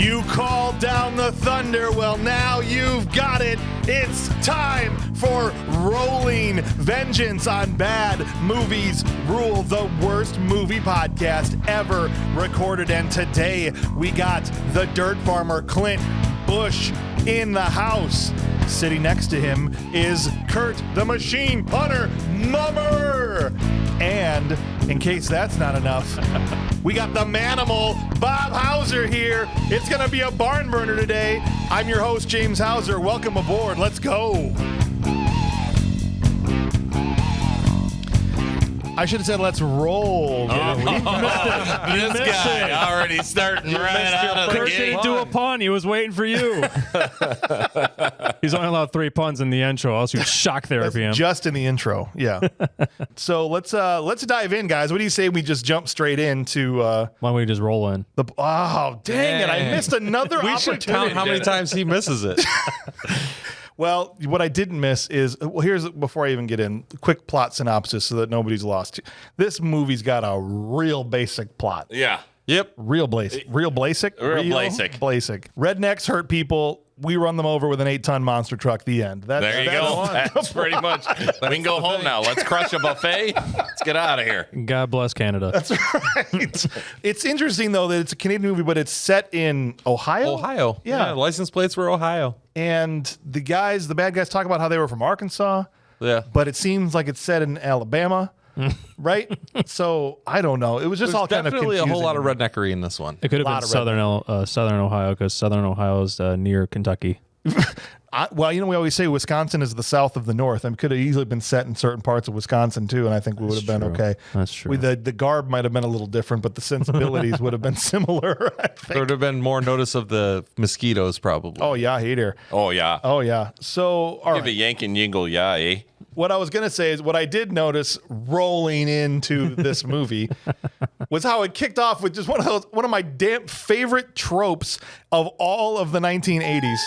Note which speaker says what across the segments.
Speaker 1: You called down the thunder. Well, now you've got it. It's time for Rolling Vengeance on Bad Movies Rule, the worst movie podcast ever recorded. And today we got the dirt farmer Clint Busch in the house. Sitting next to him is Curt, the machine punter Mummer. And in case that's not enough, we got the manimal Bob Hauser here. It's going to be a barn burner today. I'm your host, James Hauser. Welcome aboard. Let's go. I should have said, let's roll.
Speaker 2: This guy already starting right out of the
Speaker 3: Curt
Speaker 2: gate.
Speaker 3: didn't do a pun. He was waiting for you. He's only allowed 3 puns in the intro, else you'd shock therapy him.
Speaker 1: Just in the intro, yeah. So let's dive in, guys. What do you say we just jump straight into
Speaker 3: Why don't we just roll in?
Speaker 1: the? Oh, dang it! I missed another
Speaker 4: We
Speaker 1: opportunity.
Speaker 4: should count how many times he misses it.
Speaker 1: Well, what I didn't miss is, here's, before I even get in, quick plot synopsis so that nobody's lost. This movie's got a real basic plot.
Speaker 2: Yeah.
Speaker 4: Yep.
Speaker 1: Real basic.
Speaker 2: Real basic.
Speaker 1: Basic. Rednecks hurt people. We run them over with an 8-ton monster truck. The end.
Speaker 2: There you go. That's pretty much. We can go home now. Let's crush a buffet. Let's get out of here.
Speaker 3: God bless Canada.
Speaker 1: That's right. It's interesting, though, that it's a Canadian movie, but it's set in Ohio?
Speaker 4: Ohio.
Speaker 1: Yeah.
Speaker 4: License plates were Ohio.
Speaker 1: And the bad guys talk about how they were from Arkansas,
Speaker 4: Yeah.
Speaker 1: but it seems like it's set in Alabama, right? So I don't know. It was just all kind of
Speaker 4: definitely a whole
Speaker 1: confusing
Speaker 4: lot of
Speaker 1: to me.
Speaker 4: redneckery in this one.
Speaker 3: It could have
Speaker 1: lot
Speaker 3: been
Speaker 1: of
Speaker 3: southern Ohio, because southern Ohio is near Kentucky.
Speaker 1: Well, we always say Wisconsin is the south of the north, and could have easily been set in certain parts of Wisconsin too, and I think we would have been
Speaker 3: true.
Speaker 1: okay.
Speaker 3: That's true.
Speaker 1: The garb might have been a little different, but the sensibilities would have been similar, I think.
Speaker 4: There would have been more notice of the mosquitoes, probably.
Speaker 1: Oh yeah, hey there.
Speaker 2: Oh, yeah.
Speaker 1: Oh yeah. So all
Speaker 2: Give a
Speaker 1: right.
Speaker 2: yank and yingle, yeah, eh?
Speaker 1: What I was gonna say is what I did notice rolling into this movie was how it kicked off with just one of my damn favorite tropes of all of the 1980s.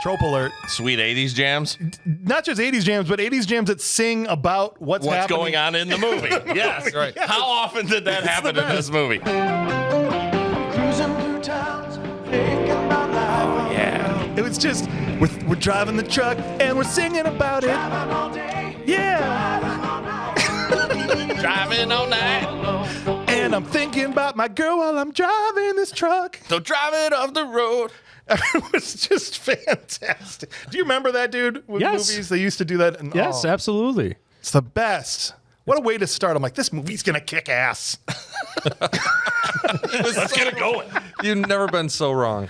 Speaker 1: Trope alert.
Speaker 2: Sweet 80s jams.
Speaker 1: Not just 80s jams, but 80s jams that sing about what's happening.
Speaker 2: Going on in the movie. Yes.
Speaker 4: Right.
Speaker 2: Yes. How often did that happen in this movie? Oh, yeah.
Speaker 1: It was just, we're driving the truck and we're singing about it. Yeah.
Speaker 2: Driving all night.
Speaker 1: And I'm thinking about my girl while I'm driving this truck.
Speaker 2: So drive it off the road.
Speaker 1: It was just fantastic. Do you remember that, dude? With
Speaker 3: Yes.
Speaker 1: movies, they used to do that. And,
Speaker 3: Yes,
Speaker 1: oh,
Speaker 3: absolutely.
Speaker 1: it's the best. What a way to start. I'm like, this movie's going to kick ass.
Speaker 2: Let's get it going.
Speaker 4: You've never been so wrong.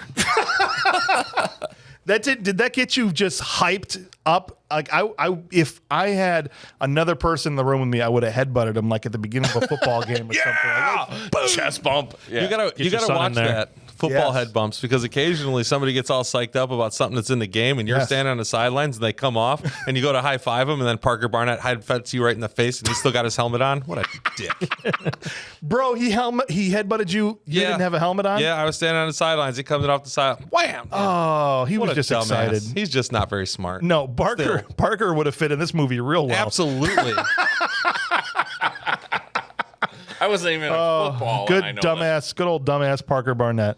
Speaker 1: Did that get you just hyped up? Like if I had another person in the room with me, I would have headbutted him like at the beginning of a football game or something. Like,
Speaker 2: Boom. Chest bump. Yeah.
Speaker 4: You gotta
Speaker 3: your son
Speaker 4: watch
Speaker 3: in there.
Speaker 4: that football
Speaker 1: Yes.
Speaker 4: head bumps, because occasionally somebody gets all psyched up about something that's in the game, and you're
Speaker 1: Yes.
Speaker 4: standing on the sidelines and they come off, and you go to high five him, and then Parker Barnett headbutts you right in the face, and he's still got his helmet on. What a dick!
Speaker 1: bro, he headbutted you. You didn't have a helmet on?
Speaker 4: Yeah, I was standing on the sidelines. He comes off the side. Wham!
Speaker 1: Oh, he
Speaker 4: What
Speaker 1: was
Speaker 4: a
Speaker 1: just
Speaker 4: dumbass.
Speaker 1: excited.
Speaker 4: He's just not very smart.
Speaker 1: No, Parker would have fit in this movie real well.
Speaker 4: Absolutely.
Speaker 2: I wasn't even a football.
Speaker 1: Good
Speaker 2: I know
Speaker 1: dumbass, good old dumbass Parker Barnett.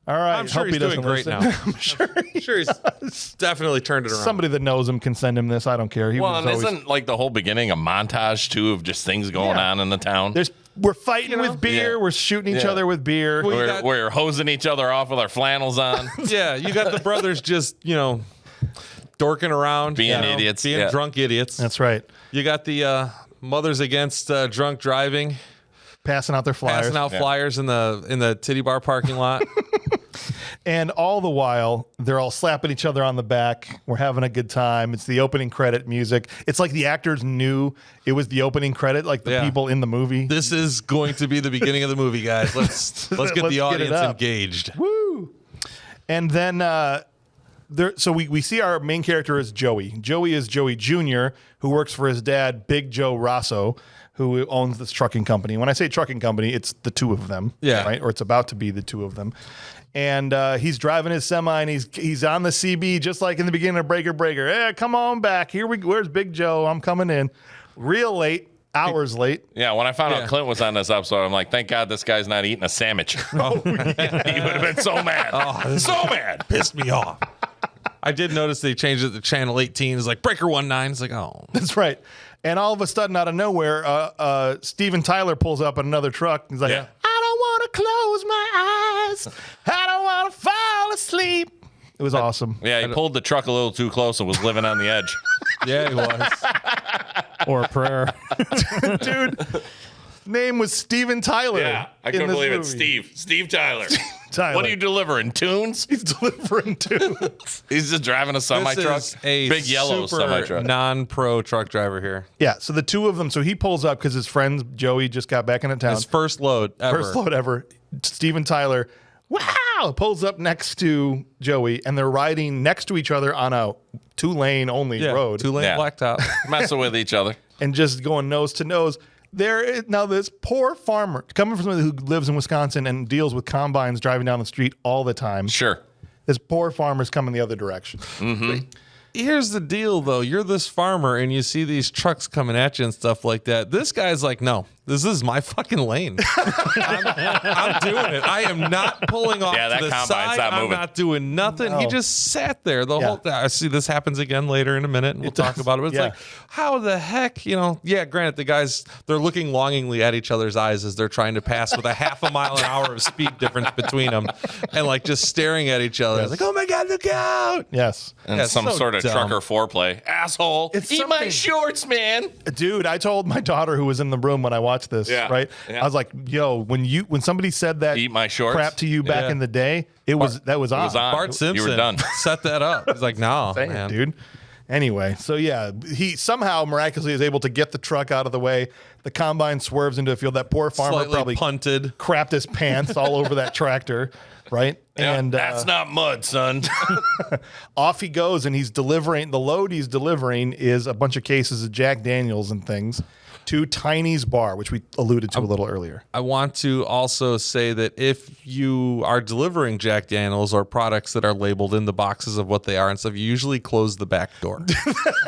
Speaker 1: All right,
Speaker 4: I'm sure
Speaker 1: hope
Speaker 4: he's
Speaker 1: he doesn't
Speaker 4: doing great
Speaker 1: listen.
Speaker 4: now.
Speaker 1: I'm sure
Speaker 4: Sure, he's definitely turned it around.
Speaker 1: somebody that knows him can send him this. I don't care. He
Speaker 2: Well,
Speaker 1: was
Speaker 2: and
Speaker 1: always,
Speaker 2: isn't like the whole beginning a montage too of just things going
Speaker 1: Yeah.
Speaker 2: on in the town?
Speaker 1: we're fighting with beer.
Speaker 2: Yeah.
Speaker 1: We're shooting each
Speaker 2: Yeah.
Speaker 1: other with beer.
Speaker 4: Well,
Speaker 2: we're,
Speaker 4: got-
Speaker 2: we're hosing each other off with our flannels on.
Speaker 4: Yeah, you got the brothers just, dorking around.
Speaker 2: Being idiots,
Speaker 4: Being
Speaker 2: yeah.
Speaker 4: drunk idiots.
Speaker 1: That's right.
Speaker 4: You got the mothers against drunk driving,
Speaker 1: Passing out their flyers.
Speaker 4: passing out flyers in the titty bar parking lot.
Speaker 1: And all the while, they're all slapping each other on the back. We're having a good time. It's the opening credit music. It's like the actors knew it was the opening credit, like the
Speaker 4: Yeah.
Speaker 1: people in the movie.
Speaker 4: This is going to be the beginning of the movie, guys. Let's get
Speaker 1: Let's
Speaker 4: the
Speaker 1: get it
Speaker 4: audience
Speaker 1: up.
Speaker 4: engaged.
Speaker 1: Woo! And then so we see our main character is Joey. Joey is Joey Jr., who works for his dad, Big Joe Rosso, who owns this trucking company. When I say trucking company, it's the two of them,
Speaker 4: Yeah.
Speaker 1: right? Or it's about to be the two of them. And he's driving his semi, and he's on the CB just like in the beginning of Breaker. Hey, come on back. Where's Big Joe? I'm coming in real late. hours late.
Speaker 2: Yeah, when I found out Clint was on this episode, I'm like, thank God this guy's not eating a sandwich. Oh, he would have been so mad. Mad.
Speaker 4: Pissed me off. I did notice they changed it to channel 18. It's like Breaker 19. It's like, oh.
Speaker 1: That's right. And all of a sudden, out of nowhere, Steven Tyler pulls up in another truck. He's like, I don't want to close my eyes. I don't want to fall asleep. It was awesome.
Speaker 2: Yeah, he pulled the truck a little too close and was living on the edge.
Speaker 4: Yeah, he was.
Speaker 3: Or a prayer.
Speaker 1: Dude, name was Steven Tyler.
Speaker 2: Yeah, I couldn't believe it. Steve Tyler.
Speaker 1: Tyler.
Speaker 2: What are you delivering? Tunes?
Speaker 1: He's delivering tunes.
Speaker 2: He's just driving a semi truck.
Speaker 4: A
Speaker 2: Big yellow semi truck.
Speaker 4: Non-pro truck driver here.
Speaker 1: Yeah, so the two of them. So he pulls up because his friend Joey just got back into town.
Speaker 4: His first load ever.
Speaker 1: First load ever. Steven Tyler, wow, pulls up next to Joey, and they're riding next to each other on a 2-lane only road.
Speaker 4: 2-lane blacktop.
Speaker 2: Messing with each other.
Speaker 1: And just going nose to nose. Now this poor farmer, coming from somebody who lives in Wisconsin and deals with combines driving down the street all the time.
Speaker 2: Sure.
Speaker 1: This poor farmer's coming the other direction.
Speaker 2: Mm-hmm.
Speaker 4: Here's the deal, though. You're this farmer, and you see these trucks coming at you and stuff like that. This guy's like, no, this is my fucking lane. I'm doing it. I am not pulling off
Speaker 2: that
Speaker 4: to the
Speaker 2: combine's
Speaker 4: side.
Speaker 2: not
Speaker 4: I'm
Speaker 2: moving.
Speaker 4: not doing nothing.
Speaker 1: No.
Speaker 4: He just sat there the whole time. I see this happens again later in a minute, and we'll talk about it. But it's like, how the heck, granted, the guys, they're looking longingly at each other's eyes as they're trying to pass with a half a mile an hour of speed difference between them and like just staring at each other. It's like, oh my God, look out.
Speaker 1: Yes.
Speaker 2: And some
Speaker 4: so
Speaker 2: sort of
Speaker 4: dumb.
Speaker 2: trucker foreplay. Asshole.
Speaker 1: It's
Speaker 2: Eat my
Speaker 1: something-
Speaker 2: shorts, man.
Speaker 1: Dude, I told my daughter who was in the room when I watched this, right?
Speaker 2: Yeah.
Speaker 1: I was like, yo, when somebody said that
Speaker 2: Eat my shorts?
Speaker 1: crap to you back in the day, that was on.
Speaker 2: It was on.
Speaker 4: Bart Simpson
Speaker 2: You were done.
Speaker 4: set that up. He's like, no,
Speaker 1: Saying,
Speaker 4: man.
Speaker 1: dude. Anyway, so yeah, he somehow miraculously is able to get the truck out of the way. The combine swerves into a field. That poor farmer
Speaker 4: Slightly
Speaker 1: probably
Speaker 4: punted.
Speaker 1: crapped his pants all over that tractor, right?
Speaker 2: Yeah,
Speaker 1: And
Speaker 2: that's not mud, son.
Speaker 1: off he goes, and he's delivering. The load he's delivering is a bunch of cases of Jack Daniels and things to Tiny's bar, which we alluded to a little earlier.
Speaker 4: I want to also say that if you are delivering Jack Daniels or products that are labeled in the boxes of what they are and stuff, you usually close the back door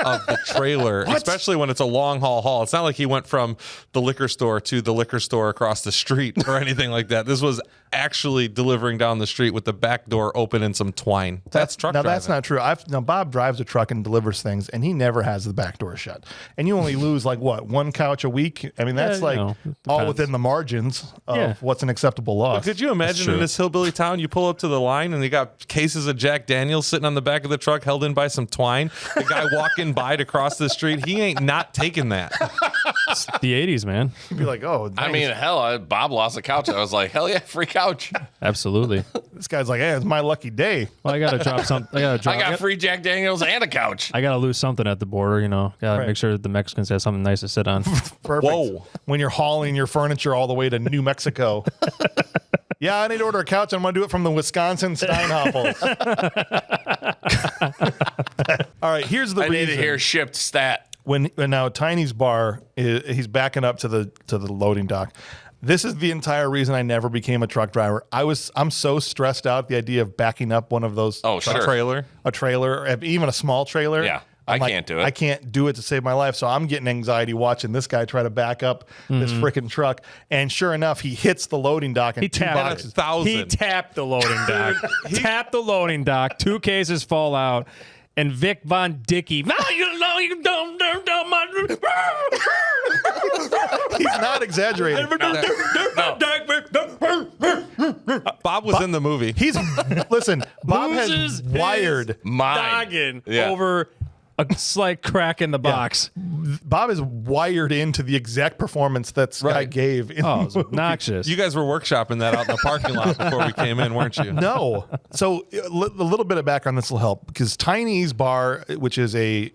Speaker 4: of the trailer, especially when it's a long haul. It's not like he went from the liquor store to the liquor store across the street or anything like that. This was actually delivering down the street with the back door open and some twine. That's truck
Speaker 1: Now
Speaker 4: driving.
Speaker 1: that's not true. Bob drives a truck and delivers things, and he never has the back door shut. And you only lose like what, one couch a week? I mean, that's all
Speaker 3: depends.
Speaker 1: within the margins of what's an acceptable loss.
Speaker 4: Could you imagine in this hillbilly town, you pull up to the line and you got cases of Jack Daniels sitting on the back of the truck held in by some twine? The guy walking by to cross the street, he ain't not taking that.
Speaker 3: It's the 80s, man.
Speaker 1: You'd be like, oh,
Speaker 2: I mean, hell, Bob lost a couch. I was like, hell yeah, free couch.
Speaker 3: Absolutely.
Speaker 1: this guy's like, hey, it's my lucky day.
Speaker 3: Well, I gotta drop something.
Speaker 2: I got free Jack Daniels and a couch.
Speaker 3: I gotta lose something at the border. Gotta make sure that the Mexicans have something nice to sit on.
Speaker 1: Perfect.
Speaker 4: Whoa.
Speaker 1: When you're hauling your furniture all the way to New Mexico. Yeah, I need to order a couch. I'm going to do it from the Wisconsin Steinhoffels. All right, here's the
Speaker 2: I
Speaker 1: reason.
Speaker 2: need to hear shipped stat.
Speaker 1: When now Tiny's bar, he's backing up to the loading dock. This is the entire reason I never became a truck driver. I'm so stressed out at the idea of backing up one of those
Speaker 2: Oh, sure.
Speaker 1: a trailer, even a small trailer.
Speaker 2: Yeah,
Speaker 1: I'm
Speaker 2: I can't do it.
Speaker 1: I can't do it to save my life. So I'm getting anxiety watching this guy try to back up this freaking truck. And sure enough, he hits the loading dock and
Speaker 3: He
Speaker 1: two boxes.
Speaker 3: He tapped the loading dock. Tapped the loading dock. 2 cases fall out. And Vic Von Dickey. No, you don't.
Speaker 1: He's not exaggerating.
Speaker 4: Bob was in the movie.
Speaker 1: Listen, Bob has
Speaker 3: Loses
Speaker 1: wired.
Speaker 3: Noggin
Speaker 2: Yeah.
Speaker 3: over a slight crack in the box.
Speaker 1: Bob is wired into the exact performance that Sky gave. In
Speaker 3: Oh,
Speaker 1: the
Speaker 3: it's
Speaker 1: movie.
Speaker 3: obnoxious.
Speaker 4: You guys were workshopping that out in the parking lot before we came in, weren't you?
Speaker 1: No. So a little bit of background, this will help, because Tiny's Bar, which is a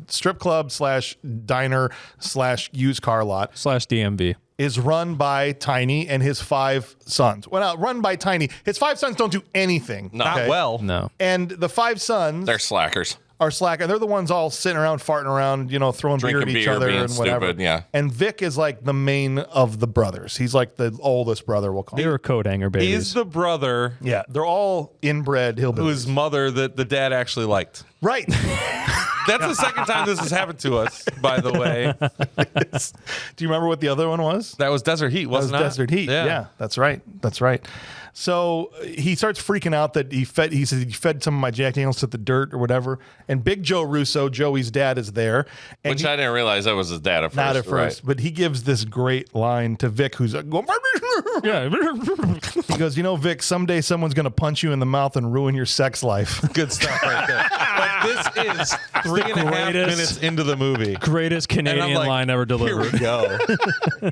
Speaker 1: strip club / diner / used car lot,
Speaker 3: / DMV.
Speaker 1: is run by Tiny and his 5 sons. Well, not run by Tiny. His 5 sons don't do anything.
Speaker 4: Not well.
Speaker 3: No.
Speaker 1: And the 5 sons
Speaker 2: They're slackers.
Speaker 1: are slack, and they're the ones all sitting around, farting around, throwing beer
Speaker 2: Drinking
Speaker 1: at each
Speaker 2: beer,
Speaker 1: other
Speaker 2: being
Speaker 1: and whatever.
Speaker 2: stupid, yeah.
Speaker 1: And Vic is like the main of the brothers. He's like the oldest brother, we'll call
Speaker 3: They
Speaker 1: him.
Speaker 3: were coat hanger babies.
Speaker 4: He's the brother
Speaker 1: Yeah, they're all inbred hillbillies.
Speaker 4: whose mother that the dad actually liked.
Speaker 1: Right.
Speaker 4: That's the second time this has happened to us, by the way.
Speaker 1: Do you remember what the other one was?
Speaker 4: That was Desert Heat, wasn't it?
Speaker 1: Desert Heat. Yeah, that's right. That's right. So he starts freaking out that he said he fed some of my Jack Daniels to the dirt or whatever. And Big Joe Russo, Joey's dad, is there. And
Speaker 2: Which I didn't realize that was his dad at first.
Speaker 1: not at first, but he gives this great line to Vic, who's like,
Speaker 3: Yeah.
Speaker 1: he goes, Vic, someday someone's going to punch you in the mouth and ruin your sex life.
Speaker 4: Good stuff right there. But this is 3.5 minutes into the movie.
Speaker 3: Greatest Canadian
Speaker 4: like,
Speaker 3: line ever delivered.
Speaker 4: Here we go.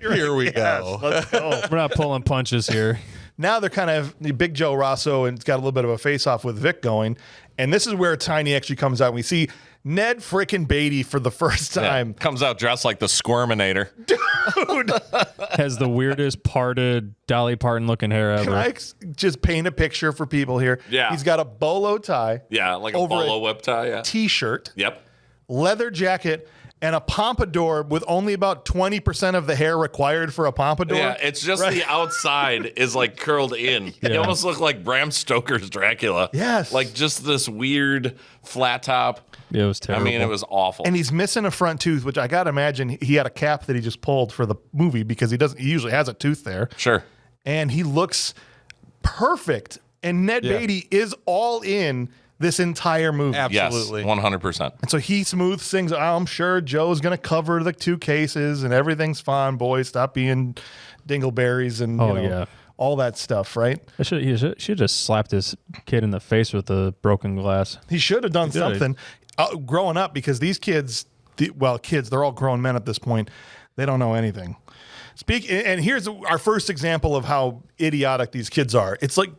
Speaker 4: Here we go.
Speaker 1: Let's go.
Speaker 3: We're not pulling punches here.
Speaker 1: Now they're kind of Big Joe Rosso, and it's got a little bit of a face-off with Vic going. And this is where Tiny actually comes out. We see Ned frickin' Beatty for the first time.
Speaker 2: Yeah, comes out dressed like the Squirminator.
Speaker 1: Dude,
Speaker 3: Has the weirdest parted Dolly Parton looking hair ever.
Speaker 1: can I just paint a picture for people here?
Speaker 2: Yeah.
Speaker 1: He's got a bolo tie,
Speaker 2: Yeah, like a
Speaker 1: Over
Speaker 2: bolo
Speaker 1: a
Speaker 2: whip tie. Yeah.
Speaker 1: T-shirt,
Speaker 2: Yep.
Speaker 1: leather jacket, and a pompadour with only about 20% of the hair required for a pompadour.
Speaker 2: Yeah, it's just the outside is like curled in.
Speaker 3: Yeah.
Speaker 2: You almost look like Bram Stoker's Dracula.
Speaker 1: Yes.
Speaker 2: Like just this weird flat top.
Speaker 3: It was terrible.
Speaker 2: I mean, it was awful.
Speaker 1: And he's missing a front tooth, which I got to imagine he had a cap that he just pulled for the movie because he usually has a tooth there.
Speaker 2: Sure.
Speaker 1: And he looks perfect. And Ned Beatty is all in this entire movie.
Speaker 4: Absolutely.
Speaker 2: Yes, 100%.
Speaker 1: And so he smooths things. I'm sure Joe's going to cover the 2 cases and everything's fine, boys. Stop being dingleberries and all that stuff, right?
Speaker 3: He should just slapped his kid in the face with a broken glass.
Speaker 1: He should have done
Speaker 3: did.
Speaker 1: something growing up because these kids, they're all grown men at this point. They don't know anything. And here's our first example of how idiotic these kids are. It's like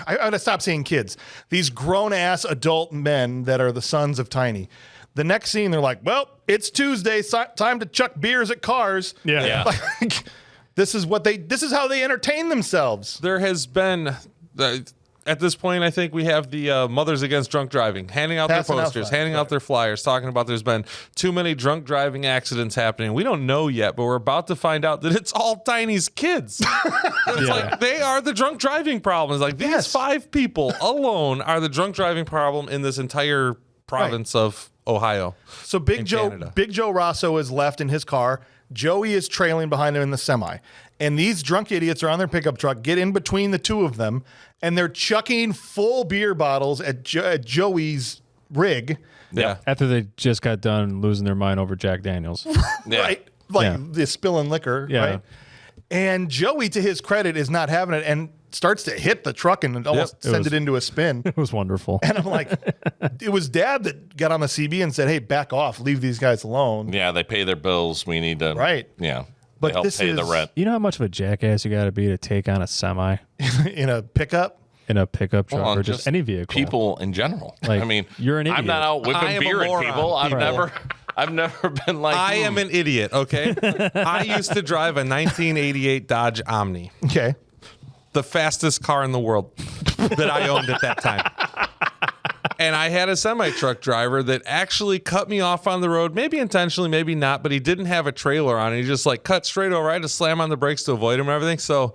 Speaker 1: I gotta stop saying kids. These grown-ass adult men that are the sons of Tiny. The next scene, they're like, well, it's Tuesday, time to chuck beers at cars.
Speaker 3: Yeah.
Speaker 1: Like, this is how they entertain themselves.
Speaker 4: There has been, at this point, I think we have the Mothers Against Drunk Driving, handing out
Speaker 1: Passing
Speaker 4: their
Speaker 1: out
Speaker 4: posters,
Speaker 1: flyers,
Speaker 4: handing out their flyers, talking about there's been too many drunk driving accidents happening. We don't know yet, but we're about to find out that it's all Tiny's kids. It's like they are the drunk driving problem. It's like these 5 people alone are the drunk driving problem in this entire province of Ohio.
Speaker 1: So Big
Speaker 4: Canada.
Speaker 1: Joe Rosso is left in his car. Joey is trailing behind him in the semi. And these drunk idiots are on their pickup truck, get in between the two of them, and they're chucking full beer bottles at Joey's rig.
Speaker 4: Yeah.
Speaker 3: After they just got done losing their mind over Jack Daniels.
Speaker 2: Yeah.
Speaker 1: Right? Like the spilling liquor,
Speaker 3: Yeah.
Speaker 1: right? And Joey, to his credit, is not having it and starts to hit the truck and almost send it into a spin.
Speaker 3: It was wonderful.
Speaker 1: And I'm like, it was Dad that got on the CB and said, hey, back off, leave these guys alone.
Speaker 2: Yeah, they pay their bills. We need to.
Speaker 1: Right.
Speaker 2: Yeah.
Speaker 1: But
Speaker 2: They help
Speaker 1: this
Speaker 2: pay the
Speaker 1: is-
Speaker 2: rent.
Speaker 3: You know how much of a jackass you got to be to take on a semi
Speaker 1: In a pickup.
Speaker 3: in a pickup truck
Speaker 2: Well,
Speaker 3: or just any vehicle?
Speaker 2: People in general.
Speaker 3: Like,
Speaker 2: I mean,
Speaker 3: you're an
Speaker 2: I'm not
Speaker 3: idiot.
Speaker 2: out
Speaker 4: I
Speaker 2: whipping
Speaker 4: am a
Speaker 2: beer at
Speaker 4: moron.
Speaker 2: people. I've never been like.
Speaker 4: I am an idiot, okay? I used to drive a 1988 Dodge Omni,
Speaker 1: Okay.
Speaker 4: the fastest car in the world that I owned at that time. And I had a semi-truck driver that actually cut me off on the road, maybe intentionally, maybe not, but he didn't have a trailer on it. He just like cut straight over. I had to slam on the brakes to avoid him and everything. So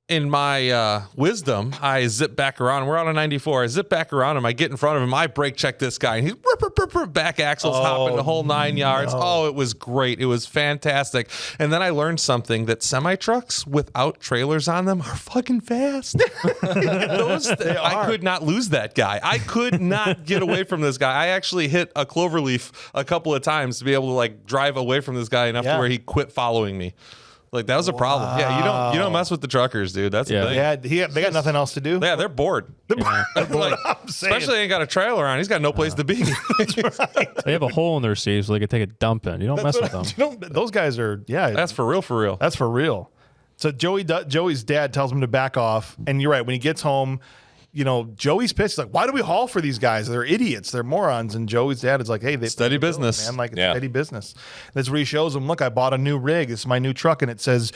Speaker 4: in my wisdom, I zip back around. We're on a 94. I zip back around him. I get in front of him. I brake check this guy. And he's back axles hopping the whole 9 yards.
Speaker 1: no.
Speaker 4: Oh, it was great. It was fantastic. And then I learned something that semi-trucks without trailers on them are fucking fast. I could not lose that guy. I could not get away from this guy. I actually hit a cloverleaf a couple of times to be able to like drive away from this guy enough to where he quit following me. Like that was a problem. Yeah, you don't mess with the truckers, dude. That's the thing.
Speaker 1: They got nothing else to do.
Speaker 4: Yeah, they're bored. Like, especially ain't got a trailer on. He's got no place to be.
Speaker 3: They have a hole in their sleeve so they can take a dump in. You don't mess with them.
Speaker 1: Those guys are,
Speaker 4: That's for real, for real.
Speaker 1: that's for real. So Joey's dad tells him to back off. And you're right. When he gets home, Joey's pissed. He's like, why do we haul for these guys? They're idiots. They're morons. And Joey's dad is like, hey, they
Speaker 4: Steady
Speaker 1: pay the bills,
Speaker 4: business.
Speaker 1: man. Like, it's
Speaker 2: Yeah.
Speaker 1: steady business. And that's where he shows him, look, I bought a new rig. This is my new truck. And it says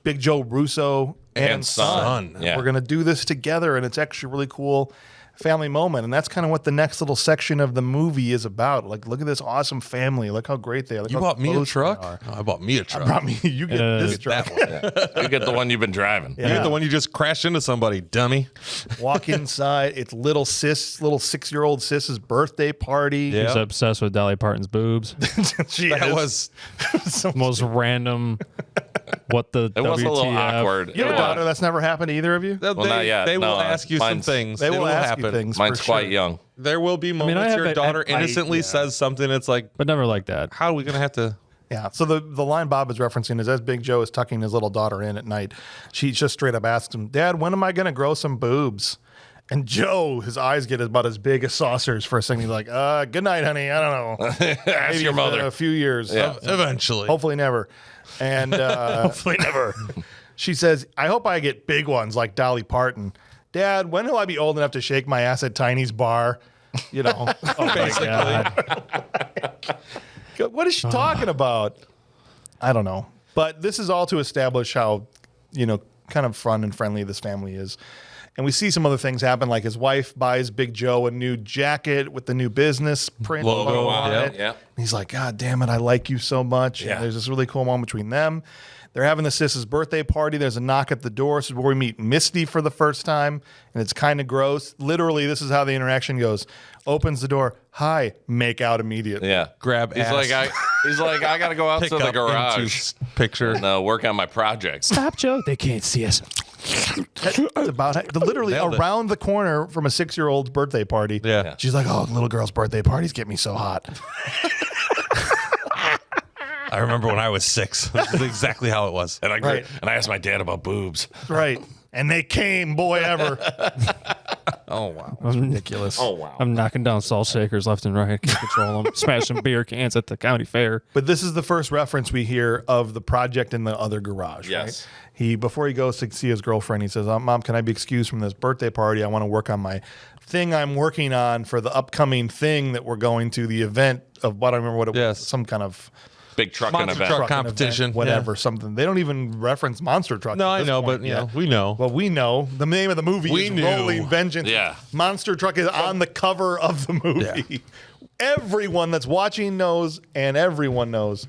Speaker 1: Big Joe Russo and
Speaker 2: And son.
Speaker 1: son.
Speaker 2: Yeah.
Speaker 1: We're going to do this together. And it's actually really cool. family moment. And that's kind of what the next little section of the movie is about. Like, look at this awesome family. Look how great they are. Look
Speaker 4: You
Speaker 1: how
Speaker 4: bought me a
Speaker 1: close they
Speaker 4: truck?
Speaker 1: are.
Speaker 4: Oh, I bought me a truck.
Speaker 1: Brought me, you get this truck.
Speaker 2: You get the one you've been driving.
Speaker 4: You get the one you just crashed into somebody, dummy.
Speaker 1: Walk inside. It's little 6-year-old sis's birthday party.
Speaker 4: Yeah.
Speaker 3: He's obsessed with Dolly Parton's boobs.
Speaker 1: She
Speaker 4: That
Speaker 1: is.
Speaker 4: was
Speaker 3: Most random. What the
Speaker 2: It was a little
Speaker 3: WTF.
Speaker 2: awkward.
Speaker 1: You have a daughter that's never happened to either of you?
Speaker 2: Well, not yet.
Speaker 4: They will
Speaker 2: No,
Speaker 4: ask you some
Speaker 2: mine's-
Speaker 4: things.
Speaker 1: They will ask
Speaker 4: happen.
Speaker 1: you things.
Speaker 2: Mine's
Speaker 1: for
Speaker 2: quite
Speaker 1: sure.
Speaker 2: young.
Speaker 4: There will be
Speaker 3: I
Speaker 4: moments
Speaker 3: have
Speaker 4: your
Speaker 3: it-
Speaker 4: daughter
Speaker 3: I-
Speaker 4: innocently says something. It's like,
Speaker 3: But never like that.
Speaker 4: how are we going to have to?
Speaker 1: Yeah. So the line Bob is referencing is as Big Joe is tucking his little daughter in at night, she just straight up asks him, Dad, when am I going to grow some boobs? And Joe, his eyes get about as big as saucers for a second. He's like, good night, honey. I don't know.
Speaker 2: Ask
Speaker 1: Maybe
Speaker 2: your
Speaker 1: in
Speaker 2: mother.
Speaker 1: a few years.
Speaker 2: Yeah.
Speaker 4: Eventually.
Speaker 1: Hopefully never. And hopefully never. She says, I hope I get big ones like Dolly Parton. Dad, when will I be old enough to shake my ass at Tiny's bar? You know,
Speaker 3: Basically.
Speaker 1: what is she talking about? I don't know. But this is all to establish how, kind of fun and friendly this family is. And we see some other things happen, like his wife buys Big Joe a new jacket with the new business print
Speaker 4: Logo
Speaker 1: on
Speaker 4: on
Speaker 1: it.
Speaker 2: it. Yeah.
Speaker 1: And he's like, God damn it, I like you so much.
Speaker 2: Yeah.
Speaker 1: And there's this really cool moment between them. They're having the sis's birthday party. There's a knock at the door. This is where we meet Misty for the first time. And it's kind of gross. Literally, this is how the interaction goes. Opens the door. Hi. Make out immediately.
Speaker 2: Yeah.
Speaker 4: Grab
Speaker 2: He's
Speaker 4: ass.
Speaker 2: like, I got to go out
Speaker 4: Pick
Speaker 2: to the
Speaker 4: up
Speaker 2: garage
Speaker 4: into picture.
Speaker 2: and work on my projects.
Speaker 3: Stop, Joe. They can't see us.
Speaker 1: That's about literally
Speaker 4: Nailed it.
Speaker 1: around the corner from a 6-year-old's birthday party.
Speaker 4: Yeah.
Speaker 1: She's like, oh, little girl's birthday parties get me so hot.
Speaker 4: I remember when I was 6. This is exactly how it was.
Speaker 2: And I
Speaker 1: Right.
Speaker 2: asked my dad about boobs.
Speaker 1: Right. And they came, boy, ever.
Speaker 4: Oh, wow.
Speaker 1: Ridiculous.
Speaker 2: Oh wow.
Speaker 3: I'm knocking down salt shakers left and right. I can't control them. Smashing beer cans at the county fair.
Speaker 1: But this is the first reference we hear of the project in the other garage,
Speaker 2: Yes.
Speaker 1: right? Before he goes to see his girlfriend, he says, Mom, can I be excused from this birthday party? I want to work on my thing I'm working on for the upcoming thing that we're going to, the event of what I remember what it
Speaker 4: Yes.
Speaker 1: was, some kind of
Speaker 2: Big trucking
Speaker 4: Monster
Speaker 2: event.
Speaker 4: truck
Speaker 1: trucking
Speaker 4: competition.
Speaker 1: event, whatever, something. They don't even reference monster trucks.
Speaker 4: No,
Speaker 1: at
Speaker 4: I
Speaker 1: this
Speaker 4: know,
Speaker 1: point
Speaker 4: but,
Speaker 1: yet.
Speaker 4: we know.
Speaker 1: Well, we know the name of the movie
Speaker 4: We
Speaker 1: is
Speaker 4: knew.
Speaker 1: Rolling Vengeance.
Speaker 2: Yeah.
Speaker 1: Monster Truck is on the cover of the movie. Everyone that's watching knows, and everyone knows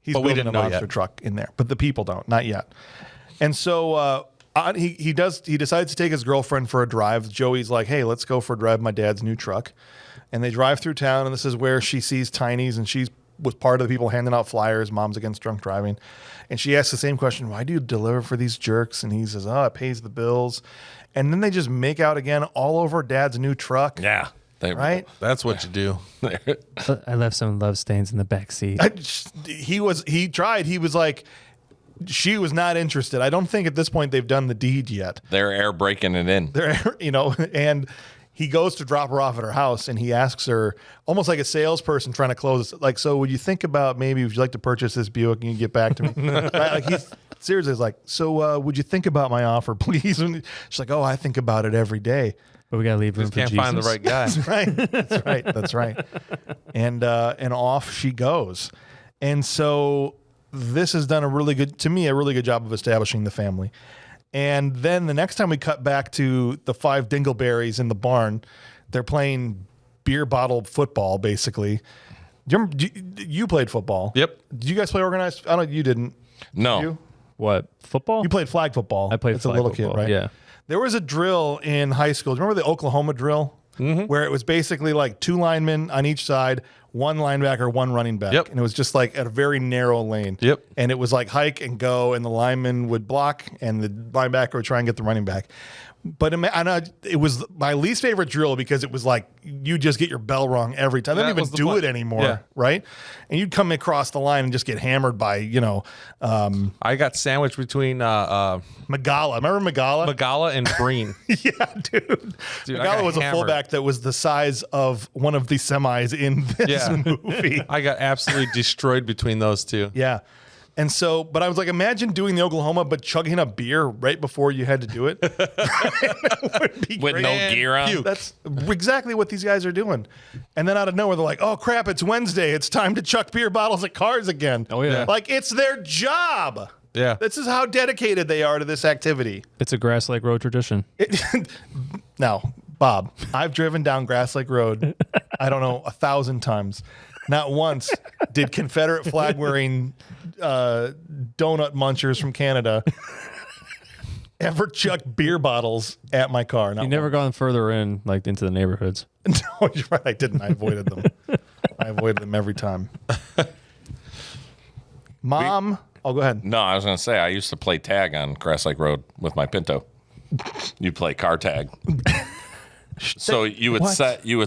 Speaker 1: he's
Speaker 4: But we
Speaker 1: building
Speaker 4: didn't
Speaker 1: a
Speaker 4: know
Speaker 1: monster
Speaker 4: yet.
Speaker 1: truck in there. But the people don't, not yet. And so he decides to take his girlfriend for a drive. Joey's like, hey, let's go for a drive in my dad's new truck. And they drive through town, and this is where she sees Tiny's, and she was part of the people handing out flyers, Moms Against Drunk Driving. And she asks the same question, why do you deliver for these jerks? And he says, oh, it pays the bills. And then they just make out again all over Dad's new truck.
Speaker 2: Yeah.
Speaker 1: Right?
Speaker 4: That's what you do.
Speaker 3: I left some love stains in the back seat.
Speaker 1: He tried. He was like, she was not interested. I don't think at this point they've done the deed yet.
Speaker 2: They're air breaking it in.
Speaker 1: And he goes to drop her off at her house, and he asks her, almost like a salesperson trying to close, like, so would you think about maybe would you like to purchase this Buick and you get back to me? Right? Like he's seriously like, so would you think about my offer, please? And she's like, oh, I think about it every day.
Speaker 3: But we gotta leave room
Speaker 4: Just
Speaker 3: for
Speaker 4: can't
Speaker 3: Jesus.
Speaker 4: find the right guy.
Speaker 1: Right. That's right. And off she goes. And so this has done a really good job of establishing the family. And then the next time we cut back to the 5 dingleberries in the barn, they're playing beer bottle football, basically. You played football.
Speaker 4: Yep.
Speaker 1: Did you guys play organized? I don't. You didn't.
Speaker 2: No.
Speaker 1: You?
Speaker 3: What? Football?
Speaker 1: You played flag football.
Speaker 3: I played
Speaker 1: as
Speaker 3: flag
Speaker 1: a little
Speaker 3: football,
Speaker 1: kid, right?
Speaker 3: yeah.
Speaker 1: There was a drill in high school. Do you remember the Oklahoma drill? Mm-hmm. Where it was basically like 2 linemen on each side, 1 linebacker, 1 running back.
Speaker 4: Yep.
Speaker 1: And it was just like at a very narrow lane.
Speaker 4: Yep.
Speaker 1: And it was like hike and go, and the lineman would block, and the linebacker would try and get the running back. But it was my least favorite drill because it was like you just get your bell rung every time. They don't
Speaker 4: That
Speaker 1: even
Speaker 4: was the
Speaker 1: do
Speaker 4: point.
Speaker 1: it anymore,
Speaker 4: Yeah.
Speaker 1: right? And you'd come across the line and just get hammered by,
Speaker 4: I got sandwiched between
Speaker 1: Magala. Remember Magala?
Speaker 4: Magala and Green.
Speaker 1: Yeah, dude.
Speaker 4: Dude, I
Speaker 1: Magala
Speaker 4: got
Speaker 1: was a
Speaker 4: hammered.
Speaker 1: fullback that was the size of one of the semis in this
Speaker 4: Yeah.
Speaker 1: movie.
Speaker 4: I got absolutely destroyed between those two.
Speaker 1: Yeah. And so, but I was like, imagine doing the Oklahoma, but chugging a beer right before you had to do it. That would be
Speaker 2: With
Speaker 1: great.
Speaker 2: no gear on.
Speaker 4: puke.
Speaker 1: That's exactly what these guys are doing. And then out of nowhere, they're like, oh, crap, it's Wednesday. It's time to chuck beer bottles at cars again.
Speaker 3: Oh, yeah.
Speaker 1: Like, it's their job.
Speaker 4: Yeah.
Speaker 1: This is how dedicated they are to this activity.
Speaker 3: It's a Grass Lake Road tradition.
Speaker 1: Now, Bob, I've driven down Grass Lake Road, I don't know, 1,000 times. Not once did Confederate flag wearing donut munchers from Canada ever chuck beer bottles at my car.
Speaker 3: You never gone further in, like into the neighborhoods.
Speaker 1: No, you're right. I didn't. I avoided them. I avoided them every time. Mom, go ahead.
Speaker 2: No, I was going to say, I used to play tag on Grass Lake Road with my Pinto. You play car tag. So you would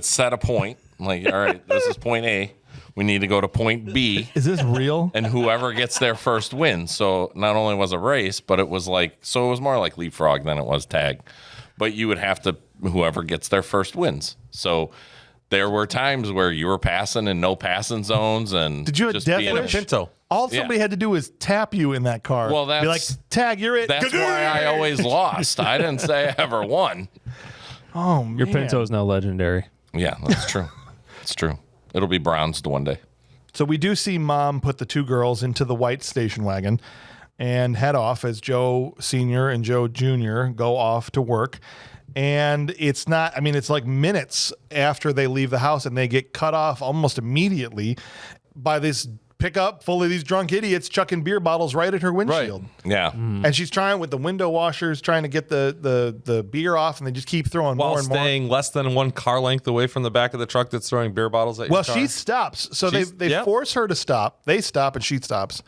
Speaker 2: set a point, like, all right, this is point A. We need to go to point B.
Speaker 1: Is this real?
Speaker 2: And whoever gets there first wins. So not only was a race, but it was more like leapfrog than it was tag. But you would have to, whoever gets there first wins. So there were times where you were passing in no passing zones. And
Speaker 1: did you have
Speaker 2: just
Speaker 1: death
Speaker 2: being
Speaker 1: wish?
Speaker 4: Pinto.
Speaker 1: All somebody had to do was tap you in that car.
Speaker 2: Well,
Speaker 1: be like, tag, you're it.
Speaker 2: That's why I always lost. I didn't say I ever won.
Speaker 1: Oh, man.
Speaker 3: Your Pinto is now legendary.
Speaker 2: Yeah, that's true. It's true. It'll be bronzed one day.
Speaker 1: So we do see Mom put the two girls into the white station wagon and head off as Joe Sr. and Joe Jr. go off to work. And it's like minutes after they leave the house and they get cut off almost immediately by this pickup full of these drunk idiots chucking beer bottles right at her windshield.
Speaker 4: Right.
Speaker 2: Yeah.
Speaker 1: And she's trying with the window washers, trying to get the beer off, and they just keep throwing
Speaker 4: While
Speaker 1: more and more.
Speaker 4: staying less than 1 car length away from the back of the truck that's throwing beer bottles at your car.
Speaker 1: She stops. So they force her to stop. They stop and she stops.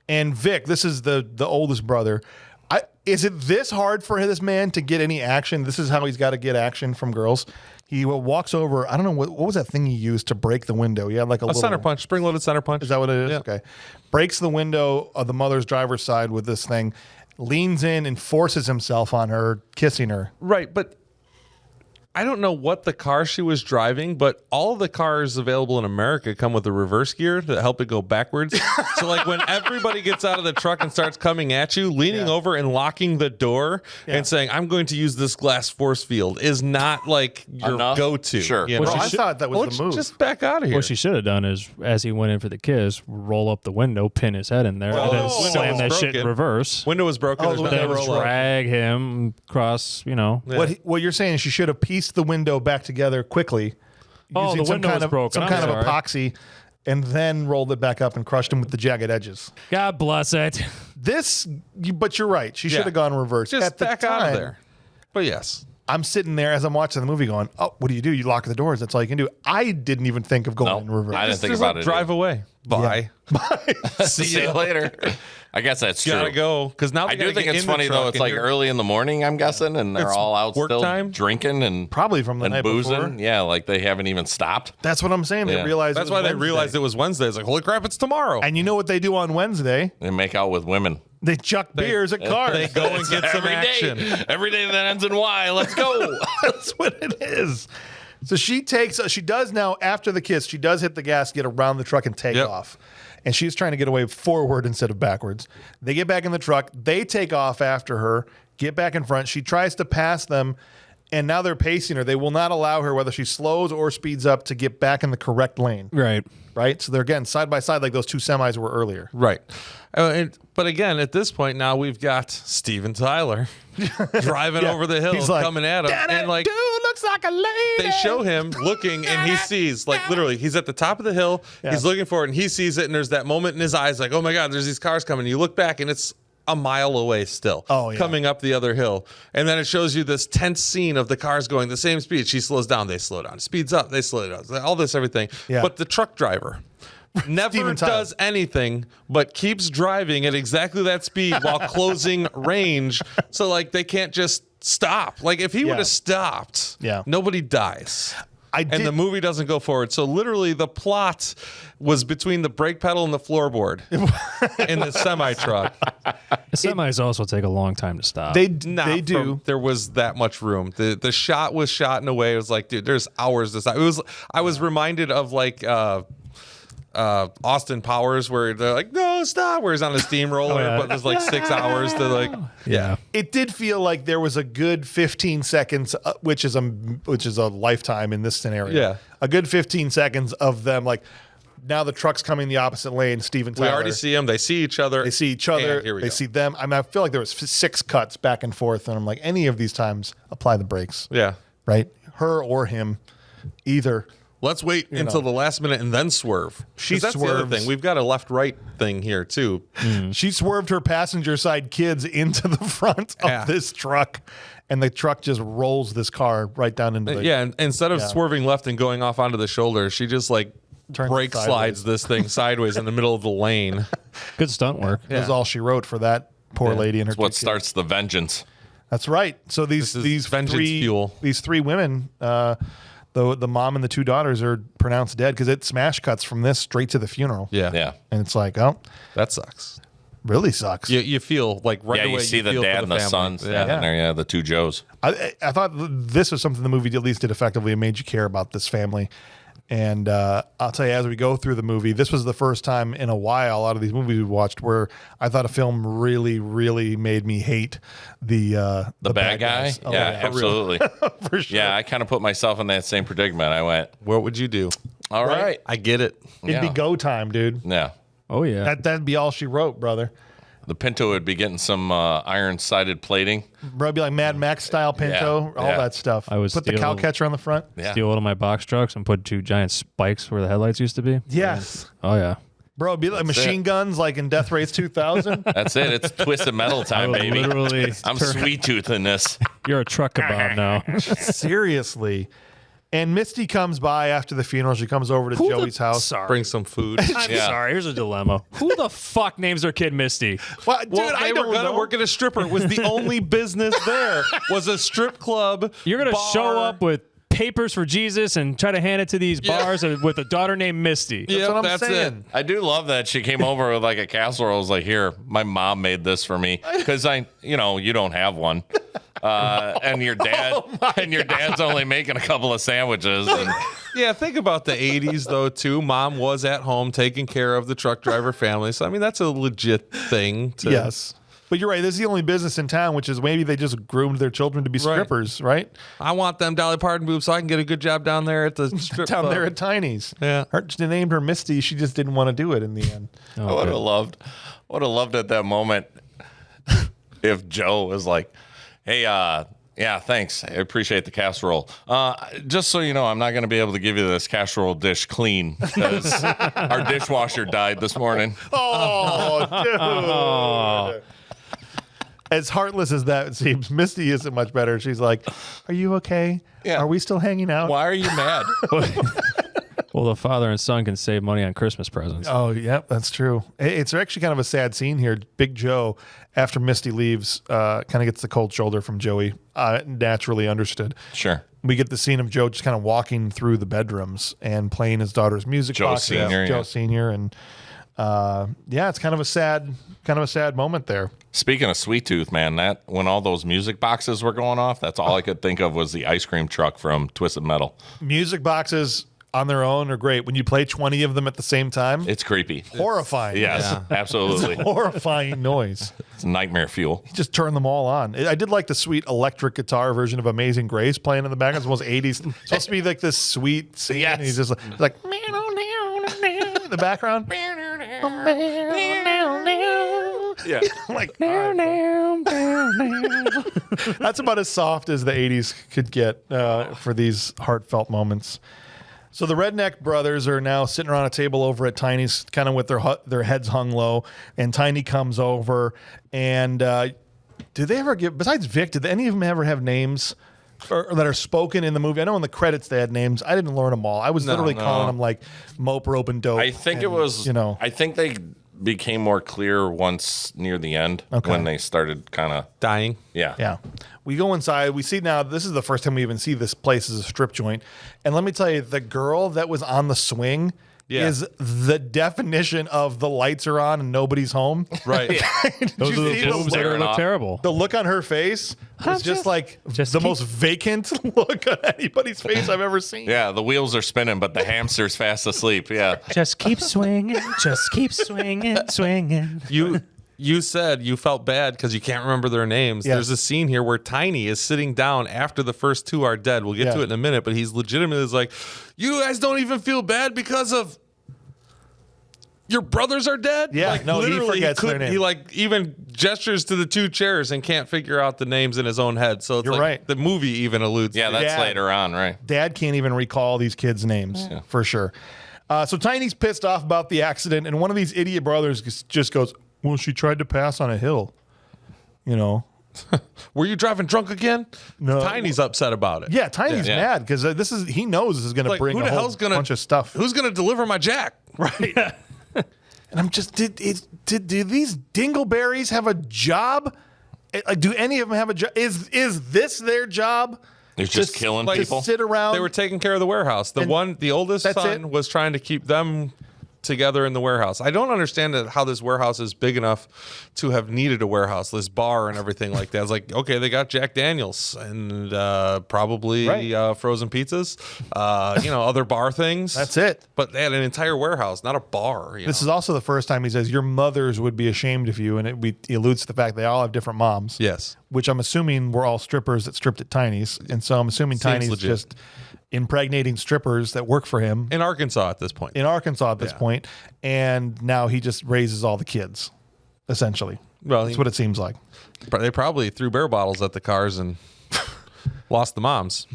Speaker 1: And Vic, this is the oldest brother. Is it this hard for this man to get any action? This is how he's got to get action from girls. He walks over. I don't know what was that thing he used to break the window. He had like a little
Speaker 4: center punch, spring-loaded center punch.
Speaker 1: Is that what it is?
Speaker 4: Yeah.
Speaker 1: Okay. Breaks the window of the mother's driver's side with this thing, leans in and forces himself on her, kissing her.
Speaker 4: Right, but I don't know what the car she was driving, but all of the cars available in America come with a reverse gear to help it go backwards. So like when everybody gets out of the truck and starts coming at you, leaning over and locking the door and saying, I'm going to use this glass force field is not like your
Speaker 2: Enough?
Speaker 4: go-to.
Speaker 2: Sure.
Speaker 4: You
Speaker 1: Well,
Speaker 4: know?
Speaker 1: I thought that was the move.
Speaker 4: Just back out of here.
Speaker 3: What she should have done is, as he went in for the kiss, roll up the window, pin his head in there, and then
Speaker 4: Oh,
Speaker 3: slam
Speaker 4: window
Speaker 3: that
Speaker 4: was
Speaker 3: shit in
Speaker 4: broken.
Speaker 3: reverse.
Speaker 4: Window was broken. There's
Speaker 1: window
Speaker 4: nothing to
Speaker 1: was
Speaker 4: roll up.
Speaker 3: Drag him across,
Speaker 1: What you're saying is she should have pieced the window back together quickly.
Speaker 3: Oh,
Speaker 1: using
Speaker 3: the window was broken.
Speaker 1: Some
Speaker 3: I'm
Speaker 1: kind of
Speaker 3: sorry.
Speaker 1: epoxy, and then rolled it back up and crushed him with the jagged edges.
Speaker 3: God bless it.
Speaker 1: But you're right. She should have gone reverse.
Speaker 4: Just
Speaker 1: At the
Speaker 4: back out
Speaker 1: time,
Speaker 4: of there. But yes.
Speaker 1: I'm sitting there as I'm watching the movie going, oh, what do? You lock the doors. That's all you can do. I didn't even think of going in reverse.
Speaker 2: I didn't think
Speaker 4: Just
Speaker 2: about
Speaker 4: like
Speaker 2: it.
Speaker 4: drive away. Bye.
Speaker 2: See you later. I guess that's true.
Speaker 4: Gotta go. Because now
Speaker 2: I do think it's funny though. It's like early in the morning, I'm guessing, and they're
Speaker 4: It's
Speaker 2: all out
Speaker 4: work
Speaker 2: still
Speaker 4: time?
Speaker 2: drinking and
Speaker 1: Probably from the
Speaker 2: and
Speaker 1: night
Speaker 2: boozing.
Speaker 1: before.
Speaker 2: Yeah, like they haven't even stopped.
Speaker 1: That's what I'm saying. They
Speaker 2: Yeah.
Speaker 1: realized
Speaker 4: That's
Speaker 1: it
Speaker 4: why
Speaker 1: was
Speaker 4: they
Speaker 1: Wednesday.
Speaker 4: realized it was Wednesday. It's like, holy crap, it's tomorrow.
Speaker 1: And you know what they do on Wednesday?
Speaker 2: They make out with women.
Speaker 1: They chuck beers at cars.
Speaker 4: They go and get some
Speaker 2: Every day.
Speaker 4: action.
Speaker 2: Every day that ends in Y. Let's go.
Speaker 1: That's what it is. So she does now, after the kiss, she does hit the gas, get around the truck and take
Speaker 4: Yep.
Speaker 1: off. And she's trying to get away forward instead of backwards. They get back in the truck. They take off after her, get back in front. She tries to pass them, and now they're pacing her. They will not allow her, whether she slows or speeds up, to get back in the correct lane.
Speaker 3: Right.
Speaker 1: Right? So they're, again, side by side like those two semis were earlier.
Speaker 4: Right. But again, at this point now, we've got Steven Tyler driving
Speaker 1: Yeah.
Speaker 4: over the hill,
Speaker 1: He's like,
Speaker 4: coming at him.
Speaker 1: "That
Speaker 4: And like,
Speaker 1: dude looks like a lady."
Speaker 4: they show him looking and he sees, like, literally, he's at the top of the hill.
Speaker 1: Yeah.
Speaker 4: He's looking for it and he sees it. And there's that moment in his eyes, like, oh my God, there's these cars coming. You look back and it's a mile away still, coming up the other hill. And then it shows you this tense scene of the cars going the same speed. She slows down, they slow down. Speeds up, they slow down. All this, everything.
Speaker 1: Yeah.
Speaker 4: But the truck driver never
Speaker 1: Steven Tyler.
Speaker 4: does anything but keeps driving at exactly that speed while closing range. So, like, they can't just stop. Like, if he would have stopped, nobody dies. And the movie doesn't go forward. So literally the plot was between the brake pedal and the floorboard in the semi truck.
Speaker 3: The semis also take a long time to stop.
Speaker 1: They do.
Speaker 4: There was that much room. The shot was shot in a way. It was like, dude, there's hours to stop. I was reminded of like Austin Powers, where they're like, no, stop, where he's on a steamroller, but there's like 6 hours to like, yeah.
Speaker 1: It did feel like there was a good 15 seconds, which is a lifetime in this scenario.
Speaker 4: Yeah.
Speaker 1: A good 15 seconds of them, like, now the truck's coming the opposite lane. Steven Tyler.
Speaker 4: We already see them. They see each other.
Speaker 1: They see each other.
Speaker 4: And here we
Speaker 1: They
Speaker 4: go.
Speaker 1: see them. I mean, I feel like there was 6 cuts back and forth, and I'm like, any of these times, apply the brakes.
Speaker 4: Yeah.
Speaker 1: Right? her or him either.
Speaker 4: Let's wait until the last minute and then swerve.
Speaker 1: She
Speaker 4: That's the other
Speaker 1: swerves.
Speaker 4: thing. We've got a left-right thing here too.
Speaker 1: She swerved her passenger side kids into the front of this truck, and the truck just rolls this car right down into the...
Speaker 4: Yeah, and instead of swerving left and going off onto the shoulder, she just like
Speaker 1: Turns
Speaker 4: brake
Speaker 1: sideways.
Speaker 4: slides this thing sideways in the middle of the lane.
Speaker 3: Good stunt work.
Speaker 1: That was all she wrote for that poor lady and her
Speaker 2: It's what
Speaker 1: two kids.
Speaker 2: starts the vengeance.
Speaker 1: That's right. So these
Speaker 4: vengeance
Speaker 1: three
Speaker 4: fuel.
Speaker 1: These three women, the mom and the two daughters are pronounced dead because it smash cuts from this straight to the funeral.
Speaker 2: Yeah.
Speaker 1: And it's like, oh,
Speaker 4: That sucks.
Speaker 1: really sucks.
Speaker 4: You feel like right
Speaker 2: Yeah,
Speaker 4: away
Speaker 2: you see the
Speaker 4: feel for
Speaker 2: dad and the
Speaker 4: family.
Speaker 2: son standing there. Yeah, the two Joes.
Speaker 1: I thought this was something the movie at least did effectively. It made you care about this family. And I'll tell you, as we go through the movie, this was the first time in a while, out of these movies we watched, where I thought a film really, really made me hate the
Speaker 2: Bad guy?
Speaker 1: guys. Oh,
Speaker 2: Yeah,
Speaker 1: for real.
Speaker 2: absolutely.
Speaker 1: For sure.
Speaker 2: Yeah, I kind of put myself in that same predicament. I went,
Speaker 4: What would you do?
Speaker 2: all right.
Speaker 4: I get it.
Speaker 1: It'd be
Speaker 2: Yeah.
Speaker 1: go time, dude.
Speaker 2: Yeah.
Speaker 3: Oh yeah.
Speaker 1: That'd be all she wrote, brother.
Speaker 2: The Pinto would be getting some iron-sided plating.
Speaker 1: Bro, it'd be like Mad Max style Pinto, all
Speaker 2: yeah.
Speaker 1: that stuff.
Speaker 3: I would
Speaker 1: put the
Speaker 3: steal-
Speaker 1: cow catcher on the front.
Speaker 2: Yeah.
Speaker 3: Steal one of my box trucks and put 2 giant spikes where the headlights used to be.
Speaker 1: Yes.
Speaker 3: Oh yeah.
Speaker 1: Bro, it'd be like machine guns like in Death Race 2000.
Speaker 2: That's it. It's twisted metal
Speaker 3: I
Speaker 2: time,
Speaker 3: would
Speaker 2: baby.
Speaker 3: literally.
Speaker 2: I'm sweet toothing this.
Speaker 3: You're a truck kebab now.
Speaker 1: Seriously. And Misty comes by after the funeral. She comes over to Joey's house.
Speaker 3: Sorry.
Speaker 4: Bring some food.
Speaker 3: I'm sorry. Here's a dilemma. Who the fuck names their kid Misty?
Speaker 1: Well, dude,
Speaker 4: Well,
Speaker 1: I
Speaker 4: they were
Speaker 1: don't
Speaker 4: gonna
Speaker 1: know.
Speaker 4: work at a stripper. It was the only business there. Was a strip club.
Speaker 3: You're gonna
Speaker 4: bar.
Speaker 3: show up with papers for Jesus and try to hand it to these bars with a daughter named Misty.
Speaker 4: Yep,
Speaker 1: what I'm
Speaker 4: that's
Speaker 1: saying.
Speaker 4: it.
Speaker 2: I do love that she came over with like a casserole. I was like, here, my mom made this for me because you don't have one. And your dad, dad's only making a couple of sandwiches. And
Speaker 4: Yeah, think about the 80s, though, too. Mom was at home taking care of the truck driver family. So, I mean, that's a legit thing.
Speaker 1: Yes. But you're right. This is the only business in town, which is maybe they just groomed their children to be strippers, right?
Speaker 4: I want them Dolly Parton boobs so I can get a good job down there at the strip
Speaker 1: Down
Speaker 4: club.
Speaker 1: there at Tiny's.
Speaker 4: Yeah.
Speaker 1: They named her Misty. She just didn't want to do it in the end.
Speaker 2: I would have loved at that moment if Joe was like, hey, yeah, thanks. I appreciate the casserole. Just so you know, I'm not going to be able to give you this casserole dish clean because our dishwasher died this morning.
Speaker 1: Oh, dude. As heartless as that seems, Misty isn't much better. She's like, are you okay?
Speaker 2: Yeah.
Speaker 1: Are we still hanging out?
Speaker 2: Why are you mad?
Speaker 3: Well, the father and son can save money on Christmas presents.
Speaker 1: Oh, yeah, that's true. It's actually kind of a sad scene here. Big Joe, after Misty leaves, kind of gets the cold shoulder from Joey. Naturally understood.
Speaker 2: Sure.
Speaker 1: We get the scene of Joe just kind of walking through the bedrooms and playing his daughter's music
Speaker 2: Joe
Speaker 1: box.
Speaker 2: Senior,
Speaker 1: Joe
Speaker 2: yeah.
Speaker 1: Senior, and it's kind of a sad moment there.
Speaker 2: Speaking of Sweet Tooth, man, that when all those music boxes were going off, that's all I could think of was the ice cream truck from Twisted Metal.
Speaker 1: Music boxes on their own are great. When you play 20 of them at the same time,
Speaker 2: It's creepy.
Speaker 1: horrifying.
Speaker 2: Yes, absolutely.
Speaker 1: Horrifying noise.
Speaker 2: It's nightmare fuel.
Speaker 1: Just turn them all on. I did like the sweet electric guitar version of Amazing Grace playing in the background. It's almost 80s. It's supposed to be like this sweet scene.
Speaker 2: Yes.
Speaker 1: And he's just like in the background.
Speaker 2: Yeah.
Speaker 1: Like, that's about as soft as the 80s could get for these heartfelt moments. So the Redneck brothers are now sitting around a table over at Tiny's, kind of with their heads hung low. And Tiny comes over. And did they ever besides Vic, did any of them ever have names or that are spoken in the movie? I know in the credits they had names. I didn't learn them all. I was literally calling them like Mope, Rope, and Dope.
Speaker 2: I think it was, I think they became more clear once near the end when they started kind of
Speaker 4: Dying.
Speaker 1: Yeah. We go inside. We see now, this is the first time we even see this place as a strip joint. And let me tell you, the girl that was on the swing is the definition of the lights are on and nobody's home.
Speaker 4: Right.
Speaker 3: Those are the
Speaker 1: see
Speaker 3: boobs that
Speaker 2: look?
Speaker 3: look terrible.
Speaker 1: The look on her face was just like
Speaker 3: just
Speaker 1: the
Speaker 3: keep-
Speaker 1: most vacant look on anybody's face I've ever seen.
Speaker 2: Yeah, the wheels are spinning, but the hamster's fast asleep. Yeah.
Speaker 3: Just keep swinging. Just keep swinging, swinging.
Speaker 4: You said you felt bad because you can't remember their names.
Speaker 1: Yes.
Speaker 4: There's a scene here where Tiny is sitting down after the first two are dead. We'll get to it in a minute, but he's legitimately like, you guys don't even feel bad because of your brothers are dead?
Speaker 1: Yeah,
Speaker 4: like,
Speaker 1: no, he
Speaker 4: literally,
Speaker 1: forgets their name.
Speaker 4: He like even gestures to the 2 chairs and can't figure out the names in his own head. So it's
Speaker 1: You're
Speaker 4: like
Speaker 1: right.
Speaker 4: the movie even alludes
Speaker 2: Yeah,
Speaker 4: to
Speaker 2: that's
Speaker 1: Yeah.
Speaker 2: later on, right?
Speaker 1: Dad can't even recall these kids' names for sure. So Tiny's pissed off about the accident, and one of these idiot brothers just goes, "Well, she tried to pass on a hill." You know.
Speaker 4: Were you driving drunk again?
Speaker 1: No.
Speaker 4: Tiny's upset about it.
Speaker 1: Yeah, Tiny's
Speaker 2: Yeah.
Speaker 1: mad because he knows this is going to
Speaker 4: Like,
Speaker 1: bring
Speaker 4: who
Speaker 1: a
Speaker 4: the
Speaker 1: whole
Speaker 4: hell's gonna
Speaker 1: bunch of stuff.
Speaker 4: Who's gonna deliver my jack?
Speaker 1: Right. And I'm just, do these dingleberries have a job? Like, do any of them have a job? Is this their job?
Speaker 2: They're just killing
Speaker 4: like,
Speaker 2: people.
Speaker 1: Sit around.
Speaker 4: They were taking care of the warehouse. The oldest
Speaker 1: that's
Speaker 4: son
Speaker 1: it?
Speaker 4: was trying to keep them together in the warehouse. I don't understand how this warehouse is big enough to have needed a warehouse, this bar and everything like that. It's like, okay, they got Jack Daniels and probably frozen pizzas, other bar things.
Speaker 1: That's it.
Speaker 4: But they had an entire warehouse, not a bar.
Speaker 1: This is also the first time he says, "Your mothers would be ashamed of you," and he alludes to the fact they all have different moms.
Speaker 4: Yes.
Speaker 1: Which I'm assuming were all strippers that stripped at Tiny's, and so I'm assuming
Speaker 4: Seems
Speaker 1: Tiny's
Speaker 4: legit.
Speaker 1: just impregnating strippers that work for him
Speaker 4: In Arkansas at this point.
Speaker 1: in Arkansas at this point, and now he just raises all the kids, essentially.
Speaker 4: Well,
Speaker 1: That's what it seems like.
Speaker 4: They probably threw beer bottles at the cars and lost the moms.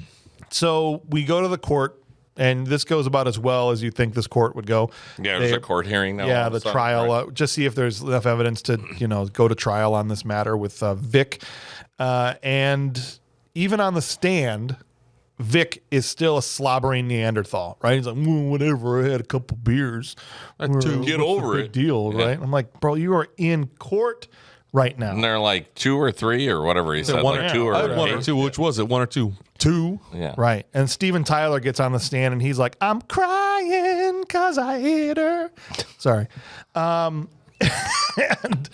Speaker 1: So we go to the court, and this goes about as well as you think this court would go.
Speaker 2: Yeah, there's
Speaker 1: They-
Speaker 2: a court hearing now.
Speaker 1: Yeah,
Speaker 2: all of a
Speaker 1: the
Speaker 2: sudden,
Speaker 1: trial.
Speaker 2: right?
Speaker 1: Just see if there's enough evidence to, go to trial on this matter with Vic. And even on the stand, Vic is still a slobbering Neanderthal, right? He's like, "Well, whatever, I had a couple beers.
Speaker 4: two.
Speaker 2: Get
Speaker 1: What's the
Speaker 2: over
Speaker 1: big
Speaker 2: it."
Speaker 1: deal,
Speaker 2: Yeah.
Speaker 1: right? I'm like, bro, you are in court right now.
Speaker 2: And they're like 2 or 3 or whatever he said,
Speaker 4: one
Speaker 2: like
Speaker 4: or
Speaker 2: 2 or
Speaker 4: I had one or
Speaker 2: 8.
Speaker 4: two. Which was it? 1 or 2? 2.
Speaker 2: Yeah.
Speaker 1: Right. And Steven Tyler gets on the stand and he's like, "I'm crying because I hit her." Sorry. And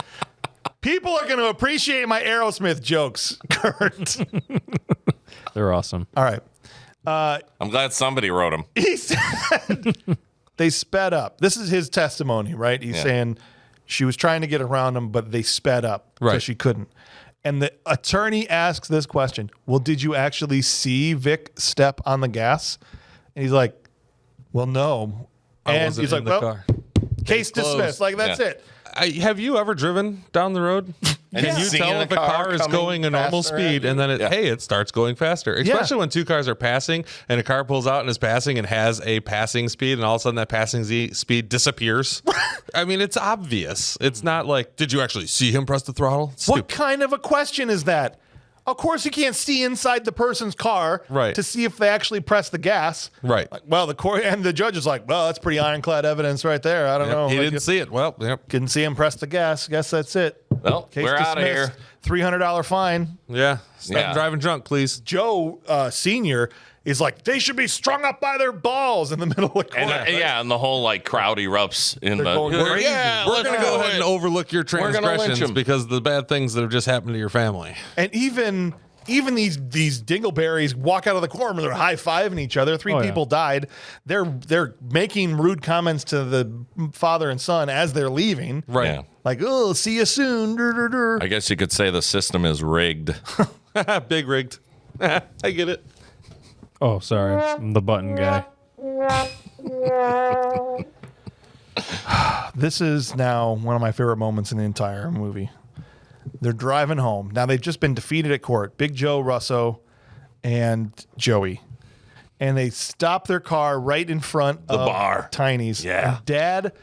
Speaker 1: people are going to appreciate my Aerosmith jokes, Curt.
Speaker 3: They're awesome.
Speaker 1: All right.
Speaker 2: I'm glad somebody wrote him.
Speaker 1: He said they sped up. This is his testimony, right? He's saying she was trying to get around him, but they sped up because
Speaker 4: Right.
Speaker 1: she couldn't. And the attorney asks this question: "Well, did you actually see Vic step on the gas?" And he's like, "Well, no." And
Speaker 4: wasn't
Speaker 1: he's like,
Speaker 4: in the
Speaker 1: "Well,
Speaker 4: car.
Speaker 1: case dismissed." Like, that's
Speaker 2: Yeah.
Speaker 1: it.
Speaker 4: Have you ever driven down the road?
Speaker 2: And
Speaker 4: Can you
Speaker 2: seen
Speaker 4: tell
Speaker 2: a
Speaker 4: if a
Speaker 2: car
Speaker 4: car is
Speaker 2: coming
Speaker 4: going a normal
Speaker 2: faster
Speaker 4: speed
Speaker 2: at
Speaker 4: and then
Speaker 2: you?
Speaker 4: it starts going faster? Especially when 2 cars are passing and a car pulls out and is passing and has a passing speed and all of a sudden that passing speed disappears. I mean, it's obvious. It's not like, did you actually see him press the throttle? It's
Speaker 1: What
Speaker 4: stupid.
Speaker 1: kind of a question is that? Of course, you can't see inside the person's car
Speaker 4: Right.
Speaker 1: to see if they actually press the gas.
Speaker 4: Right.
Speaker 1: Like, well, the court and the judge is like, "Well, that's pretty ironclad evidence right there. I don't know.
Speaker 4: He
Speaker 1: Like,
Speaker 4: didn't see it. Well, yep.
Speaker 1: Couldn't see him press the gas. Guess that's it.
Speaker 2: Well,
Speaker 1: Case
Speaker 2: we're out of
Speaker 1: dismissed.
Speaker 2: here.
Speaker 1: $300 fine."
Speaker 4: Yeah. Stop
Speaker 2: Yeah.
Speaker 4: driving drunk, please.
Speaker 1: Joe Senior is like, "They should be strung up by their balls" in the middle of the court.
Speaker 2: And and the whole like crowd erupts in
Speaker 1: They're
Speaker 2: the.
Speaker 1: going crazy.
Speaker 2: Yeah,
Speaker 4: We're
Speaker 2: let's
Speaker 4: going to go ahead and overlook your
Speaker 2: We're gonna lynch
Speaker 4: transgressions
Speaker 2: him.
Speaker 4: because of the bad things that have just happened to your family.
Speaker 1: And even these dingleberries walk out of the courtroom. They're high-fiving each other. Three
Speaker 3: Oh, yeah.
Speaker 1: people died. They're making rude comments to the father and son as they're leaving.
Speaker 4: Right.
Speaker 2: Yeah.
Speaker 1: Like, "Oh, see you soon." Dur, dur, dur.
Speaker 2: I guess you could say the system is rigged.
Speaker 4: Big rigged. I get it.
Speaker 3: Oh, sorry. I'm the button guy.
Speaker 1: This is now one of my favorite moments in the entire movie. They're driving home. Now they've just been defeated at court. Big Joe Russo and Joey. And they stop their car right in front of
Speaker 2: bar.
Speaker 1: Tiny's.
Speaker 2: Yeah.
Speaker 1: And Dad,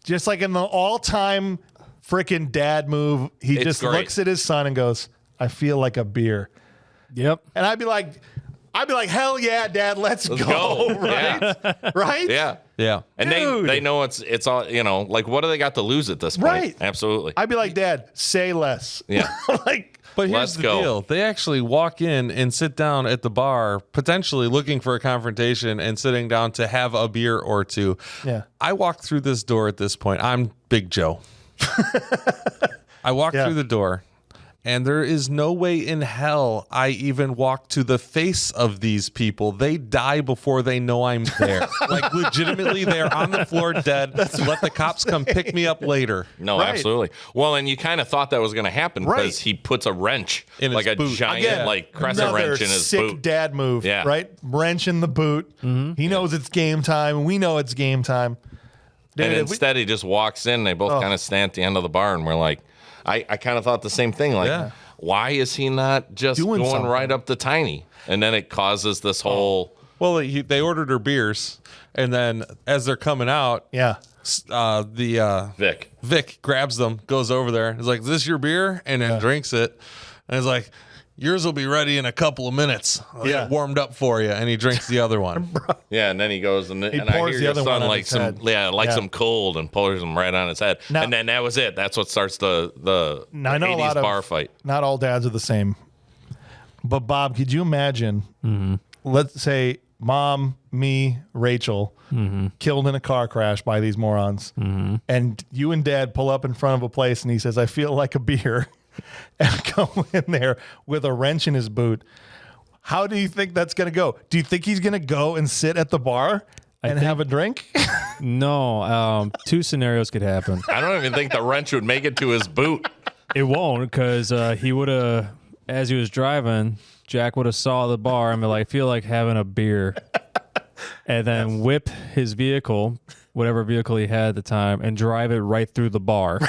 Speaker 1: just like in the all-time freaking dad move, he
Speaker 2: It's
Speaker 1: just
Speaker 2: great.
Speaker 1: looks at his son and goes, "I feel like a beer."
Speaker 3: Yep.
Speaker 1: And I'd be like, "Hell yeah, Dad, let's go."
Speaker 2: go.
Speaker 1: Right? Right?
Speaker 2: Yeah.
Speaker 4: Yeah.
Speaker 2: And
Speaker 1: Dude.
Speaker 2: they know it's all, like, what do they got to lose at this point?
Speaker 1: Right.
Speaker 2: Absolutely.
Speaker 1: I'd be like, "Dad, say less."
Speaker 2: Yeah.
Speaker 1: Like,
Speaker 4: But here's
Speaker 2: Let's
Speaker 4: the
Speaker 2: go.
Speaker 4: deal. They actually walk in and sit down at the bar, potentially looking for a confrontation and sitting down to have a beer or two.
Speaker 1: Yeah.
Speaker 4: I walk through this door at this point. I'm Big Joe. I walk
Speaker 1: Yeah.
Speaker 4: through the door, and there is no way in hell I even walk to the face of these people. They die before they know I'm there. Like, legitimately, they're on the floor dead. Let the cops come pick me up later.
Speaker 2: No,
Speaker 1: Right.
Speaker 2: absolutely. Well, and you kind of thought that was going to happen
Speaker 1: Right.
Speaker 2: because he puts a wrench,
Speaker 4: In his
Speaker 2: like a
Speaker 4: boot.
Speaker 2: giant,
Speaker 1: Again,
Speaker 2: like crescent
Speaker 1: another
Speaker 2: wrench in his
Speaker 1: sick
Speaker 2: boot.
Speaker 1: dad move,
Speaker 2: Yeah.
Speaker 1: right? Wrench in the boot. He knows it's game time. We know it's game time.
Speaker 2: And instead, he just walks in. They both kind of stand at the end of the bar, and we're like, I kind of thought the same thing. Like, why is he not just going right up to Tiny? And then it causes this whole.
Speaker 4: Well, they ordered her beers, and then as they're coming out, Vic grabs them, goes over there. He's like, "Is this your beer?" And then drinks it. And he's like, "Yours will be ready in a couple of minutes. I'll get it warmed up for you." And he drinks the other one.
Speaker 2: Yeah, and then he goes and I hear your son like some cold and pours them right on his head. Now, and then that was it. That's what starts the 80s bar fight.
Speaker 1: Not all dads are the same. But Bob, could you imagine? Let's say Mom, me, Rachel, killed in a car crash by these morons, and you and Dad pull up in front of a place, and he says, "I feel like a beer," and go in there with a wrench in his boot. How do you think that's going to go? Do you think he's going to go and sit at the bar and have a drink?
Speaker 3: No, two scenarios could happen.
Speaker 2: I don't even think the wrench would make it to his boot.
Speaker 3: It won't, because he would have, as he was driving, Jack would have saw the bar and be like, "I feel like having a beer," and then whip his vehicle, whatever vehicle he had at the time, and drive it right through the bar.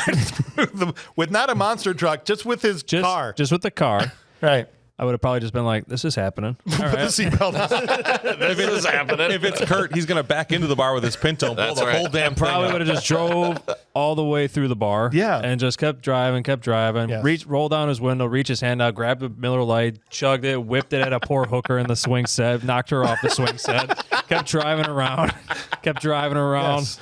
Speaker 1: With not a monster truck, just with his car.
Speaker 3: Just with the car.
Speaker 1: Right.
Speaker 3: I would have probably just been like, "This is happening." All
Speaker 1: Put the seatbelt on.
Speaker 2: This is happening.
Speaker 4: If it's Curt, he's going to back into the bar with his Pinto and pull the whole damn thing
Speaker 3: Probably
Speaker 4: up.
Speaker 3: would have just drove all the way through the bar.
Speaker 1: Yeah.
Speaker 3: And just kept driving,
Speaker 1: Yes.
Speaker 3: roll down his window, reach his hand out, grabbed the Miller Lite, chugged it, whipped it at a poor hooker in the swing set, knocked her off the swing set, kept driving around.
Speaker 1: Yes.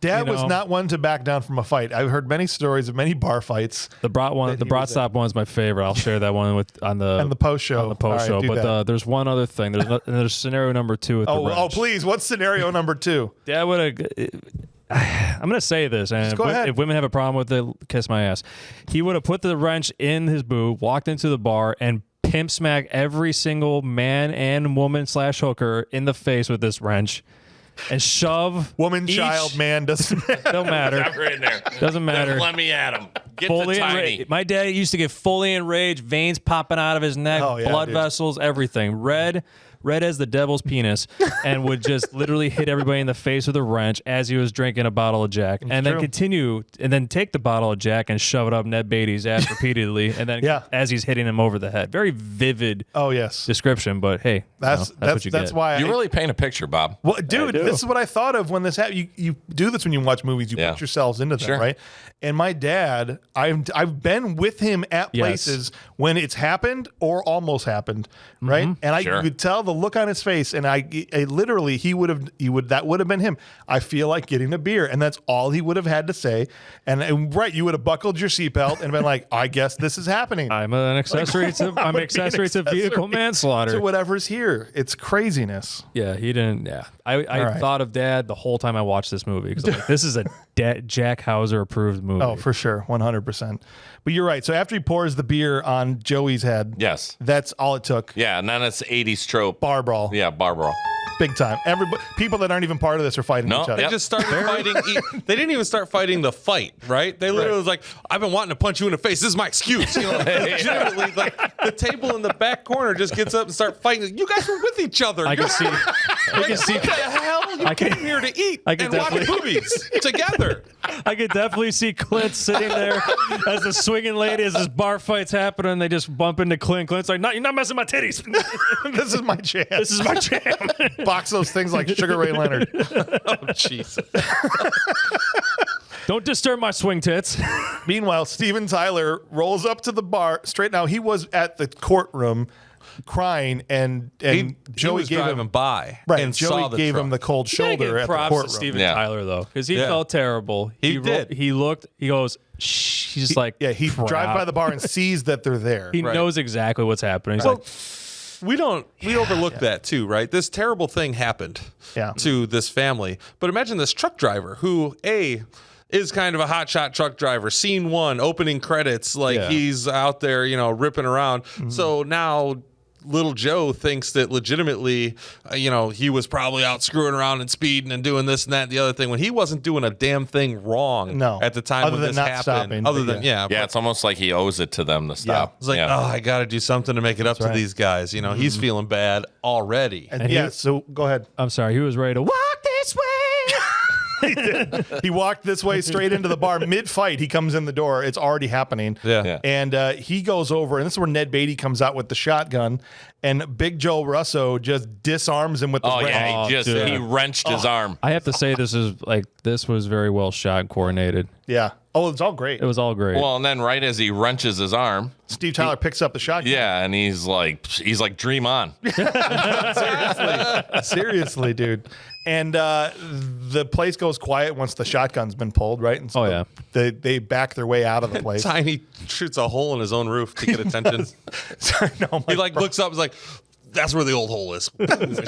Speaker 1: Dad was not one to back down from a fight. I've heard many stories of many bar fights.
Speaker 3: The brat stop one's my favorite. I'll share that one on the
Speaker 1: post show.
Speaker 3: On the post show. But there's one other thing. There's scenario number 2 with the wrench.
Speaker 1: Please. What's scenario number 2?
Speaker 3: Dad would have. I'm going to say this, and if women have a problem with it, kiss my ass. He would have put the wrench in his boot, walked into the bar, and pimp smack every single man and woman / hooker in the face with this wrench. And shove
Speaker 1: child, man, doesn't
Speaker 3: don't matter.
Speaker 2: Never in there.
Speaker 3: Doesn't matter.
Speaker 2: Let me at him. Get
Speaker 3: Fully
Speaker 2: the Tiny.
Speaker 3: My dad used to get fully enraged, veins popping out of his neck, blood vessels, everything. Red as the devil's penis, and would just literally hit everybody in the face with a wrench as he was drinking a bottle of Jack. And then take the bottle of Jack and shove it up Ned Beatty's ass repeatedly, and then as he's hitting him over the head. Very vivid description, but hey, that's what you get.
Speaker 1: That's why
Speaker 2: you really paint a picture, Bob.
Speaker 1: Well, dude, this is what I thought of when this happened. You do this when you watch movies. You put yourselves into them, right? And my dad, I've been with him at places when it's happened or almost happened, right? And I could tell the look on his face, and I literally that would have been him. I feel like getting a beer, and that's all he would have had to say. And you would have buckled your seatbelt and been like, "I guess this is happening.
Speaker 3: I'm an accessory to vehicle manslaughter.
Speaker 1: To whatever's here." It's craziness.
Speaker 3: Yeah, he didn't. Yeah, I thought of Dad the whole time I watched this movie, because like, this is a Jack Hauser approved movie.
Speaker 1: Oh, for sure, 100%. But you're right. So after he pours the beer on Joey's head, that's all it took.
Speaker 2: Yeah, and then it's 80s trope.
Speaker 1: Bar brawl.
Speaker 2: Yeah, bar brawl.
Speaker 1: Big time. People that aren't even part of this are fighting each other.
Speaker 4: They just started fighting. They didn't even start fighting the fight, right? They literally was like, "I've been wanting to punch you in the face. This is my excuse." You know, legitimately, like the table in the back corner just gets up and start fighting. You guys were with each other.
Speaker 3: I can see.
Speaker 4: What the hell? You came here to eat and watch movies together.
Speaker 3: I could definitely see Clint sitting there as the swinging lady, as this bar fight's happening. They just bump into Clint. Clint's like, "No, you're not messing my titties.
Speaker 1: This is my jam.
Speaker 3: This is my jam."
Speaker 1: Box those things like Sugar Ray Leonard.
Speaker 4: Oh, jeez.
Speaker 3: Don't disturb my swing tits.
Speaker 1: Meanwhile, Steven Tyler rolls up to the bar straight now. He was at the courtroom crying, and Joey
Speaker 4: was
Speaker 1: gave
Speaker 4: driving
Speaker 1: him
Speaker 4: by,
Speaker 1: and Joey gave him the cold shoulder at the
Speaker 3: props
Speaker 1: courtroom.
Speaker 3: to Steven Tyler though, because he felt terrible.
Speaker 4: He did.
Speaker 3: He looked. He goes. Shh. He's just like,
Speaker 1: he drives by the bar and sees that they're there.
Speaker 3: He knows exactly what's happening. He's like,
Speaker 4: we overlook that too, right? This terrible thing happened to this family. But imagine this truck driver who is kind of a hotshot truck driver. Scene 1, opening credits, he's out there, ripping around. Mm-hmm. So now little Joe thinks that legitimately, he was probably out screwing around and speeding and doing this and that and the other thing when he wasn't doing a damn thing wrong at the time when this happened.
Speaker 1: Stopping,
Speaker 2: it's almost like he owes it to them to stop.
Speaker 4: It's like, I got to do something to make it up to these guys. He's feeling bad already.
Speaker 1: So go ahead.
Speaker 3: I'm sorry. He was ready to walk this way.
Speaker 1: He walked this way straight into the bar. Mid-fight, he comes in the door. It's already happening.
Speaker 4: Yeah.
Speaker 1: And he goes over, and this is where Ned Beatty comes out with the shotgun, and Big Joe Russo just disarms him with the wrench.
Speaker 2: He wrenched his arm.
Speaker 3: I have to say this was very well shot and coordinated.
Speaker 1: Yeah. Oh, it's all great.
Speaker 3: It was all great.
Speaker 2: Well, and then right as he wrenches his arm,
Speaker 1: Steve Tyler picks up the shotgun.
Speaker 2: yeah, and he's like, dream on.
Speaker 1: Seriously, dude. And the place goes quiet once the shotgun's been pulled, right? And so they back their way out of the place.
Speaker 4: Tiny shoots a hole in his own roof to get attention.
Speaker 1: Sorry, no,
Speaker 4: He looks up, and is like, that's where the old hole is.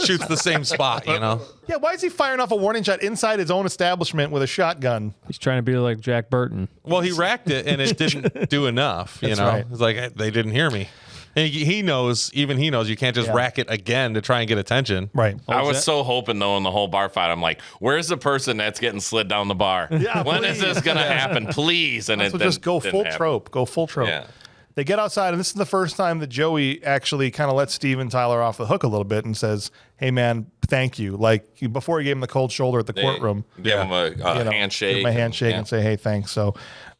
Speaker 4: Shoots the same spot, you know.
Speaker 1: Yeah, why is he firing off a warning shot inside his own establishment with a shotgun?
Speaker 3: He's trying to be like Jack Burton.
Speaker 4: Well, he racked it, and it didn't do enough. You know,
Speaker 1: right.
Speaker 4: It's like they didn't hear me. And he knows you can't just rack it again to try and get attention.
Speaker 1: Right.
Speaker 2: I was so hoping, though, in the whole bar fight, I'm like, where's the person that's getting slid down the bar?
Speaker 1: Yeah,
Speaker 2: when is this going to happen? Please. And
Speaker 1: So just go full trope. Go full trope.
Speaker 2: Yeah.
Speaker 1: They get outside, and this is the first time that Joey actually kind of lets Steven Tyler off the hook a little bit and says, hey, man, thank you. Like, before he gave him the cold shoulder at the courtroom.
Speaker 2: Give him a handshake.
Speaker 1: Give him a handshake and say, hey, thanks. So,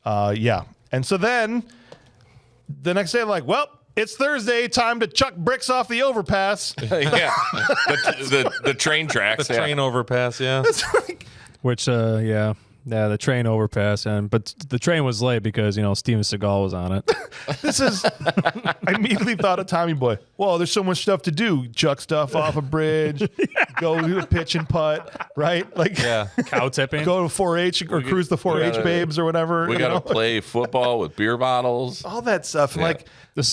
Speaker 1: yeah. And so then the next day, they're like, well, it's Thursday, time to chuck bricks off the overpass.
Speaker 2: Yeah. The train tracks.
Speaker 4: The train overpass, yeah.
Speaker 3: Which, yeah, the train overpass, but the train was late because Steven Seagal was on it.
Speaker 1: I immediately thought of Tommy Boy. Whoa, there's so much stuff to do. Chuck stuff off a bridge, go do a pitch and putt, right? Like,
Speaker 3: Cow tipping.
Speaker 1: Go to 4-H or cruise the 4-H babes or whatever.
Speaker 2: We got to play football with beer bottles.
Speaker 1: All that stuff.
Speaker 2: Yeah.
Speaker 1: Like,
Speaker 3: this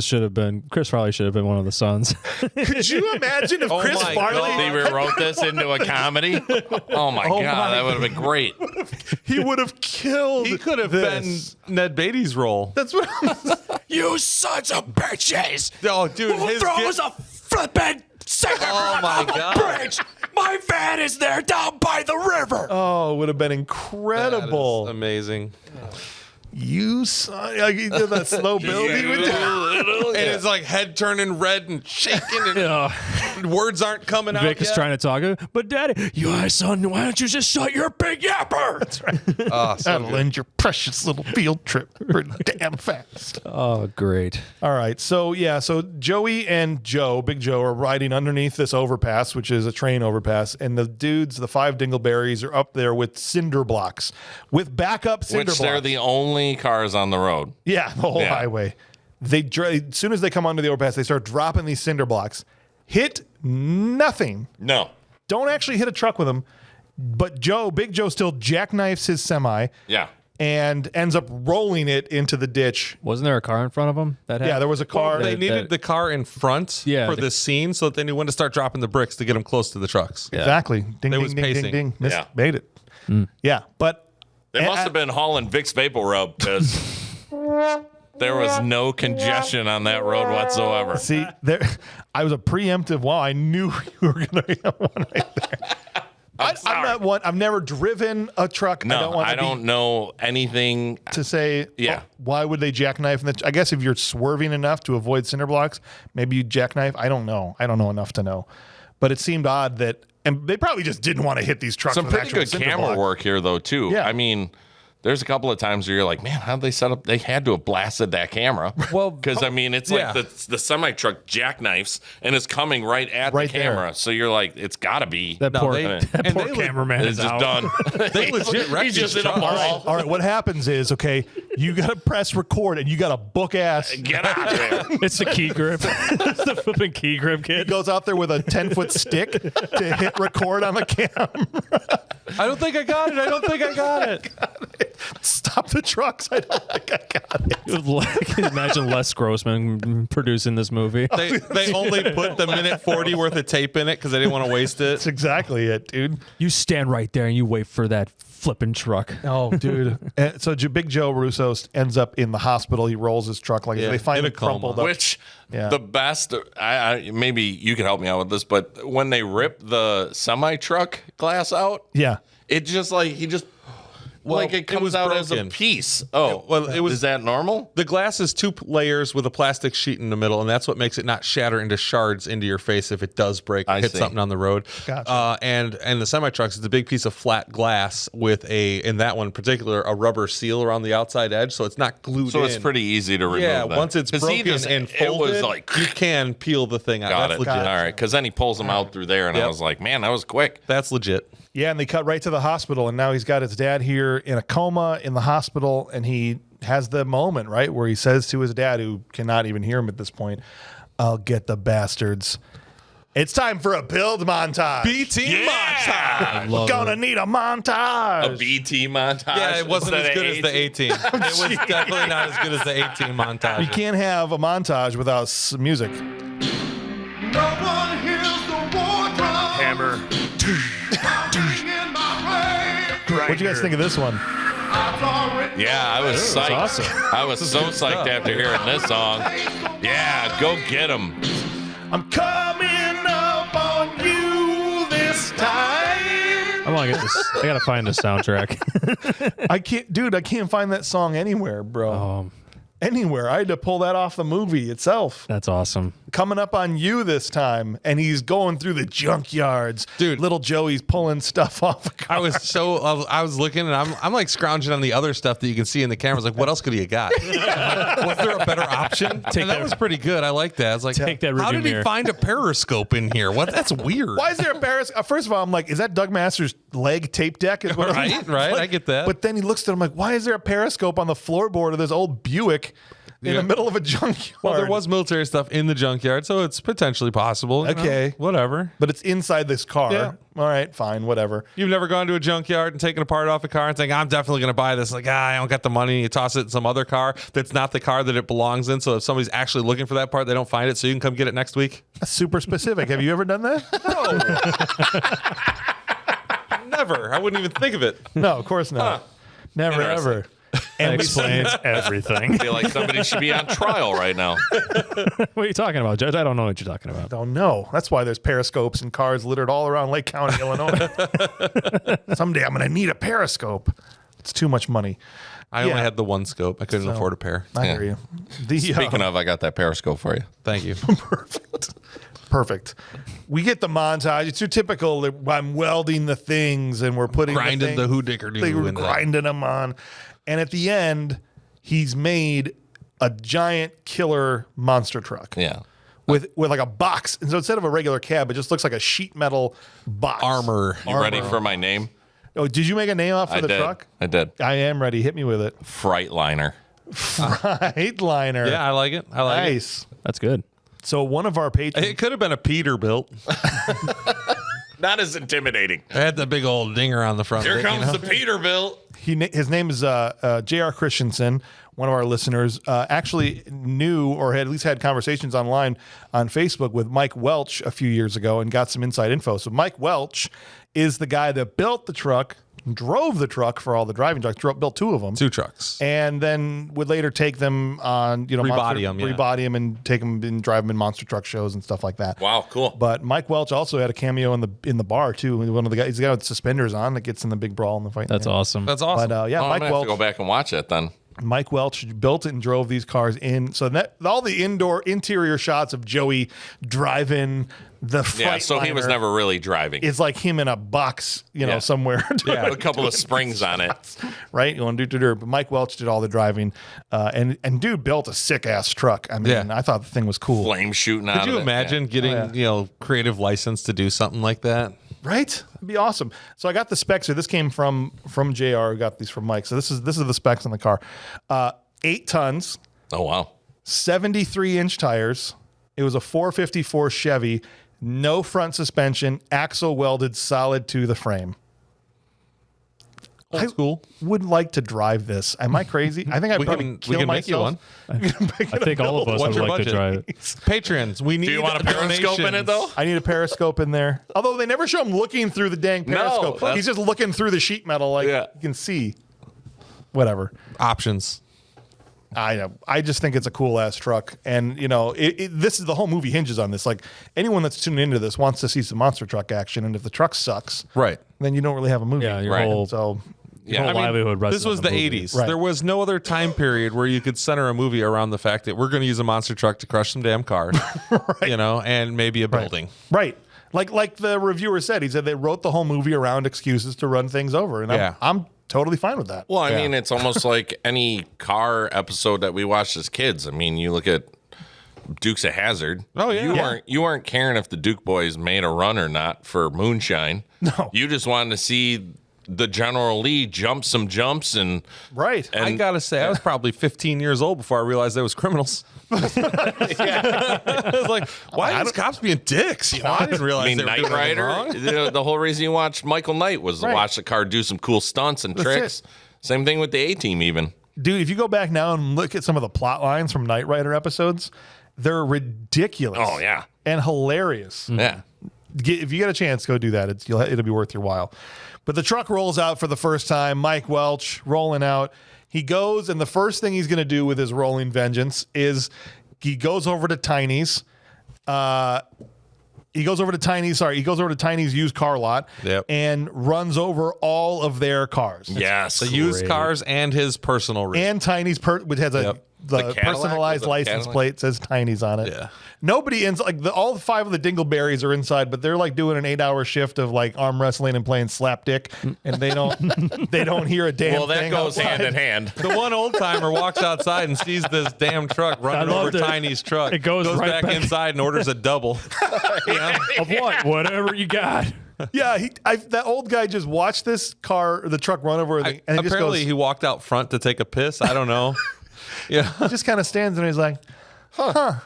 Speaker 3: should have been Chris Farley should have been one of the sons.
Speaker 1: could you imagine if Chris Farley
Speaker 2: They rewrote this into a comedy? Oh my God, that would have been great.
Speaker 1: he would have killed.
Speaker 4: He could have
Speaker 1: this.
Speaker 4: been Ned Beatty's role.
Speaker 1: That's what.
Speaker 5: You sons of bitches!
Speaker 4: Oh, dude,
Speaker 5: Who throws a flippin' cigarette
Speaker 4: Oh, my
Speaker 5: off
Speaker 4: God.
Speaker 5: the bridge? My van is there down by the river.
Speaker 1: Oh, it would have been
Speaker 4: That
Speaker 1: incredible.
Speaker 4: is amazing.
Speaker 1: You son, like he did that slow build. He would do.
Speaker 4: And it's like head turning red and shaking, and words aren't coming out.
Speaker 3: Vic is
Speaker 4: yet.
Speaker 3: trying to talk, but Daddy,
Speaker 5: Son, why don't you just shut your big yapper? That's right.
Speaker 4: Oh, so
Speaker 1: That'll end your precious little field trip pretty damn fast.
Speaker 3: oh, great.
Speaker 1: All right, so Joey and Big Joe, are riding underneath this overpass, which is a train overpass, and the dudes, the 5 Dingleberries, are up there with cinder blocks, with backup cinder blocks.
Speaker 2: Which they're the only cars on the road.
Speaker 1: Yeah, the whole highway. They as soon as they come onto the overpass, they start dropping these cinder blocks. Hit nothing.
Speaker 2: No.
Speaker 1: Don't actually hit a truck with them. But Big Joe still jackknifes his semi.
Speaker 2: Yeah.
Speaker 1: And ends up rolling it into the ditch.
Speaker 3: Wasn't there a car in front of him?
Speaker 1: Yeah, there was a car.
Speaker 4: They needed the car in front for this scene so that they knew when to start dropping the bricks to get them close to the trucks.
Speaker 1: Exactly. Ding, ding,
Speaker 4: was
Speaker 1: ding,
Speaker 4: pacing.
Speaker 1: ding, ding.
Speaker 2: Yeah.
Speaker 1: Made it. Yeah, but
Speaker 2: They must have been hauling Vicks Vapor Rub because there was no congestion on that road whatsoever.
Speaker 1: see, I was a preemptive. Wow, I knew you were going to have one right there. I'm not one. I've never driven a truck.
Speaker 2: No, I don't know anything
Speaker 1: to say.
Speaker 2: Yeah.
Speaker 1: Why would they jackknife? I guess if you're swerving enough to avoid cinder blocks, maybe you jackknife. I don't know. I don't know enough to know. But it seemed odd that, and they probably just didn't want to hit these trucks.
Speaker 2: Some
Speaker 1: with
Speaker 2: pretty
Speaker 1: actual
Speaker 2: good
Speaker 1: cinder
Speaker 2: camera
Speaker 1: blocks.
Speaker 2: work here, though, too.
Speaker 1: Yeah.
Speaker 2: I mean, there's a couple of times where you're like, man, how did they set up? They had to have blasted that camera.
Speaker 3: Well,
Speaker 2: because I mean, it's like the semi truck jackknifes and it's coming right at the camera.
Speaker 1: there.
Speaker 2: So you're like, it's got to be.
Speaker 3: That poor
Speaker 4: they
Speaker 3: cameraman
Speaker 2: It's
Speaker 3: is
Speaker 2: just
Speaker 3: out.
Speaker 2: done.
Speaker 4: They legit wrecked
Speaker 2: He's just
Speaker 4: these
Speaker 2: in a
Speaker 4: trucks.
Speaker 2: ball.
Speaker 1: All right, what happens is, okay, you got to press record and you got to book ass.
Speaker 2: Get out of there.
Speaker 3: It's the key grip. It's the flipping key grip
Speaker 1: He
Speaker 3: kid.
Speaker 1: goes out there with a 10-foot stick to hit record on the camera.
Speaker 4: I don't think I got it. I don't think I got it.
Speaker 1: Stop the trucks. I don't think I got it.
Speaker 3: Like, imagine Les Grossman producing this movie.
Speaker 4: They only put the minute 40 worth of tape in it because they didn't want to waste it.
Speaker 1: That's exactly it, dude.
Speaker 3: You stand right there and you wait for that flipping truck.
Speaker 1: Oh, dude. And so Big Joe Russo ends up in the hospital. He rolls his truck like they find
Speaker 4: in a
Speaker 1: him crumpled
Speaker 4: coma.
Speaker 1: up.
Speaker 2: Which the best, maybe you can help me out with this, but when they rip the semi truck glass out,
Speaker 1: Yeah.
Speaker 2: it just like like it comes
Speaker 4: was
Speaker 2: out as a
Speaker 4: broken.
Speaker 2: piece. Oh,
Speaker 4: Well, it was-
Speaker 2: Is that normal?
Speaker 4: The glass is 2 layers with a plastic sheet in the middle, and that's what makes it not shatter into shards into your face if it does break or
Speaker 2: I
Speaker 4: hit
Speaker 2: see.
Speaker 4: something on the road.
Speaker 1: Gotcha.
Speaker 4: And the semi trucks, it's a big piece of flat glass with in that one in particular, a rubber seal around the outside edge, so it's not glued
Speaker 2: So
Speaker 4: in.
Speaker 2: it's pretty easy to remove.
Speaker 4: Yeah,
Speaker 2: then.
Speaker 4: once it's
Speaker 2: 'Cause he
Speaker 4: broken
Speaker 2: just-
Speaker 4: and
Speaker 2: it
Speaker 4: folded,
Speaker 2: was like
Speaker 4: you can peel the thing out.
Speaker 2: got
Speaker 4: That's
Speaker 2: it.
Speaker 4: legit.
Speaker 2: All right, because then he pulls them out through there, and I
Speaker 4: Yep.
Speaker 2: was like, man, that was quick.
Speaker 4: That's legit.
Speaker 1: Yeah, and they cut right to the hospital, and now he's got his dad here in a coma in the hospital, and he has the moment, right, where he says to his dad, who cannot even hear him at this point, "I'll get the bastards." It's time for a build montage.
Speaker 4: BT montage.
Speaker 1: We're gonna need a montage.
Speaker 2: A BT montage.
Speaker 4: Yeah, it wasn't as
Speaker 2: instead
Speaker 4: good
Speaker 2: of
Speaker 4: as the 18. It was definitely not as good as the 18
Speaker 1: You
Speaker 4: montage.
Speaker 1: can't have a montage without music.
Speaker 5: No one hears the war drum.
Speaker 1: Hammer.
Speaker 5: In my brain.
Speaker 1: What'd you guys think of this one?
Speaker 5: I've already
Speaker 2: Yeah, I was psyched.
Speaker 1: awesome.
Speaker 2: I was so psyched after hearing this song. Yeah, go get him.
Speaker 1: I'm coming up on you this time.
Speaker 3: I want to get this. I gotta find the soundtrack.
Speaker 1: I can't find that song anywhere, bro.
Speaker 3: Oh,
Speaker 1: Anywhere. I had to pull that off the movie itself.
Speaker 3: that's awesome.
Speaker 1: Coming up on you this time, and he's going through the junkyards.
Speaker 4: Dude.
Speaker 1: Little Joey's pulling stuff off a car.
Speaker 4: I was looking and I'm like scrounging on the other stuff that you can see in the cameras. Like, what else could he have got? Was there a better option?
Speaker 3: Take
Speaker 4: And that
Speaker 3: that-
Speaker 4: was pretty good. I like that. I was like,
Speaker 3: Take that
Speaker 4: how
Speaker 3: rearview
Speaker 4: did he
Speaker 3: mirror.
Speaker 4: find a periscope in here? What? That's weird.
Speaker 1: Why is there a periscope? First of all, I'm like, is that Doug Masters' leg tape deck? Is what I'm
Speaker 4: Right, right. I get that.
Speaker 1: But then he looks at him like, why is there a periscope on the floorboard of this old Buick in the middle of a junkyard?
Speaker 4: Well, there was military stuff in the junkyard, so it's potentially possible. you know?
Speaker 1: Okay.
Speaker 4: Whatever.
Speaker 1: But it's inside this car.
Speaker 4: Yeah.
Speaker 1: All right, fine, whatever.
Speaker 4: You've never gone to a junkyard and taken a part off a car and saying, I'm definitely going to buy this. Like, I don't got the money. You toss it in some other car that's not the car that it belongs in. So if somebody's actually looking for that part, they don't find it. So you can come get it next week.
Speaker 1: That's super specific. Have you ever done that?
Speaker 4: Never. I wouldn't even think of it.
Speaker 1: No, of course not. Never,
Speaker 2: Interesting.
Speaker 1: ever. And we
Speaker 3: Explains everything.
Speaker 2: I feel like somebody should be on trial right now.
Speaker 3: What are you talking about, Judge? I don't know what you're talking about.
Speaker 1: don't know. That's why there's periscopes and cars littered all around Lake County, Illinois. Someday I'm going to need a periscope. It's too much money.
Speaker 4: I only
Speaker 1: Yeah.
Speaker 4: had the one scope. I couldn't afford a pair.
Speaker 1: I hear you. The,
Speaker 2: Speaking of, I got that Periscope for you.
Speaker 4: Thank you.
Speaker 1: Perfect. We get the montage. It's your typical, I'm welding the things and we're putting
Speaker 4: Grinding the
Speaker 1: who-dicker-doo.
Speaker 4: who-dicker-doo
Speaker 1: We're
Speaker 4: in that.
Speaker 1: grinding them on. And at the end, he's made a giant killer monster truck.
Speaker 2: Yeah.
Speaker 1: With like a box. And so instead of a regular cab, it just looks like a sheet metal box.
Speaker 4: Armor.
Speaker 2: You ready for my name?
Speaker 1: Oh, did you make a name off for
Speaker 2: I
Speaker 1: the
Speaker 2: did.
Speaker 1: truck?
Speaker 2: I did.
Speaker 1: I am ready. Hit me with it.
Speaker 2: Freightliner.
Speaker 1: Right liner.
Speaker 4: Yeah, I like it. I like
Speaker 1: Nice.
Speaker 3: That's good.
Speaker 1: So one of our
Speaker 4: it.
Speaker 1: patrons.
Speaker 4: It could have been a Peterbilt.
Speaker 2: Not as intimidating.
Speaker 4: I had the big old dinger on the front.
Speaker 2: Here
Speaker 4: of it,
Speaker 2: comes
Speaker 4: you know?
Speaker 2: the Peterbilt.
Speaker 1: His name is J.R. Christensen, one of our listeners, actually knew or had at least had conversations online on Facebook with Mike Welch a few years ago and got some inside info. So Mike Welch is the guy that built the truck, drove the truck for all the driving trucks, built two of them.
Speaker 4: 2 trucks.
Speaker 1: And then would later take them on,
Speaker 4: Rebody 'em, yeah.
Speaker 1: rebody them and take them and drive them in monster truck shows and stuff like that.
Speaker 2: Wow, cool.
Speaker 1: But Mike Welch also had a cameo in the bar too. One of the guys, he's the guy with suspenders on that gets in the big brawl in the fight.
Speaker 3: That's awesome.
Speaker 4: That's awesome.
Speaker 1: But yeah,
Speaker 2: Oh, I'm
Speaker 1: Mike
Speaker 2: gonna have
Speaker 1: Welch.
Speaker 2: to go back and watch it then.
Speaker 1: Mike Welch built it and drove these cars in. So that all the interior shots of Joey driving the
Speaker 2: Yeah, so he was
Speaker 1: Freightliner
Speaker 2: never really driving.
Speaker 1: is like him in a box,
Speaker 2: Yeah.
Speaker 1: somewhere.
Speaker 2: Yeah, a couple of springs on it.
Speaker 1: Right? Going do. But Mike Welch did all the driving, and dude built a sick ass truck. I mean,
Speaker 4: Yeah.
Speaker 1: I thought the thing was cool.
Speaker 2: Flame shooting out
Speaker 4: Could
Speaker 2: of
Speaker 4: you
Speaker 2: it.
Speaker 4: imagine getting, creative license to do something like that?
Speaker 1: Right? It'd be awesome. So I got the specs here. This came from JR. Got these from Mike. So this is the specs on the car. 8 tons,
Speaker 2: Yeah. Oh, wow.
Speaker 1: 73-inch tires. It was a 454 Chevy, no front suspension, axle welded solid to the frame.
Speaker 4: Old school.
Speaker 1: Would like to drive this. Am I crazy? I think I'd
Speaker 4: We
Speaker 1: probably
Speaker 4: can
Speaker 1: kill
Speaker 4: make you
Speaker 1: myself.
Speaker 4: one.
Speaker 3: I think all of us
Speaker 4: What's
Speaker 3: would
Speaker 4: your
Speaker 3: like to
Speaker 4: budget?
Speaker 3: drive it.
Speaker 4: Patrons, we need.
Speaker 2: Do you want a Periscope in it, though?
Speaker 1: I need a periscope in there. Although they never show him looking through the dang periscope.
Speaker 2: that's-
Speaker 1: He's just looking through the sheet metal like
Speaker 2: Yeah.
Speaker 1: you can see. Whatever.
Speaker 4: Options.
Speaker 1: I know. I just think it's a cool ass truck, and this is the whole movie hinges on this. Like anyone that's tuning into this wants to see some monster truck action, and if the truck sucks,
Speaker 4: Right.
Speaker 1: then you don't really have a movie.
Speaker 3: Yeah, your
Speaker 2: Right.
Speaker 3: whole
Speaker 1: So
Speaker 3: Your whole livelihood rested
Speaker 4: This was
Speaker 3: on
Speaker 4: the
Speaker 3: movie.
Speaker 4: 80s.
Speaker 1: Right.
Speaker 4: There was no other time period where you could center a movie around the fact that we're going to use a monster truck to crush some damn cars, and maybe a building.
Speaker 1: Right. Like the reviewer said, he said they wrote the whole movie around excuses to run things over, and I'm totally fine with that.
Speaker 2: Well, I mean, it's almost like any car episode that we watched as kids. I mean, you look at Dukes of Hazzard.
Speaker 4: Oh, yeah.
Speaker 2: You weren't caring if the Duke boys made a run or not for moonshine.
Speaker 1: No.
Speaker 2: You just wanted to see the General Lee jump some jumps and
Speaker 1: Right.
Speaker 4: I got to say, I was probably 15 years old before I realized they was criminals. I was like, why are these cops being dicks? I didn't realize
Speaker 2: I mean,
Speaker 4: they were
Speaker 2: Knight
Speaker 4: doing anything
Speaker 2: Rider.
Speaker 4: wrong.
Speaker 2: The whole reason you watched Michael Knight was to
Speaker 1: Right.
Speaker 2: watch the car do some cool stunts and tricks.
Speaker 1: it.
Speaker 2: Same thing with the A-Team, even.
Speaker 1: Dude, if you go back now and look at some of the plot lines from Knight Rider episodes, they're ridiculous.
Speaker 2: Oh, yeah.
Speaker 1: And hilarious.
Speaker 2: Yeah.
Speaker 1: If you get a chance, go do that. It'll be worth your while. But the truck rolls out for the first time. Mike Welch rolling out. He goes, and the first thing he's going to do with his rolling vengeance is he goes over to Tiny's. He goes over to Tiny's used car lot and runs over all of their cars.
Speaker 2: Yes.
Speaker 4: The used cars and his personal rig.
Speaker 1: And Tiny's, which has the
Speaker 2: Cadillac,
Speaker 1: personalized
Speaker 2: was it
Speaker 1: license
Speaker 2: Cadillac?
Speaker 1: plate, says Tiny's on it.
Speaker 4: Yeah.
Speaker 1: Nobody ends all 5 of the Dingleberries are inside, but they're like doing an 8-hour shift of like arm wrestling and playing slapdick, and they don't hear a damn
Speaker 2: Well, that
Speaker 1: thing.
Speaker 2: goes
Speaker 1: outside.
Speaker 2: hand in hand.
Speaker 4: The one old timer walks outside and sees this damn truck running over
Speaker 3: loved it.
Speaker 4: Tiny's truck.
Speaker 3: It goes right back.
Speaker 4: inside and orders a double.
Speaker 3: Of what? Whatever you got.
Speaker 1: Yeah, that old guy just watched this car, the truck run over, and he just
Speaker 4: Apparently,
Speaker 1: goes,
Speaker 4: he walked out front to take a piss. I don't know. Yeah.
Speaker 1: he just kind of stands and he's like,
Speaker 4: I'm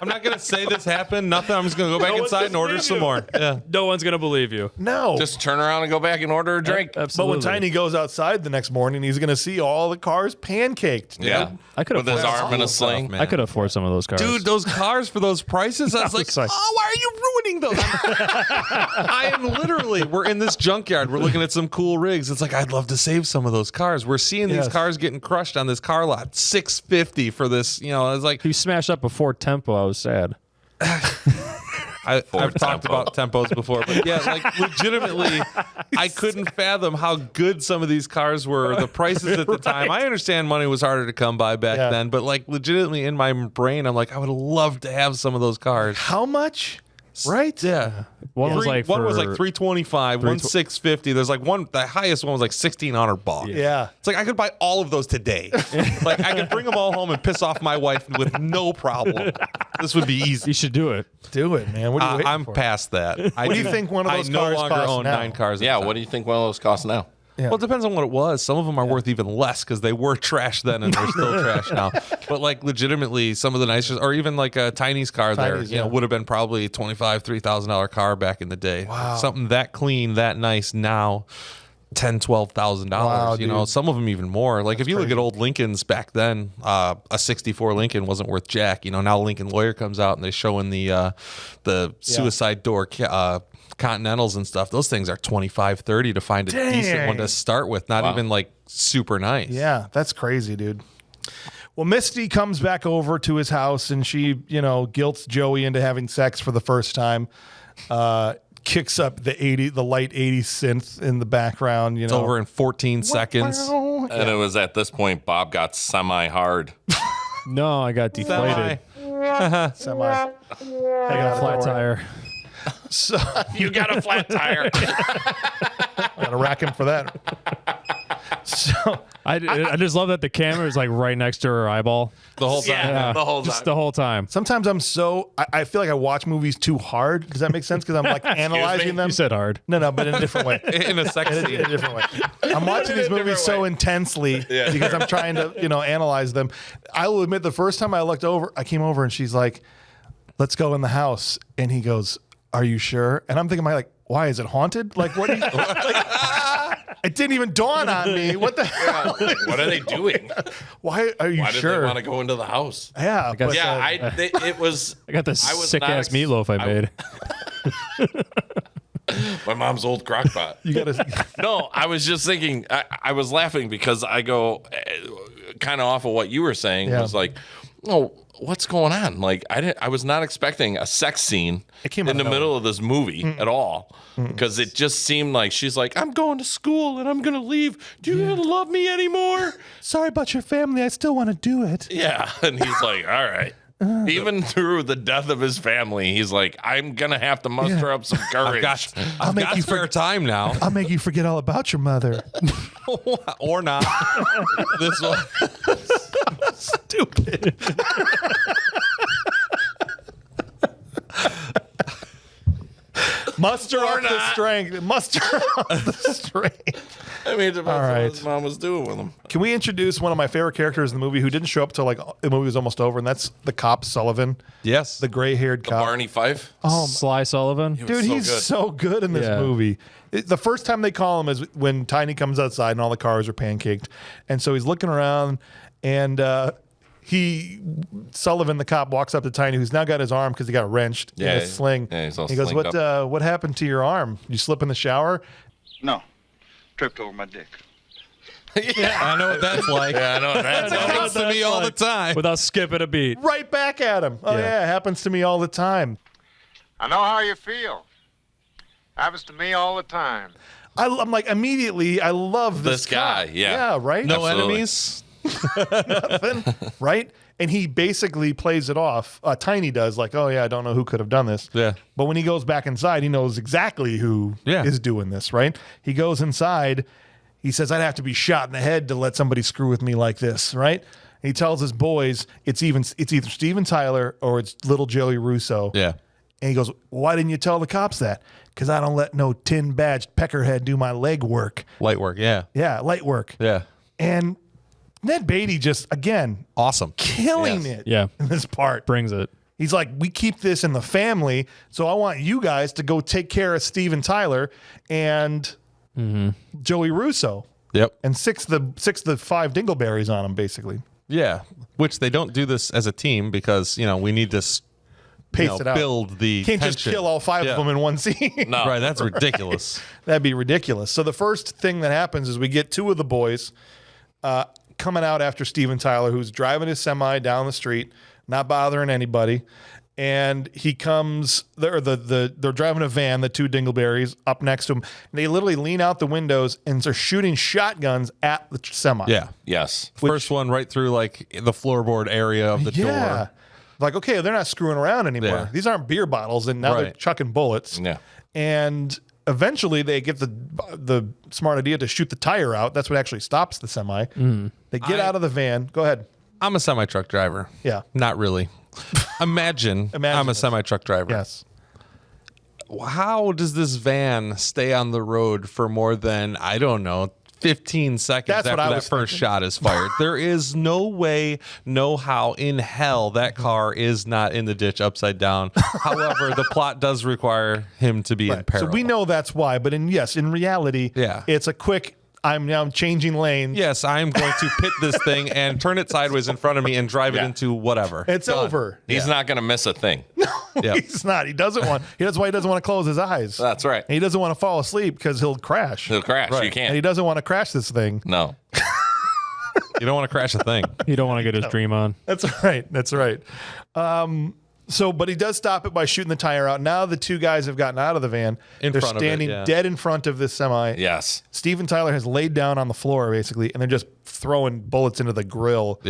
Speaker 4: not going to say this happened. Nothing. I'm just going to go back
Speaker 3: one's
Speaker 4: inside
Speaker 3: gonna
Speaker 4: and order
Speaker 3: believe
Speaker 4: some
Speaker 3: you.
Speaker 4: more. Yeah.
Speaker 3: No one's gonna believe you.
Speaker 1: no.
Speaker 2: Just turn around and go back and order a drink.
Speaker 1: But
Speaker 3: Absolutely.
Speaker 1: when Tiny goes outside the next morning, he's going to see all the cars pancaked.
Speaker 2: Yeah.
Speaker 3: I could
Speaker 2: With his
Speaker 3: afford
Speaker 2: arm in a sling.
Speaker 4: man.
Speaker 3: I could afford some of those cars.
Speaker 4: Dude, those cars for those prices, I was like,
Speaker 3: Sorry.
Speaker 4: oh, why are you ruining those? I am literally, we're in this junkyard. We're looking at some cool rigs. It's like, I'd love to save some of those cars. We're seeing these
Speaker 1: Yes.
Speaker 4: cars getting crushed on this car lot. $650 for this, I was like,
Speaker 3: If you smashed up a Ford Tempo, I was sad.
Speaker 4: I've talked
Speaker 2: Tempo.
Speaker 4: about tempos before, but yeah, like legitimately, I couldn't fathom how good some of these cars were. The prices at the time. I understand money was harder to come by back then, but like legitimately in my brain, I'm like, I would love to have some of those cars.
Speaker 1: How much? Right?
Speaker 4: Yeah.
Speaker 3: One was like
Speaker 4: one was
Speaker 3: for-
Speaker 4: like 325, one 650. There's like the highest one was like 1600 bucks.
Speaker 1: Yeah.
Speaker 4: It's like I could buy all of those today. Like I could bring them all home and piss off my wife with no problem. This would be easy.
Speaker 3: You should do it.
Speaker 1: Do it, man. What are you waiting
Speaker 4: I'm
Speaker 1: for?
Speaker 4: past that.
Speaker 1: What do you think one of those
Speaker 4: I no
Speaker 1: cars
Speaker 4: longer
Speaker 1: costs
Speaker 4: own
Speaker 1: now?
Speaker 4: 9 cars.
Speaker 2: Yeah, what do you think one of those costs now?
Speaker 1: Yeah.
Speaker 4: Well, it depends on what it was. Some of them are worth even less because they were trash then and they're still trash now. But like legitimately, some of the nicer, or even like a Tiny's car there,
Speaker 1: Tiny's, yeah.
Speaker 4: would have been probably $2,500-$3,000 car back in the day.
Speaker 1: Wow.
Speaker 4: Something that clean, that nice now. $10,000-$12,000.
Speaker 1: Wow,
Speaker 4: you know,
Speaker 1: dude.
Speaker 4: some of them even more. Like if you look at old Lincolns back then, a '64 Lincoln wasn't worth jack. Now Lincoln Lawyer comes out and they're showing the suicide door Continentals and stuff. Those things are $25-$30 to find a decent one to start with. Not even like super nice.
Speaker 1: Yeah, that's crazy, dude. Well, Misty comes back over to his house and she, guilts Joey into having sex for the first time. Kicks up the light 80s synth in the background.
Speaker 4: It's over in 14 seconds.
Speaker 2: And it was at this point Bob got semi-hard.
Speaker 3: No, I got deflated.
Speaker 1: Semi. I got
Speaker 3: Flat tire.
Speaker 1: So
Speaker 2: You got a flat tire.
Speaker 1: I gotta rack him for that. So
Speaker 3: I just love that the camera is like right next to her eyeball.
Speaker 4: The whole time.
Speaker 2: Yeah, the whole
Speaker 3: Just
Speaker 2: time.
Speaker 3: the whole time.
Speaker 1: sometimes I feel like I watch movies too hard. Does that make sense? Because I'm like analyzing them.
Speaker 3: You said hard.
Speaker 1: No, but in a different way.
Speaker 4: In a sex
Speaker 1: In
Speaker 4: scene.
Speaker 1: a different way. I'm watching these movies so intensely because I'm trying to, analyze them. I will admit, the first time I came over and she's like, "Let's go in the house," and he goes, "Are you sure?" And I'm thinking, why is it haunted? Like, what? It didn't even dawn on me. What the hell?
Speaker 2: What are they doing?
Speaker 1: Why are you
Speaker 2: Why did
Speaker 1: sure?
Speaker 2: they want to go into the house?
Speaker 1: Yeah,
Speaker 3: guess-
Speaker 1: but,
Speaker 2: Yeah, it was.
Speaker 3: I got this
Speaker 2: I was
Speaker 3: sick
Speaker 2: not
Speaker 3: ass
Speaker 2: ex-
Speaker 3: meatloaf I made.
Speaker 2: My mom's old crock pot.
Speaker 1: you gotta.
Speaker 2: No, I was just thinking, I was laughing because I go kind of off of what you were saying.
Speaker 1: Yeah.
Speaker 2: Was like, oh, what's going on? Like, I was not expecting a sex scene in the middle of this movie at all, because it just seemed like she's like, I'm going to school and I'm going to leave. Do you even love me anymore?
Speaker 1: Sorry about your family. I still want to do it.
Speaker 2: Yeah. And he's like, all right. Even through the death of his family, he's like, I'm going to have to muster up some courage.
Speaker 4: I've got spare time now.
Speaker 1: I'll make you forget all about your mother.
Speaker 4: Or not. This one.
Speaker 1: Stupid. Muster up the strength. Muster up the strength.
Speaker 2: I mean, it depends on what his mom was doing with him.
Speaker 1: Can we introduce one of my favorite characters in the movie who didn't show up till like the movie was almost over, and that's the cop Sullivan.
Speaker 4: Yes.
Speaker 1: The gray-haired cop.
Speaker 2: Barney Fife?
Speaker 1: Oh,
Speaker 3: Sly Sullivan.
Speaker 1: dude, he's so good in this movie. The first time they call him is when Tiny comes outside and all the cars are pancaked. And so he's looking around, and Sullivan, the cop, walks up to Tiny, who's now got his arm because he got wrenched in a sling.
Speaker 2: Yeah, he's all
Speaker 1: he goes, what happened to your arm? You slip in the shower?
Speaker 6: No. Tripped over my dick.
Speaker 4: Yeah, I know what that's like.
Speaker 2: Yeah, I know what that's
Speaker 4: That happens to me all the time.
Speaker 3: Without skipping a beat.
Speaker 1: Right back at him. Oh, yeah, it happens to me all the time.
Speaker 7: I know how you feel. Happens to me all the time.
Speaker 1: I'm like, immediately, I love this
Speaker 2: guy.
Speaker 1: cop.
Speaker 2: Yeah.
Speaker 1: Yeah, right?
Speaker 4: No
Speaker 2: Absolutely.
Speaker 4: enemies.
Speaker 1: Nothing, right? And he basically plays it off. Tiny does, like, oh, yeah, I don't know who could have done this.
Speaker 4: Yeah.
Speaker 1: But when he goes back inside, he knows exactly who is doing this, right? He goes inside. He says, I'd have to be shot in the head to let somebody screw with me like this, right? And he tells his boys it's either Steven Tyler or it's little Joey Russo.
Speaker 4: Yeah.
Speaker 1: And he goes, why didn't you tell the cops that? Because I don't let no tin-badged peckerhead do my leg work.
Speaker 4: Light work. Yeah.
Speaker 1: Yeah, light work.
Speaker 4: Yeah.
Speaker 1: And Ned Beatty just, again,
Speaker 4: Awesome.
Speaker 1: killing it in this part.
Speaker 3: Brings it.
Speaker 1: He's like, we keep this in the family, so I want you guys to go take care of Steven Tyler and Joey Russo
Speaker 4: Yep.
Speaker 1: and six the five dingleberries on him, basically.
Speaker 4: Yeah. Which they don't do this as a team because, we need to
Speaker 1: Pace it out.
Speaker 4: build the
Speaker 1: Can't
Speaker 4: tension.
Speaker 1: just kill all five of them in one scene.
Speaker 2: No.
Speaker 4: Right. That's ridiculous.
Speaker 1: That'd be ridiculous. So the first thing that happens is we get two of the boys coming out after Steven Tyler, who's driving his semi down the street, not bothering anybody. And he comes, they're driving a van, the two dingleberries, up next to him. And they literally lean out the windows and they're shooting shotguns at the semi.
Speaker 4: Yeah.
Speaker 2: Yes.
Speaker 4: First one right through like the floorboard area of the door.
Speaker 1: Like, okay, they're not screwing around anymore.
Speaker 4: Yeah.
Speaker 1: These aren't beer bottles, and now they're chucking bullets.
Speaker 2: Yeah.
Speaker 1: And eventually they get the smart idea to shoot the tire out. That's what actually stops the semi. They get out of the van. Go ahead.
Speaker 4: I'm a semi-truck driver.
Speaker 1: Yeah.
Speaker 4: Not really. Imagine I'm a
Speaker 1: this.
Speaker 4: semi-truck driver.
Speaker 1: Yes.
Speaker 4: How does this van stay on the road for more than, I don't know, 15 seconds
Speaker 1: That's what
Speaker 4: after
Speaker 1: I
Speaker 4: that
Speaker 1: was
Speaker 4: first
Speaker 1: thinking.
Speaker 4: shot is fired? There is no way, no how in hell that car is not in the ditch upside down. However, the plot does require him to be in peril.
Speaker 1: So we know that's why, but in reality, it's a quick, I'm now changing lanes.
Speaker 4: Yes, I'm going to pit this thing and turn it sideways in front of me and drive it into whatever.
Speaker 1: It's
Speaker 4: Done.
Speaker 1: over.
Speaker 2: He's not going to miss a thing.
Speaker 4: Yep.
Speaker 1: He's not. That's why he doesn't want to close his eyes.
Speaker 2: That's right.
Speaker 1: And he doesn't want to fall asleep because he'll crash.
Speaker 2: He'll crash.
Speaker 4: Right.
Speaker 2: You
Speaker 1: And he
Speaker 2: can't.
Speaker 1: doesn't want to crash this thing.
Speaker 2: No.
Speaker 4: You don't want to crash a thing.
Speaker 3: You don't want to get his dream on.
Speaker 1: That's right. That's right. But he does stop it by shooting the tire out. Now the two guys have gotten out of the van.
Speaker 4: In
Speaker 1: They're
Speaker 4: front of it,
Speaker 1: standing
Speaker 4: yeah.
Speaker 1: dead in front of this semi.
Speaker 2: Yes.
Speaker 1: Steven Tyler has laid down on the floor, basically, and they're just throwing bullets into the grill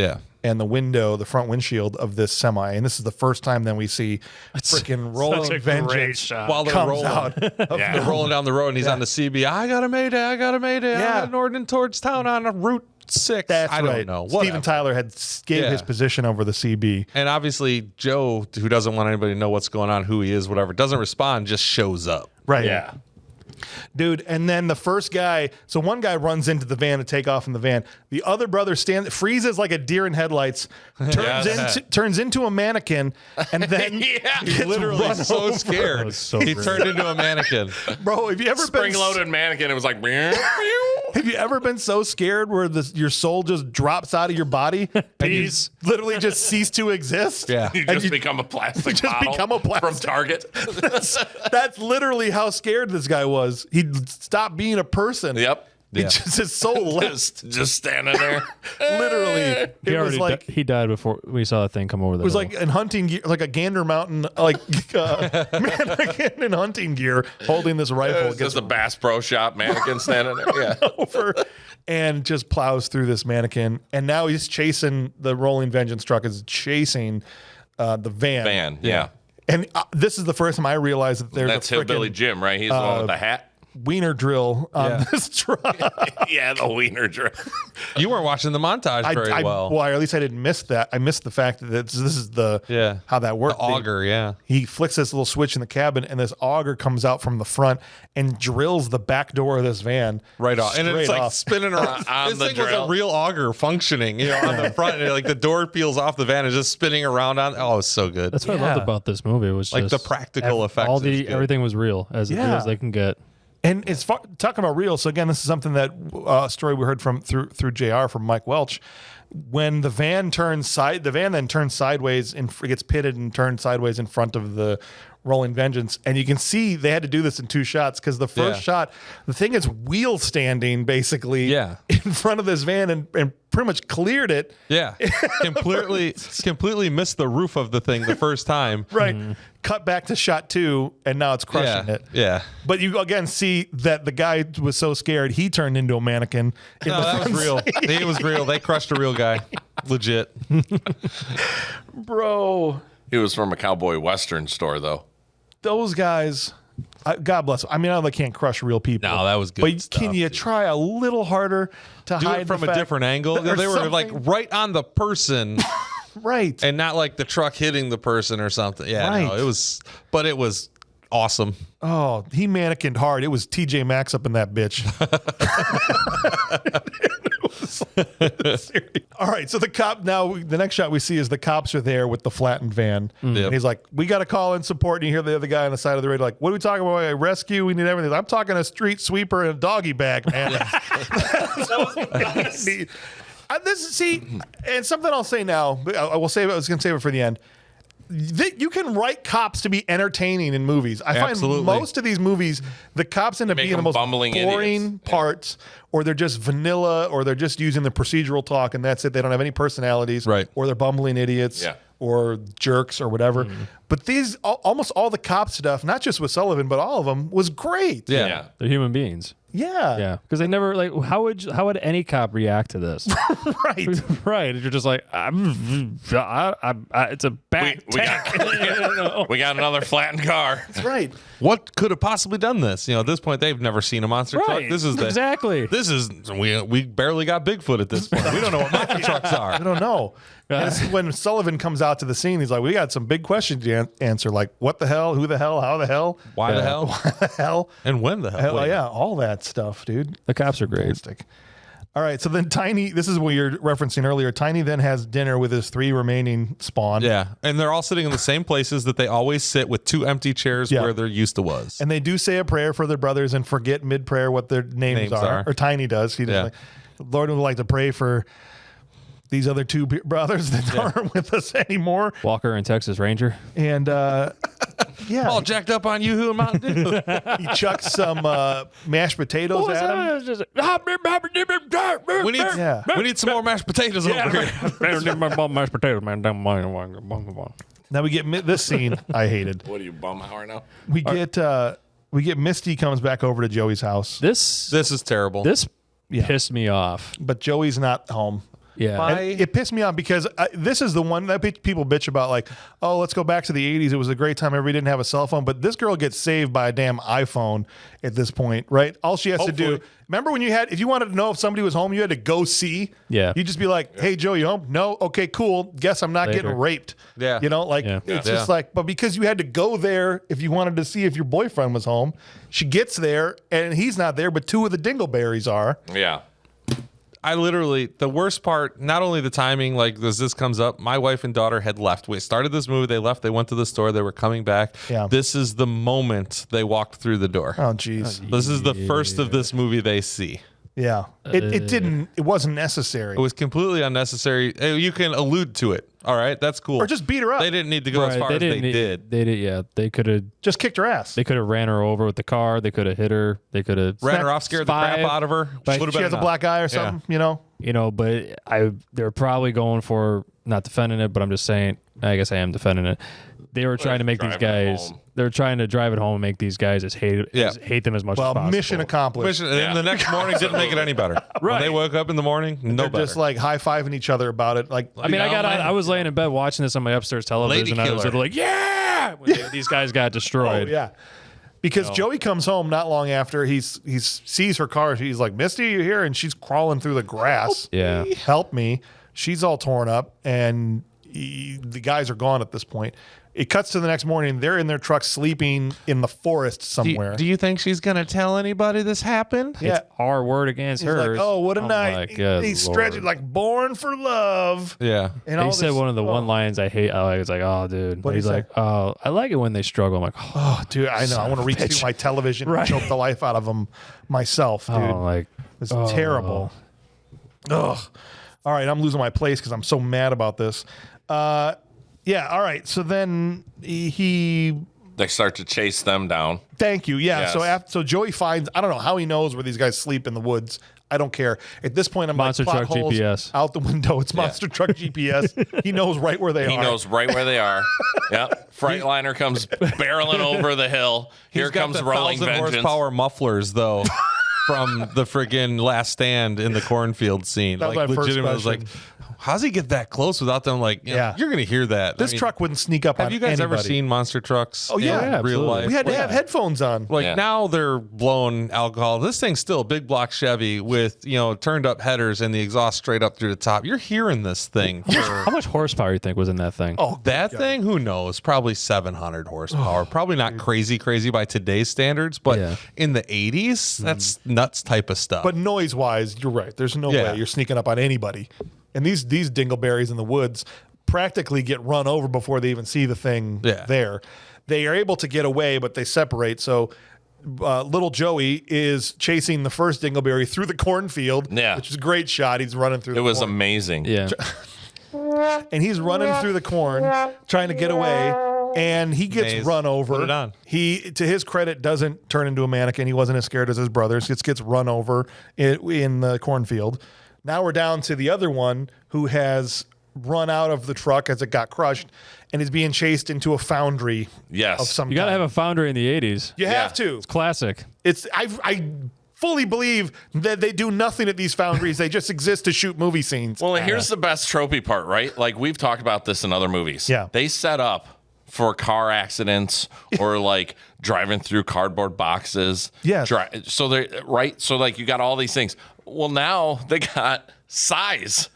Speaker 1: and the window, the front windshield of this semi. And this is the first time then we see freaking rolling vengeance
Speaker 4: While they're
Speaker 1: comes
Speaker 4: rolling.
Speaker 1: out.
Speaker 4: They're rolling down the road and he's on the CB. I got a mayday. I got
Speaker 1: Yeah.
Speaker 4: an ordinance towards town on Route 6.
Speaker 1: That's
Speaker 4: I
Speaker 1: right.
Speaker 4: don't know.
Speaker 1: Steven
Speaker 4: Whatever.
Speaker 1: Tyler gave
Speaker 4: Yeah.
Speaker 1: his position over the CB.
Speaker 4: And obviously, Joe, who doesn't want anybody to know what's going on, who he is, whatever, doesn't respond, just shows up.
Speaker 1: Right.
Speaker 2: Yeah.
Speaker 1: Dude, and then the first guy, so one guy runs into the van to take off in the van. The other brother freezes like a deer in headlights, turns into a mannequin, and then
Speaker 4: He's literally so scared. He turned into a mannequin.
Speaker 1: Bro, have you ever been
Speaker 2: Spring-loaded mannequin. It was like,
Speaker 1: Have you ever been so scared where your soul just drops out of your body and you literally just cease to exist?
Speaker 4: Yeah.
Speaker 2: you
Speaker 1: And
Speaker 2: just become a plastic
Speaker 1: just
Speaker 2: bottle
Speaker 1: become a plastic-
Speaker 2: from Target.
Speaker 1: That's literally how scared this guy was. He stopped being a person.
Speaker 2: Yep.
Speaker 1: It just is so
Speaker 2: just standing there.
Speaker 1: literally. It was like
Speaker 3: he died before we saw that thing come over the
Speaker 1: it was
Speaker 3: hill.
Speaker 1: like in hunting gear, like a Gander Mountain, like mannequin in hunting gear, holding this rifle.
Speaker 2: It's just a Bass Pro Shop mannequin standing there. Yeah.
Speaker 1: over and just plows through this mannequin. And now he's chasing the rolling vengeance truck. Is chasing the van.
Speaker 2: Yeah.
Speaker 1: And this is the first time I realized that there's
Speaker 2: That's
Speaker 1: a
Speaker 2: Hillbilly
Speaker 1: frickin'
Speaker 2: Jim, right? He's the one with the hat.
Speaker 1: wiener drill on this truck.
Speaker 2: Yeah, the wiener drill.
Speaker 4: You weren't watching the montage very well.
Speaker 1: Well, or at least I didn't miss that. I missed the fact that this is the how that worked.
Speaker 4: The auger,
Speaker 1: He flicks this little switch in the cabin, and this auger comes out from the front and drills the back door of this van
Speaker 4: right off, and it's
Speaker 1: straight
Speaker 4: like
Speaker 1: off.
Speaker 4: spinning around.
Speaker 2: On
Speaker 4: This
Speaker 2: the
Speaker 4: thing was
Speaker 2: drill.
Speaker 4: a real auger functioning, on the front. And like the door peels off the van and just spinning around on. Oh, it's so good.
Speaker 3: That's what I loved about this movie. Was
Speaker 4: Like
Speaker 3: just
Speaker 4: the practical effects
Speaker 3: All
Speaker 4: is
Speaker 3: the
Speaker 4: good.
Speaker 3: everything was real as real as they can get.
Speaker 1: And it's talking about real. So again, this is something that story we heard from through JR from Mike Welch. When the van then turns sideways and gets pitted and turned sideways in front of the rolling vengeance. And you can see they had to do this in 2 shots because the first shot, the thing is wheel standing basically in front of this van and pretty much cleared it.
Speaker 4: Yeah, completely missed the roof of the thing the first time.
Speaker 1: Right. Cut back to shot 2, and now it's crushing it.
Speaker 4: Yeah.
Speaker 1: But you again see that the guy was so scared he turned into a mannequin.
Speaker 4: No, that was real. It was real. They crushed a real guy. Legit.
Speaker 1: Bro,
Speaker 2: He was from a cowboy western store, though.
Speaker 1: those guys, God bless them. I mean, I know they can't crush real people.
Speaker 4: No, that was good
Speaker 1: But
Speaker 4: stuff,
Speaker 1: can you try a little harder to
Speaker 4: Do
Speaker 1: hide
Speaker 4: it from
Speaker 1: the
Speaker 4: a
Speaker 1: fact
Speaker 4: different angle.
Speaker 1: that- or
Speaker 4: They were like
Speaker 1: something?
Speaker 4: right on the person.
Speaker 1: Right.
Speaker 4: And not like the truck hitting the person or something. Yeah,
Speaker 1: Right.
Speaker 4: no, it was awesome.
Speaker 1: Oh, he mannequined hard. It was TJ Maxx up in that bitch. All right, so the next shot we see is the cops are there with the flattened van.
Speaker 4: Yep.
Speaker 1: And he's like, we got to call in support. And you hear the other guy on the side of the radio like, what are we talking about? A rescue? We need everything. I'm talking a street sweeper and a doggy bag, man. And something I'll say now, but I will save it. I was going to save it for the end. You can write cops to be entertaining in movies. I
Speaker 4: Absolutely.
Speaker 1: find most of these movies, the cops end up
Speaker 2: Make
Speaker 1: being the
Speaker 2: them
Speaker 1: most
Speaker 2: bumbling
Speaker 1: boring
Speaker 2: idiots.
Speaker 1: parts, or they're just vanilla, or they're just using the procedural talk, and that's it. They don't have any personalities,
Speaker 4: Right.
Speaker 1: Or they're bumbling idiots,
Speaker 2: Yeah.
Speaker 1: or jerks, or whatever. But these, almost all the cop stuff, not just with Sullivan, but all of them, was great.
Speaker 4: Yeah.
Speaker 3: They're human beings.
Speaker 1: Yeah.
Speaker 3: Yeah, because they never like. How would any cop react to this?
Speaker 1: Right.
Speaker 3: Right. You're just like, it's a bad
Speaker 2: We got another flattened car.
Speaker 1: That's right.
Speaker 4: What could have possibly done this? At this point, they've never seen a monster truck.
Speaker 3: Right.
Speaker 4: This is
Speaker 3: exactly.
Speaker 4: we barely got Bigfoot at this point. We don't know what monster trucks
Speaker 1: I
Speaker 4: are.
Speaker 1: don't know. And this is when Sullivan comes out to the scene, he's like, we got some big questions to answer. Like, what the hell? Who the hell? How the hell?
Speaker 4: Why the hell?
Speaker 1: Why the hell?
Speaker 4: And when the hell?
Speaker 1: Hell
Speaker 4: Wait.
Speaker 1: yeah, all that stuff, dude.
Speaker 3: The cops are great.
Speaker 1: Fantastic. All right, so then Tiny, this is what you're referencing earlier. Tiny then has dinner with his 3 remaining spawn.
Speaker 4: Yeah, and they're all sitting in the same places that they always sit with 2 empty chairs
Speaker 1: Yeah.
Speaker 4: where there used to was.
Speaker 1: And they do say a prayer for their brothers and forget mid-prayer what their names are. Or Tiny does. He just Lord would like to pray for these other 2 brothers that aren't with us anymore.
Speaker 3: Walker and Texas Ranger.
Speaker 1: And yeah,
Speaker 4: all jacked up on Yoo-hoo and Mountain Dew.
Speaker 1: he chucks some mashed potatoes at him.
Speaker 4: we need some more mashed potatoes over here.
Speaker 3: Mashed potatoes, man.
Speaker 1: Now we get this scene I hated.
Speaker 2: What are you, Bumhauer now?
Speaker 1: We get Misty comes back over to Joey's house,
Speaker 3: This
Speaker 4: This is terrible.
Speaker 3: pissed me off.
Speaker 1: but Joey's not home.
Speaker 3: Yeah.
Speaker 1: And it pissed me off because this is the one that people bitch about, like, oh, let's go back to the 80s. It was a great time. Everybody didn't have a cell phone. But this girl gets saved by a damn iPhone at this point, right? All she has to do, remember when if you wanted to know if somebody was home, you had to go see.
Speaker 3: Yeah.
Speaker 1: You'd just be like, hey, Joe, you home? No? Okay, cool. Guess I'm not
Speaker 3: Later.
Speaker 1: getting raped.
Speaker 4: Yeah.
Speaker 1: It's just like, but because you had to go there if you wanted to see if your boyfriend was home, she gets there and he's not there, but 2 of the dingleberries are.
Speaker 2: Yeah.
Speaker 4: The worst part, not only the timing, like as this comes up, my wife and daughter had left. We started this movie, they left, they went to the store, they were coming back.
Speaker 1: Yeah.
Speaker 4: This is the moment they walked through the door.
Speaker 1: Oh, jeez.
Speaker 4: This is the first of this movie they see.
Speaker 1: Yeah. It wasn't necessary.
Speaker 4: It was completely unnecessary. You can allude to it. All right, that's cool.
Speaker 1: Or just beat her up.
Speaker 4: They didn't need to go as far as they did.
Speaker 3: They did. Yeah, they could have
Speaker 1: just kicked her ass.
Speaker 3: They could have ran her over with the car. They could have hit her. They could have
Speaker 4: ran her off, scared the crap out of her.
Speaker 1: She has a black eye or something, you know.
Speaker 3: You know, but they're probably going for, not defending it, but I'm just saying. I guess I am defending it. They were trying to make these guys. They were trying to drive it home and make these guys hate them as much as possible.
Speaker 1: Mission accomplished.
Speaker 4: And the next morning didn't make it any better. Right. When they woke up in the morning, no better.
Speaker 1: Just like high-fiving each other about it. Like,
Speaker 3: I mean, I was laying in bed watching this on my upstairs television, and I was like, yeah! When these guys got destroyed.
Speaker 1: Oh, yeah. Because Joey comes home not long after he sees her car. He's like, Misty, you here? And she's crawling through the grass.
Speaker 3: Yeah.
Speaker 1: Help me. She's all torn up, and the guys are gone at this point. It cuts to the next morning. They're in their truck sleeping in the forest somewhere.
Speaker 4: Do you think she's going to tell anybody this happened?
Speaker 3: Yeah. It's our word against hers.
Speaker 1: Like, oh, what a night. He's stretching like born for love.
Speaker 4: Yeah.
Speaker 1: And
Speaker 3: he said one of the one lines I hate. I was like, oh, dude. He's like, oh, I like it when they struggle. I'm like,
Speaker 1: oh dude, I know. I want to reach through my television and choke the life out of them myself, dude.
Speaker 3: Oh, like,
Speaker 1: it's terrible. Ugh. All right, I'm losing my place because I'm so mad about this. Yeah, all right. So then they
Speaker 2: start to chase them down.
Speaker 1: Thank you. Yeah.
Speaker 2: Yes.
Speaker 1: So Joey finds, I don't know how he knows where these guys sleep in the woods. I don't care. At this point, I'm
Speaker 3: Monster
Speaker 1: like,
Speaker 3: truck GPS
Speaker 1: out the window. It's monster truck GPS. He knows right where they are.
Speaker 2: He knows right where they are. Yep. Freightliner comes barreling over the hill. Here comes rolling vengeance.
Speaker 4: Horsepower mufflers though. From the friggin' Last Stand in the cornfield scene.
Speaker 1: That was
Speaker 4: like,
Speaker 1: my first
Speaker 4: legitimately, I was like, how's he get that close without them? Like, you're going to hear that.
Speaker 1: This truck wouldn't sneak up on anybody.
Speaker 4: Have you guys ever seen monster trucks?
Speaker 1: Oh, yeah.
Speaker 4: In real life?
Speaker 1: We had to have headphones on.
Speaker 4: Like, now they're blowing alcohol. This thing's still a big block Chevy with, turned up headers and the exhaust straight up through the top. You're hearing this thing.
Speaker 3: How much horsepower do you think was in that thing?
Speaker 4: Oh, that thing? Who knows? Probably 700 horsepower. Probably not crazy by today's standards, but in the 80s, that's nuts type of stuff.
Speaker 1: But noise-wise, you're right. There's no way you're sneaking up on anybody. And these dingleberries in the woods practically get run over before they even see the thing there. They are able to get away, but they separate. So little Joey is chasing the first dingleberry through the cornfield, which is a great shot. He's running through the corn.
Speaker 2: It was amazing.
Speaker 3: Yeah.
Speaker 1: And he's running through the corn, trying to get away. And he gets run over.
Speaker 4: Put it on.
Speaker 1: He, to his credit, doesn't turn into a mannequin. He wasn't as scared as his brothers. He gets run over in the cornfield. Now we're down to the other one who has run out of the truck as it got crushed and is being chased into a foundry.
Speaker 2: Yes.
Speaker 1: Of some
Speaker 3: You got to
Speaker 1: kind.
Speaker 3: have a foundry in the 80s.
Speaker 1: You have to.
Speaker 3: It's classic.
Speaker 1: I fully believe that they do nothing at these foundries. They just exist to shoot movie scenes.
Speaker 2: Well, here's the best tropey part, right? Like, we've talked about this in other movies.
Speaker 1: Yeah.
Speaker 2: They set up for car accidents or like driving through cardboard boxes.
Speaker 1: Yes.
Speaker 2: So they So like you got all these things. Well, now they got size.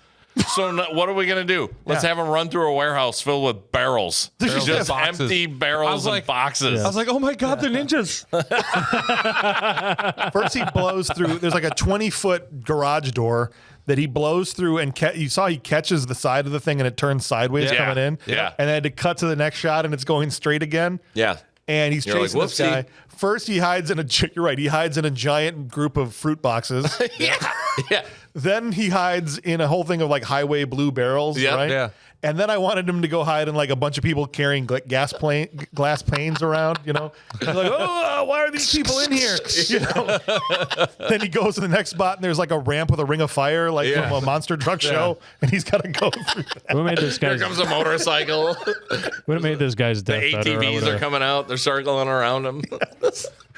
Speaker 2: So what are we gonna do? Let's have them run through a warehouse filled with barrels. Just empty barrels and boxes.
Speaker 4: I was like, oh my god, they're ninjas.
Speaker 1: First he blows through. There's like a 20-foot garage door that he blows through, and you saw he catches the side of the thing and it turns sideways coming in.
Speaker 2: Yeah.
Speaker 1: And they had to cut to the next shot and it's going straight again.
Speaker 2: Yeah.
Speaker 1: And he's chasing this guy. First he hides you're right, he hides in a giant group of fruit boxes.
Speaker 2: Yeah.
Speaker 1: Then he hides in a whole thing of like highway blue barrels, right?
Speaker 4: Yeah.
Speaker 1: And then I wanted him to go hide in like a bunch of people carrying glass panes around, He's like, oh, why are these people in here? Then he goes to the next spot and there's like a ramp with a ring of fire, like from a monster truck show, and he's got to go through that.
Speaker 3: What made this
Speaker 2: Here
Speaker 3: guy's?
Speaker 2: comes a motorcycle.
Speaker 3: What made this guy's
Speaker 2: The
Speaker 3: death better?
Speaker 2: ATVs are coming out. They're circling around him.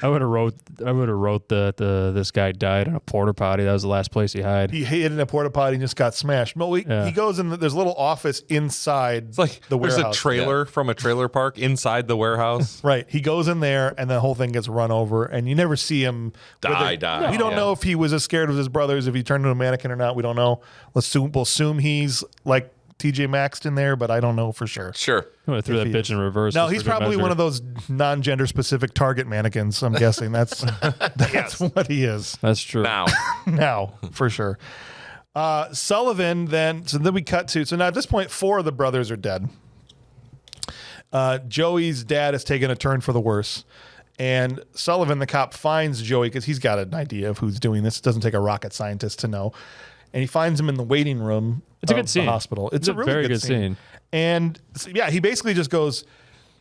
Speaker 3: I would have wrote that this guy died in a porta potty. That was the last place he hid.
Speaker 1: He hid in a porta potty and just got smashed. No, he goes in. There's a little office inside.
Speaker 4: It's like
Speaker 1: the warehouse.
Speaker 4: There's a trailer from a trailer park inside the warehouse.
Speaker 1: Right. He goes in there and the whole thing gets run over, and you never see him
Speaker 2: die.
Speaker 1: We don't know if he was as scared of his brothers, if he turned into a mannequin or not. We don't know. We'll assume he's like TJ Maxx in there, but I don't know for sure.
Speaker 2: Sure.
Speaker 3: I threw that bitch in reverse.
Speaker 1: No, he's probably one of those non-gender specific Target mannequins. I'm guessing that's what he is.
Speaker 3: That's true.
Speaker 2: Now,
Speaker 1: For sure. Sullivan then we cut to, so now at this point 4 of the brothers are dead. Joey's dad has taken a turn for the worse, And Sullivan, the cop, finds Joey because he's got an idea of who's doing this. It doesn't take a rocket scientist to know. And he finds him in the waiting room
Speaker 3: It's a
Speaker 1: of
Speaker 3: good scene.
Speaker 1: the hospital. It's a really
Speaker 3: very
Speaker 1: good
Speaker 3: scene.
Speaker 1: And yeah, he basically just goes,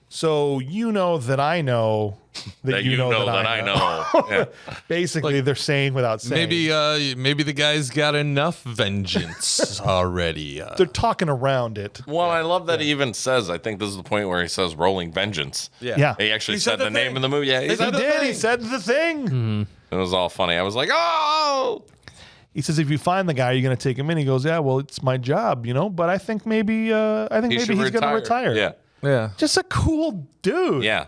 Speaker 1: so you know that I know that you know that I know.
Speaker 2: Yeah.
Speaker 1: Basically, they're saying without saying.
Speaker 4: Maybe the guy's got enough vengeance already.
Speaker 1: They're talking around it.
Speaker 2: Well, I love that he even says, I think this is the point where he says rolling vengeance.
Speaker 1: Yeah.
Speaker 2: He actually
Speaker 1: He
Speaker 2: said the name
Speaker 1: thing.
Speaker 2: in the movie. Yeah,
Speaker 1: He did. He said the thing.
Speaker 2: It was all funny. I was like, oh!
Speaker 1: He says, if you find the guy, you're going to take him in. He goes, yeah, well, it's my job, but I think maybe he's going to retire.
Speaker 2: Yeah.
Speaker 4: Yeah.
Speaker 1: Just a cool dude.
Speaker 2: Yeah.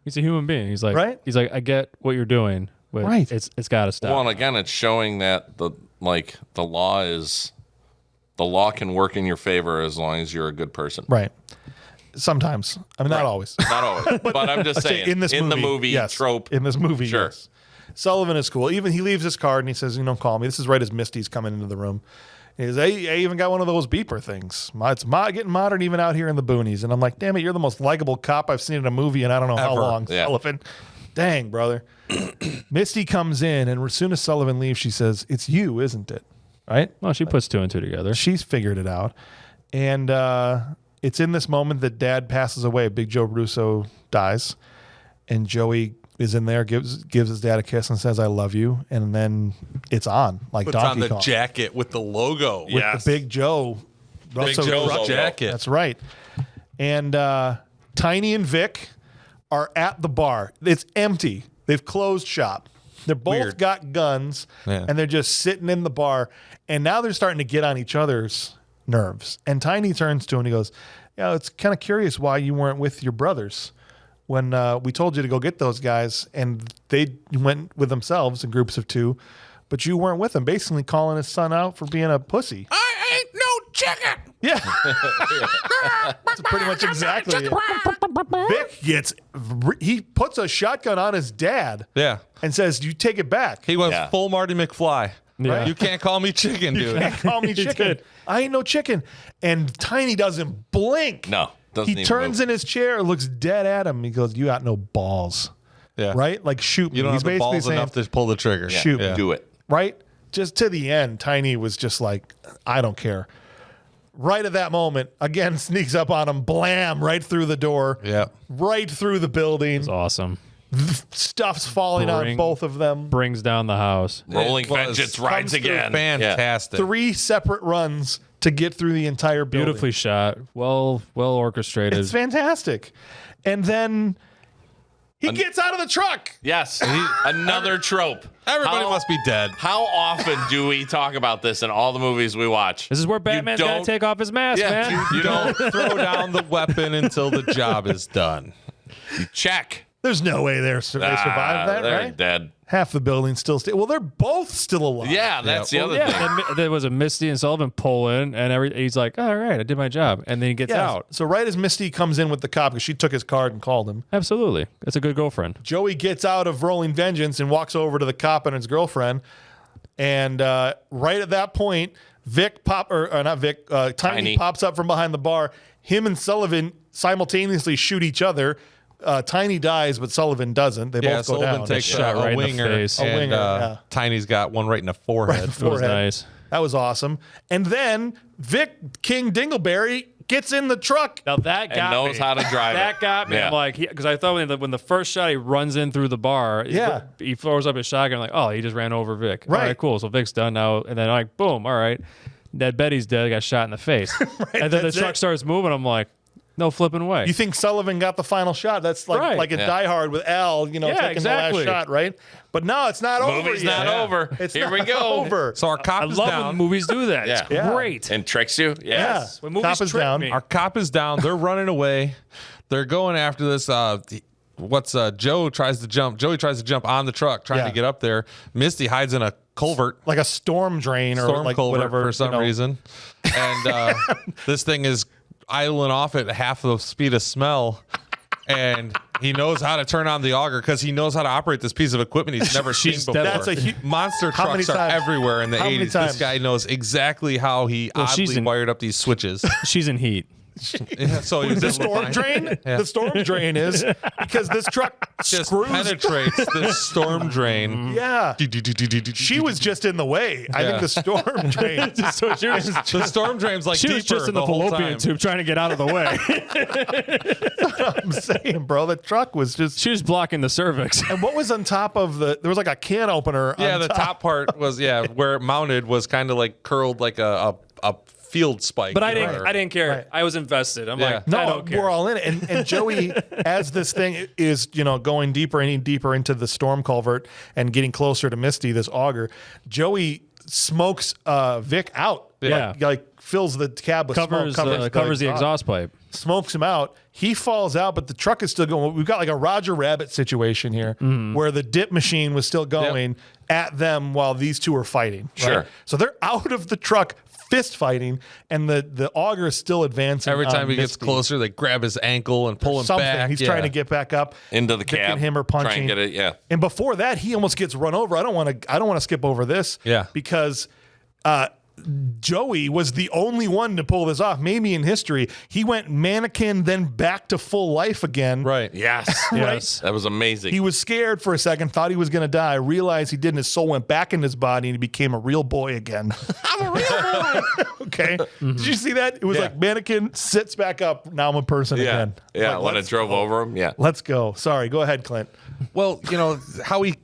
Speaker 3: He's a human being. He's like,
Speaker 1: Right?
Speaker 3: He's like, I get what you're doing. But
Speaker 1: Right.
Speaker 3: It's got to stop.
Speaker 2: Well, and again, it's showing that the law can work in your favor as long as you're a good person.
Speaker 1: Right. Sometimes. I mean, not always.
Speaker 2: Not always, but I'm just saying.
Speaker 1: In the movie, yes.
Speaker 2: trope.
Speaker 1: In this movie,
Speaker 2: Sure.
Speaker 1: yes. Sullivan is cool. Even he leaves his card and he says, call me. This is right as Misty's coming into the room. He says, hey, I even got one of those beeper things. It's getting modern even out here in the boonies. And I'm like, damn it, you're the most likable cop I've seen in a movie in I don't know how
Speaker 4: Ever.
Speaker 1: long,
Speaker 2: Yeah.
Speaker 1: Sullivan. Dang, brother. Misty comes in, and as soon as Sullivan leaves, she says, it's you, isn't it? Right?
Speaker 3: Well, she puts two and two together.
Speaker 1: She's figured it out. And it's in this moment that Dad passes away. Big Joe Russo dies. And Joey is in there, gives his dad a kiss and says, I love you. And then it's on, like
Speaker 4: Puts
Speaker 1: Donkey
Speaker 4: on the
Speaker 1: Kong.
Speaker 4: jacket with the logo.
Speaker 1: With the Big Joe Russo
Speaker 2: Joe
Speaker 1: truck
Speaker 2: logo.
Speaker 4: jacket.
Speaker 1: That's right. And Tiny and Vic are at the bar. It's empty. They've closed shop. They're both
Speaker 4: Weird.
Speaker 1: got guns,
Speaker 4: Yeah.
Speaker 1: and they're just sitting in the bar. And now they're starting to get on each other's nerves. And Tiny turns to him and he goes, it's kind of curious why you weren't with your brothers when we told you to go get those guys, and they went with themselves in groups of two, but you weren't with them, basically calling his son out for being a pussy.
Speaker 5: I ain't no chicken.
Speaker 1: Yeah. That's pretty much exactly it. Vic he puts a shotgun on his dad
Speaker 4: Yeah.
Speaker 1: and says, you take it back.
Speaker 4: He went
Speaker 2: Yeah.
Speaker 4: full Marty McFly.
Speaker 3: Yeah.
Speaker 4: You can't call me chicken, dude.
Speaker 1: Can't call me chicken.
Speaker 3: did.
Speaker 1: I ain't no chicken. And Tiny doesn't blink.
Speaker 2: No. Doesn't
Speaker 1: He
Speaker 2: even
Speaker 1: turns
Speaker 2: move.
Speaker 1: in his chair, looks dead at him. He goes, you got no balls.
Speaker 4: Yeah.
Speaker 1: Right? Like, shoot me.
Speaker 4: You don't
Speaker 1: He's
Speaker 4: have the
Speaker 1: basically
Speaker 4: balls
Speaker 1: saying,
Speaker 4: enough to pull the trigger.
Speaker 2: Yeah.
Speaker 1: shoot.
Speaker 4: Yeah.
Speaker 2: Do it.
Speaker 1: right? Just to the end, Tiny was just like, I don't care. Right at that moment, again, sneaks up on him, blam, right through the door,
Speaker 4: Yeah.
Speaker 1: right through the building.
Speaker 3: It's awesome.
Speaker 1: Stuff's falling on both of them.
Speaker 3: Brings down the house.
Speaker 2: Rolling
Speaker 4: It was-
Speaker 2: vengeance rides
Speaker 1: comes through
Speaker 2: again.
Speaker 4: Fantastic.
Speaker 1: 3 separate runs to get through the entire building.
Speaker 3: Beautifully shot. Well orchestrated.
Speaker 1: It's fantastic. And then he gets out of the truck.
Speaker 2: Yes. Another trope.
Speaker 4: Everybody must be dead.
Speaker 2: How often do we talk about this in all the movies we watch?
Speaker 3: This is where Batman's got to
Speaker 2: don't-
Speaker 3: take off his mask,
Speaker 2: Yeah,
Speaker 3: man.
Speaker 2: you don't
Speaker 4: Throw down the weapon until the job is done.
Speaker 2: check.
Speaker 1: There's no way they survived that,
Speaker 2: they're
Speaker 1: right?
Speaker 2: dead.
Speaker 1: Half the building's still well, they're both still alive.
Speaker 2: Yeah, that's the other thing.
Speaker 3: Yeah, and there was a Misty and Sullivan pull in, and he's like, all right, I did my job. And then he gets
Speaker 1: Yeah.
Speaker 3: out.
Speaker 1: So right as Misty comes in with the cop, because she took his card and called him,
Speaker 3: Absolutely. That's a good girlfriend.
Speaker 1: Joey gets out of rolling vengeance and walks over to the cop and his girlfriend. And right at that point, Tiny pops up from behind the bar. Him and Sullivan simultaneously shoot each other. Tiny dies, but Sullivan doesn't. They both go
Speaker 4: Sullivan
Speaker 1: down.
Speaker 4: takes
Speaker 3: Shot right
Speaker 4: a
Speaker 3: in the
Speaker 4: winger,
Speaker 3: face.
Speaker 4: and
Speaker 1: A winger, yeah.
Speaker 4: Tiny's got one right in the forehead.
Speaker 1: Right in the
Speaker 3: It was
Speaker 1: forehead.
Speaker 3: nice.
Speaker 1: That was awesome. And then Vic King Dingleberry gets in the truck.
Speaker 3: Now that got
Speaker 2: And knows
Speaker 3: me.
Speaker 2: how to drive
Speaker 3: That
Speaker 2: it.
Speaker 3: got me.
Speaker 2: Yeah.
Speaker 3: I'm like, because I thought when the first shot he runs in through the bar,
Speaker 1: Yeah.
Speaker 3: he throws up his shotgun. I'm like, oh, he just ran over Vic.
Speaker 1: Right.
Speaker 3: All right, cool. So Vic's done now. And then like, boom, all right. Dead Betty's dead. Got shot in the face. And then the
Speaker 1: that's
Speaker 3: truck
Speaker 1: it.
Speaker 3: starts moving. I'm like, no flipping way.
Speaker 1: You think Sullivan got the final shot? That's like
Speaker 3: Right.
Speaker 1: like in
Speaker 2: Yeah.
Speaker 1: Die Hard with Al, taking
Speaker 3: exactly.
Speaker 1: the last shot, right? But no, it's not over.
Speaker 2: Movie's
Speaker 1: yet.
Speaker 2: not over.
Speaker 1: It's
Speaker 2: Here
Speaker 1: not
Speaker 2: we go.
Speaker 1: over.
Speaker 4: So our cop
Speaker 3: I
Speaker 4: is
Speaker 3: love
Speaker 4: down.
Speaker 3: when movies do that. It's
Speaker 2: Yeah.
Speaker 3: great.
Speaker 2: And tricks you?
Speaker 1: Yeah.
Speaker 2: Yes.
Speaker 3: When movies
Speaker 1: Cop is
Speaker 3: trick
Speaker 1: down.
Speaker 3: me.
Speaker 4: Our cop is down. They're running away. They're going after this. Joe tries to jump. Joey tries to jump on the truck, trying
Speaker 1: Yeah.
Speaker 4: to get up there. Misty hides in a culvert,
Speaker 1: Like a storm drain or
Speaker 4: storm
Speaker 1: like
Speaker 4: culvert
Speaker 1: whatever
Speaker 4: for some reason. And this thing is idling off at half the speed of smell. And he knows how to turn on the auger because he knows how to operate this piece of equipment he's never seen before.
Speaker 1: That's a
Speaker 4: Monster
Speaker 1: How many
Speaker 4: trucks are
Speaker 1: times?
Speaker 4: everywhere in the
Speaker 1: How many
Speaker 4: 80s.
Speaker 1: times?
Speaker 4: This guy knows exactly how he
Speaker 3: she's
Speaker 4: oddly
Speaker 3: in-
Speaker 4: wired up these switches.
Speaker 3: She's in heat.
Speaker 4: Yeah, so he was
Speaker 1: The
Speaker 4: able to
Speaker 1: storm
Speaker 4: find-
Speaker 1: drain?
Speaker 4: Yeah.
Speaker 1: The storm drain is because this truck
Speaker 4: Just
Speaker 1: screws.
Speaker 4: penetrates this storm drain.
Speaker 1: Yeah. She was just in the way. I think the storm drain.
Speaker 3: So she was,
Speaker 4: The storm drain's like
Speaker 3: she
Speaker 4: deeper
Speaker 3: was just in the
Speaker 4: whole
Speaker 3: fallopian
Speaker 4: time.
Speaker 3: tube trying to get out of the way.
Speaker 1: I'm saying, bro, the truck was just.
Speaker 3: She was blocking the cervix.
Speaker 1: And what was on top of there was like a can opener.
Speaker 4: Yeah,
Speaker 1: on
Speaker 4: the top part was where it mounted was kind of like curled like a field spike.
Speaker 3: But I
Speaker 4: you know,
Speaker 3: didn't.
Speaker 4: or-
Speaker 3: I didn't care.
Speaker 1: Right.
Speaker 3: I was invested. I'm
Speaker 4: Yeah.
Speaker 3: like, I
Speaker 1: No,
Speaker 3: don't care.
Speaker 1: we're all in it. And Joey, as this thing is, going deeper and deeper into the storm culvert and getting closer to Misty, this auger, Joey smokes Vic out.
Speaker 3: Yeah.
Speaker 1: Like fills the cab with
Speaker 3: covers
Speaker 1: smoke.
Speaker 3: covers the exhaust pipe.
Speaker 1: Smokes him out. He falls out, but the truck is still going. We've got like a Roger Rabbit situation here where the dip machine was still going at them while these two are fighting. Right?
Speaker 2: Sure.
Speaker 1: So they're out of the truck fist fighting, and the auger is still advancing.
Speaker 4: Every time
Speaker 1: on
Speaker 4: he gets
Speaker 1: Misty.
Speaker 4: closer, they grab his ankle and pull him
Speaker 1: Something.
Speaker 4: back.
Speaker 1: He's
Speaker 4: Yeah.
Speaker 1: trying to get back up
Speaker 2: Into the
Speaker 1: Vic
Speaker 2: cab.
Speaker 1: and him are punching.
Speaker 2: Try and get it, yeah.
Speaker 1: And before that, he almost gets run over. I don't want to skip over this.
Speaker 4: Yeah.
Speaker 1: Because Joey was the only one to pull this off. Maybe in history, he went mannequin, then back to full life again.
Speaker 4: Right.
Speaker 2: Yes.
Speaker 3: Yes.
Speaker 2: That was amazing.
Speaker 1: He was scared for a second, thought he was going to die, realized he didn't. His soul went back in his body and he became a real boy again. I'm a real boy. Okay. Did you see that? It was like mannequin sits back up. Now I'm a person
Speaker 2: yeah.
Speaker 1: again.
Speaker 2: Yeah.
Speaker 1: Like,
Speaker 2: When it drove over him. Yeah.
Speaker 1: Let's go. Sorry. Go ahead, Clint.
Speaker 4: Well, how he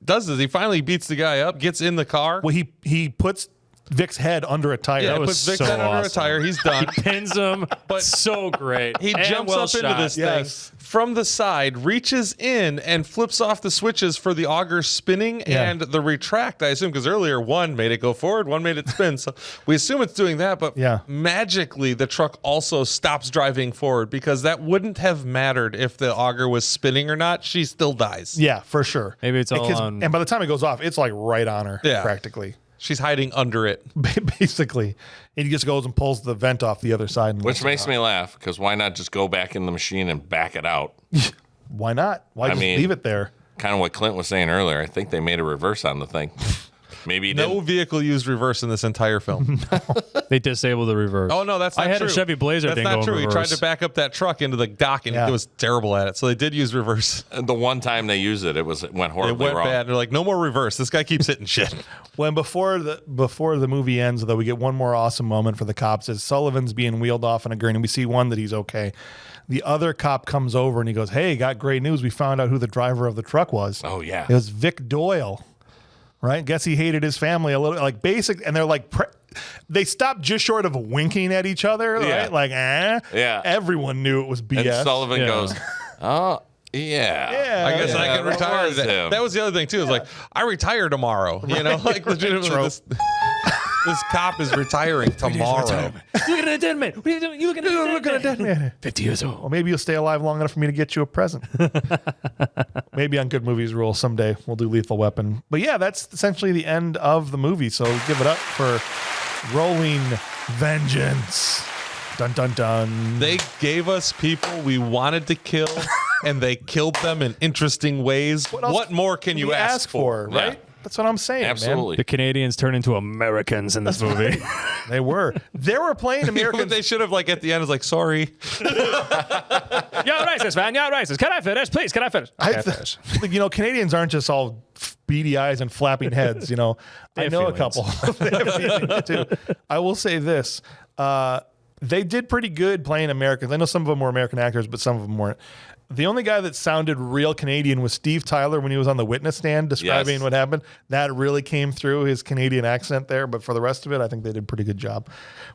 Speaker 4: does this, he finally beats the guy up, gets in the car.
Speaker 1: Well, he puts Vic's head under a tire.
Speaker 4: Yeah,
Speaker 3: was
Speaker 4: puts Vic's
Speaker 3: so
Speaker 4: head under a
Speaker 3: awesome.
Speaker 4: tire. He's done.
Speaker 3: Pins him.
Speaker 4: But
Speaker 3: so great.
Speaker 4: He
Speaker 3: And
Speaker 4: jumps
Speaker 3: well
Speaker 4: up into
Speaker 3: shot.
Speaker 4: this
Speaker 1: Yes.
Speaker 4: thing from the side, reaches in, and flips off the switches for the auger spinning
Speaker 1: Yeah.
Speaker 4: and the retract, I assume, because earlier one made it go forward, one made it spin. So we assume it's doing that, but
Speaker 1: Yeah.
Speaker 4: magically the truck also stops driving forward because that wouldn't have mattered if the auger was spinning or not. She still dies.
Speaker 1: Yeah, for sure.
Speaker 3: Maybe it's all on-
Speaker 1: And by the time it goes off, it's like right on her,
Speaker 4: Yeah.
Speaker 1: practically.
Speaker 4: She's hiding under it.
Speaker 1: Basically. And he just goes and pulls the vent off the other side. And
Speaker 2: Which makes me laugh because why not just go back in the machine and back it out?
Speaker 1: Why not? Why just
Speaker 2: mean-
Speaker 1: leave it there?
Speaker 2: Kind of what Clint was saying earlier. I think they made a reverse on the thing. Maybe he
Speaker 4: No
Speaker 2: didn't.
Speaker 4: vehicle used reverse in this entire film.
Speaker 3: They disabled the reverse.
Speaker 4: Oh no, that's not
Speaker 3: I had
Speaker 4: true.
Speaker 3: a Chevy Blazer.
Speaker 4: That's
Speaker 3: didn't
Speaker 4: not
Speaker 3: go in
Speaker 4: true. He tried
Speaker 3: reverse.
Speaker 4: to back up that truck into the dock, and
Speaker 1: Yeah.
Speaker 4: it was terrible at it. So they did use reverse.
Speaker 2: And the one time they used it, it went
Speaker 4: It
Speaker 2: horribly
Speaker 4: went
Speaker 2: wrong.
Speaker 4: bad. They're like, no more reverse. This guy keeps hitting shit.
Speaker 1: When before the movie ends, though, we get one more awesome moment for the cops as Sullivan's being wheeled off in a gurney. We see one that he's okay. The other cop comes over and he goes, "Hey, got great news. We found out who the driver of the truck was.
Speaker 2: Oh, yeah.
Speaker 1: It was Vic Doyle." Right? Guess he hated his family a little, like basic, and they're like, they stopped just short of winking at each other,
Speaker 2: Yeah.
Speaker 1: right? Like,
Speaker 2: Yeah.
Speaker 1: Everyone knew it was BS.
Speaker 2: And Sullivan
Speaker 3: Yeah.
Speaker 2: goes, oh, yeah.
Speaker 1: Yeah.
Speaker 4: I guess I
Speaker 2: Yeah,
Speaker 4: can
Speaker 2: that
Speaker 4: retire.
Speaker 2: was
Speaker 4: That,
Speaker 2: him.
Speaker 4: that was the other thing too. Is like I retire tomorrow. Like legitimately,
Speaker 1: Trope.
Speaker 4: this cop is retiring tomorrow.
Speaker 3: You looking at a dead man. What are you doing? You looking at a dead man. 50 years old.
Speaker 1: Well, maybe you'll stay alive long enough for me to get you a present. Maybe on Good Movies Rule someday we'll do Lethal Weapon. But yeah, that's essentially the end of the movie. So give it up for Rolling Vengeance. Dun dun dun.
Speaker 4: They gave us people we wanted to kill, and they killed them in interesting ways.
Speaker 1: else
Speaker 4: What more can you ask for?
Speaker 1: right?
Speaker 2: Yeah.
Speaker 1: That's what I'm saying,
Speaker 2: Absolutely.
Speaker 3: The Canadians turn into Americans in this movie.
Speaker 1: man. They were playing
Speaker 4: But
Speaker 1: Americans.
Speaker 4: they should have at the end was like, sorry.
Speaker 3: You're racist, man. You're racist. Can I finish? Please, can I finish?
Speaker 1: Canadians aren't just all beady eyes and flapping heads. I know
Speaker 3: have
Speaker 1: a
Speaker 3: feelings.
Speaker 1: couple. They have feelings too. I will say this: they did pretty good playing Americans. I know some of them were American actors, but some of them weren't. The only guy that sounded real Canadian was Steve Tyler when he was on the witness stand describing
Speaker 2: Yes.
Speaker 1: what happened. That really came through, his Canadian accent there. But for the rest of it, I think they did a pretty good job.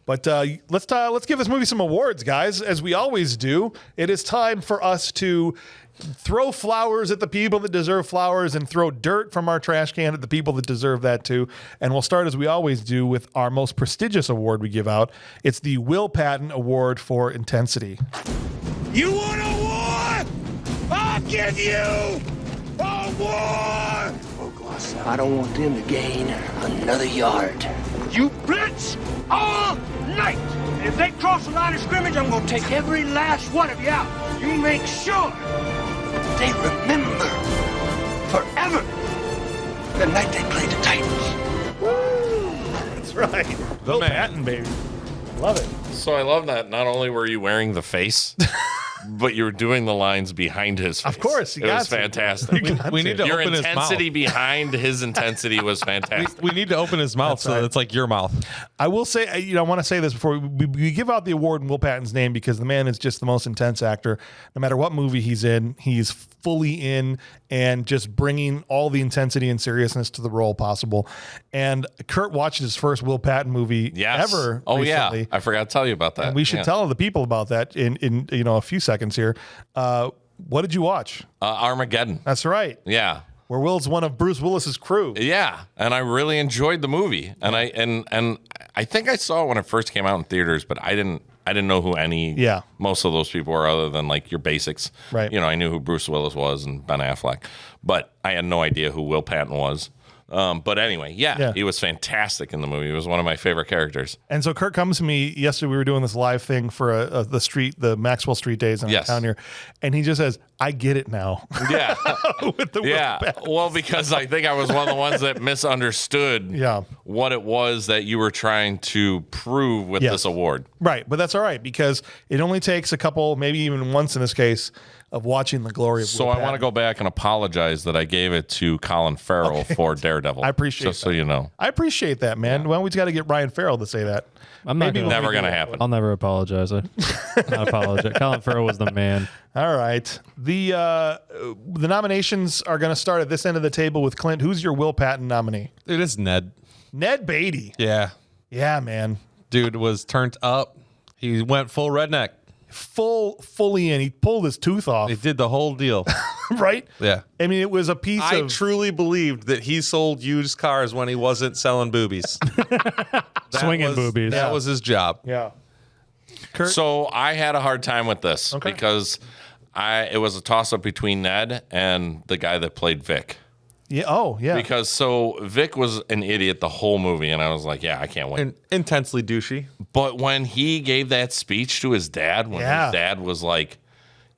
Speaker 1: But let's give this movie some awards, guys. As we always do, it is time for us to throw flowers at the people that deserve flowers and throw dirt from our trash can at the people that deserve that too. And we'll start, as we always do, with our most prestigious award we give out. It's the Will Patton Award for Intensity.
Speaker 5: You want a war? I'll give you a war!
Speaker 8: I don't want them to gain another yard.
Speaker 7: You blitz all night!
Speaker 8: If they cross the line of scrimmage, I'm gonna take every last one of you out. You make sure they remember forever the night they played the Titans.
Speaker 1: That's right. Will Patton, baby. Love it.
Speaker 2: So I love that not only were you wearing the face, but you were doing the lines behind his face.
Speaker 1: Of course,
Speaker 2: it was fantastic.
Speaker 4: We need to
Speaker 2: Your
Speaker 4: open his mouth.
Speaker 2: intensity behind his intensity was fantastic.
Speaker 4: We need to open his mouth so that it's like your mouth.
Speaker 1: I will say, I want to say this before we give out the award in Will Patton's name, because the man is just the most intense actor. No matter what movie he's in, he's fully in and just bringing all the intensity and seriousness to the role possible. And Curt watched his first Will Patton movie ever.
Speaker 2: Oh
Speaker 1: recently.
Speaker 2: yeah, I forgot to tell you about that.
Speaker 1: And we should tell the people about that in a few seconds here. What did you watch?
Speaker 2: Armageddon.
Speaker 1: That's right.
Speaker 2: Yeah.
Speaker 1: Where Will's one of Bruce Willis's crew.
Speaker 2: Yeah, and I really enjoyed the movie, and I think I saw it when it first came out in theaters, but I didn't know who most of those people were, other than like your basics.
Speaker 1: Right.
Speaker 2: I knew who Bruce Willis was and Ben Affleck, but I had no idea who Will Patton was. But anyway, he was fantastic in the movie. He was one of my favorite characters.
Speaker 1: And so Curt comes to me yesterday. We were doing this live thing for the Maxwell Street Days in town here, and he just says, "I get it now."
Speaker 2: Yeah,
Speaker 1: with the Will Patton.
Speaker 2: Well, because I think I was one of the ones that misunderstood what it was that you were trying to prove with this award.
Speaker 1: Right, but that's all right, because it only takes a couple, maybe even once in this case, of watching the glory of Will
Speaker 2: So I
Speaker 1: Patton.
Speaker 2: want to go back and apologize that I gave it to Colin Farrell for Daredevil.
Speaker 1: I appreciate
Speaker 2: just so you know.
Speaker 1: I appreciate that, man. Well, we got to get Ryan Farrell to say that.
Speaker 3: I'm not gonna,
Speaker 2: never going to happen.
Speaker 3: I'll never apologize. I apologize. Colin Farrell was the man.
Speaker 1: All right. The nominations are going to start at this end of the table with Clint. Who's your Will Patton nominee?
Speaker 4: It is Ned.
Speaker 1: Ned Beatty.
Speaker 4: Yeah.
Speaker 1: Yeah, man.
Speaker 4: Dude was turned up. He went full redneck.
Speaker 1: Fully in. He pulled his tooth off.
Speaker 4: He did the whole deal.
Speaker 1: Right?
Speaker 4: Yeah.
Speaker 1: I mean, it was a piece
Speaker 4: I
Speaker 1: of...
Speaker 4: truly believed that he sold used cars when he wasn't selling boobies.
Speaker 3: Swinging boobies.
Speaker 4: That was his job.
Speaker 1: Yeah.
Speaker 2: Curt? So I had a hard time with this because it was a toss-up between Ned and the guy that played Vic.
Speaker 1: Yeah. Oh, yeah.
Speaker 2: Because Vic was an idiot the whole movie, and I was like, I can't win.
Speaker 4: And intensely douchey.
Speaker 2: But when he gave that speech to his dad, when his dad was like,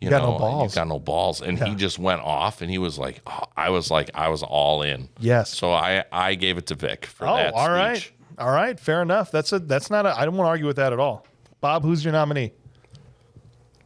Speaker 2: you got no balls. And he just went off, and he was like, I was all in.
Speaker 1: Yes.
Speaker 2: So I gave it to Vic for that
Speaker 1: all right.
Speaker 2: speech.
Speaker 1: All right. Fair enough. I don't want to argue with that at all. Bob, who's your nominee?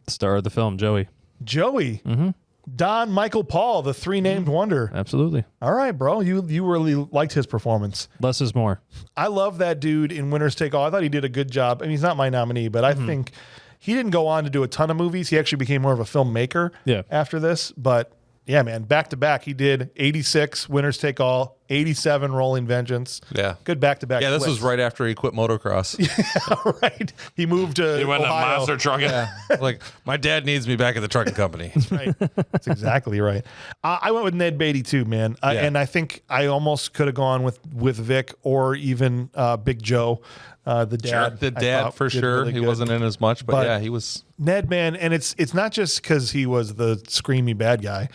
Speaker 3: Star of the film, Joey.
Speaker 1: Joey. Mm-hmm. Don Michael Paul, the three-named wonder.
Speaker 3: Absolutely.
Speaker 1: All right, bro. You really liked his performance.
Speaker 3: Less is more.
Speaker 1: I love that dude in Winners Take All. I thought he did a good job. I mean, he's not my nominee, but I think he didn't go on to do a ton of movies. He actually became more of a filmmaker after this. But yeah, man, back to back, he did 86 Winners Take All, 87 Rolling Vengeance.
Speaker 4: Yeah.
Speaker 1: Good back to back.
Speaker 4: Yeah, this was right after he quit motocross.
Speaker 1: Yeah, right. He moved to
Speaker 2: He went to
Speaker 1: Ohio.
Speaker 2: monster trucking.
Speaker 4: Like, my dad needs me back at the trucking company.
Speaker 1: Right. That's exactly right. I went with Ned Beatty too, man. And I think I almost could have gone with Vic or even Big Joe, the dad.
Speaker 4: Sure. The dad, for sure.
Speaker 1: Really
Speaker 4: he
Speaker 1: good.
Speaker 4: wasn't in as much, but yeah, he was.
Speaker 1: Ned, man, and it's not just because he was the screamy bad guy.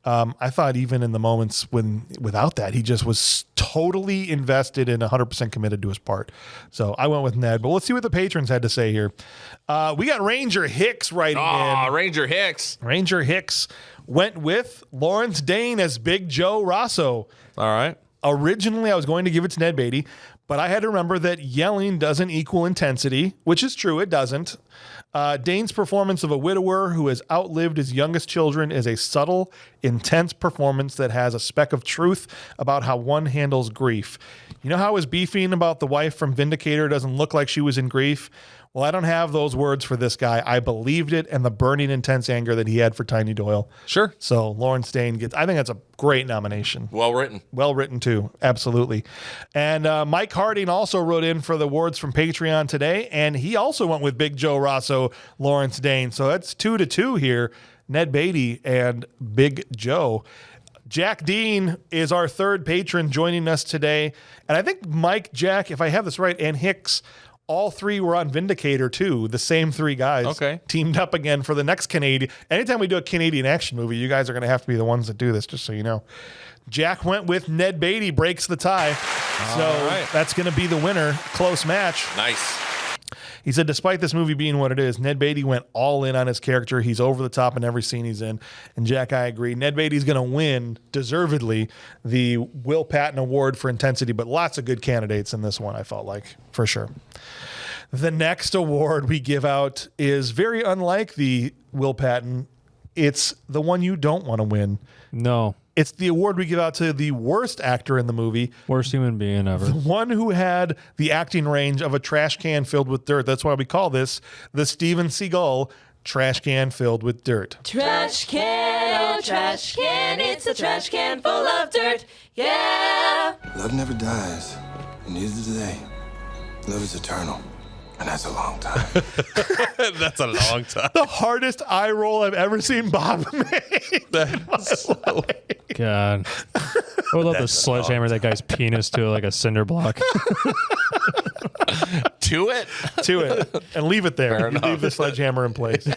Speaker 1: I thought even in the moments without that, he just was totally invested and 100% committed to his part. So I went with Ned, but let's see what the patrons had to say here. We got Ranger Hicks writing in.
Speaker 2: Ranger Hicks.
Speaker 1: Ranger Hicks went with Lawrence Dane as Big Joe Rosso.
Speaker 4: All right.
Speaker 1: Originally, I was going to give it to Ned Beatty, but I had to remember that yelling doesn't equal intensity, which is true. It doesn't. Dane's performance of a widower who has outlived his youngest children is a subtle, intense performance that has a speck of truth about how one handles grief. You know how I was beefing about the wife from Vindicator doesn't look like she was in grief? Well, I don't have those words for this guy. I believed it and the burning, intense anger that he had for Tiny Doyle.
Speaker 4: Sure.
Speaker 1: So Lawrence Dane I think that's a great nomination.
Speaker 2: Well written.
Speaker 1: Well written, too. Absolutely. And Mike Harding also wrote in for the awards from Patreon today, and he also went with Big Joe Rosso, Lawrence Dane. So that's 2-2 here. Ned Beatty and Big Joe. Jack Dean is our third patron joining us today. And I think Mike, Jack, if I have this right, and Hicks, all three were on Vindicator, too. The same three guys teamed up again for the next Canadian. Anytime we do a Canadian action movie, you guys are going to have to be the ones that do this, just so you know. Jack went with Ned Beatty, breaks the tie. That's going to be the winner. Close match.
Speaker 2: Nice.
Speaker 1: He said, despite this movie being what it is, Ned Beatty went all in on his character. He's over the top in every scene he's in. And Jack, I agree. Ned Beatty's going to win, deservedly, the Will Patton Award for intensity, but lots of good candidates in this one, I felt like, for sure. The next award we give out is very unlike the Will Patton. It's the one you don't want to win.
Speaker 3: No.
Speaker 1: It's the award we give out to the worst actor in the movie.
Speaker 3: Worst human being ever.
Speaker 1: The one who had the acting range of a trash can filled with dirt. That's why we call this the Steven Seagal trash can filled with dirt.
Speaker 9: Trash can, oh trash can, it's a trash can full of dirt, yeah.
Speaker 10: Love never dies, and neither do they. Love is eternal, and that's a long time.
Speaker 4: That's a long time.
Speaker 1: The hardest eye roll I've ever seen Bob make.
Speaker 3: God. I would love to sledgehammer that guy's penis to like a cinder block.
Speaker 2: To it?
Speaker 1: To it. And leave it there. You leave the sledgehammer in place.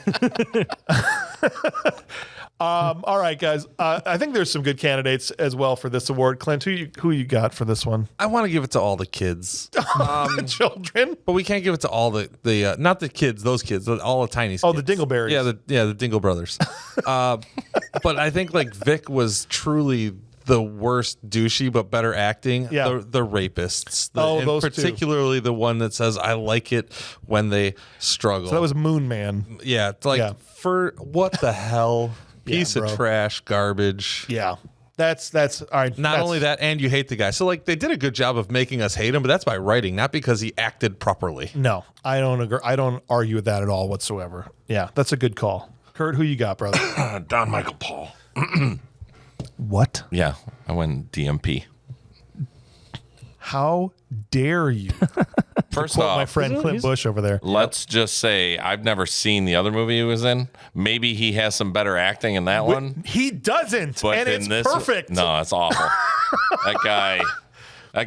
Speaker 1: All right, guys. I think there's some good candidates as well for this award. Clint, who you got for this one?
Speaker 4: I want to give it to all the kids.
Speaker 1: Children?
Speaker 4: But we can't give it to all the not the kids, those kids, all the tiny kids.
Speaker 1: Oh, the Dingleberries.
Speaker 4: Yeah, the Dingle Brothers. But I think like Vic was truly the worst douchey, but better acting.
Speaker 1: Yeah.
Speaker 4: The rapists.
Speaker 1: And those
Speaker 4: particularly the one that says, I like it when they struggle.
Speaker 1: So that was Moon Man.
Speaker 4: Yeah. It's like, for what the hell? Piece of trash, garbage.
Speaker 1: Yeah. That's all right.
Speaker 4: Not only that, and you hate the guy. So like they did a good job of making us hate him, but that's by writing, not because he acted properly.
Speaker 1: No, I don't agree. I don't argue with that at all whatsoever. Yeah, that's a good call. Kurt, who you got, brother?
Speaker 2: Don Michael Paul.
Speaker 1: What?
Speaker 2: Yeah, I went DMP.
Speaker 1: How dare you?
Speaker 2: First
Speaker 1: Quote
Speaker 2: off,
Speaker 1: my friend Clint Busch over there.
Speaker 2: Let's just say I've never seen the other movie he was in. Maybe he has some better acting in that one.
Speaker 1: He doesn't,
Speaker 2: But
Speaker 1: and
Speaker 2: in
Speaker 1: it's
Speaker 2: this,
Speaker 1: perfect.
Speaker 2: No, it's awful. That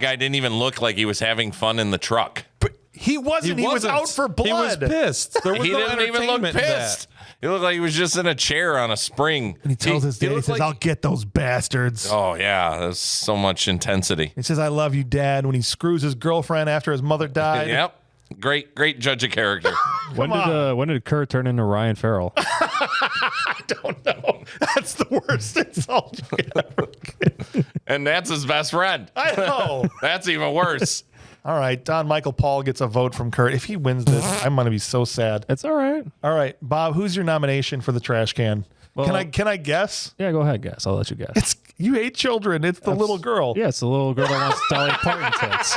Speaker 2: guy didn't even look like he was having fun in the truck.
Speaker 1: He wasn't. He was out for blood.
Speaker 4: He was pissed. There was
Speaker 2: He
Speaker 4: no
Speaker 2: didn't even look
Speaker 4: entertainment in that.
Speaker 2: pissed. He looked like he was just in a chair on a spring.
Speaker 1: And he tells his dad, he says, I'll get those bastards.
Speaker 2: Oh, yeah. There's so much intensity.
Speaker 1: He says, I love you, Dad, when he screws his girlfriend after his mother died.
Speaker 2: Yep. Great judge of character.
Speaker 3: When did Curt turn into Ryan Farrell?
Speaker 1: I don't know. That's the worst insult you could ever get.
Speaker 2: And that's his best friend.
Speaker 1: I know.
Speaker 2: That's even worse.
Speaker 1: All right, Don Michael Paul gets a vote from Curt. If he wins this, I'm going to be so sad.
Speaker 3: It's all right.
Speaker 1: All right, Bob, who's your nomination for the trash can?
Speaker 3: Well,
Speaker 1: can I guess?
Speaker 3: Yeah, go ahead, guess. I'll let you guess.
Speaker 1: You hate children. It's the little girl.
Speaker 3: Yeah, it's the little girl that wants Dolly Parton tits.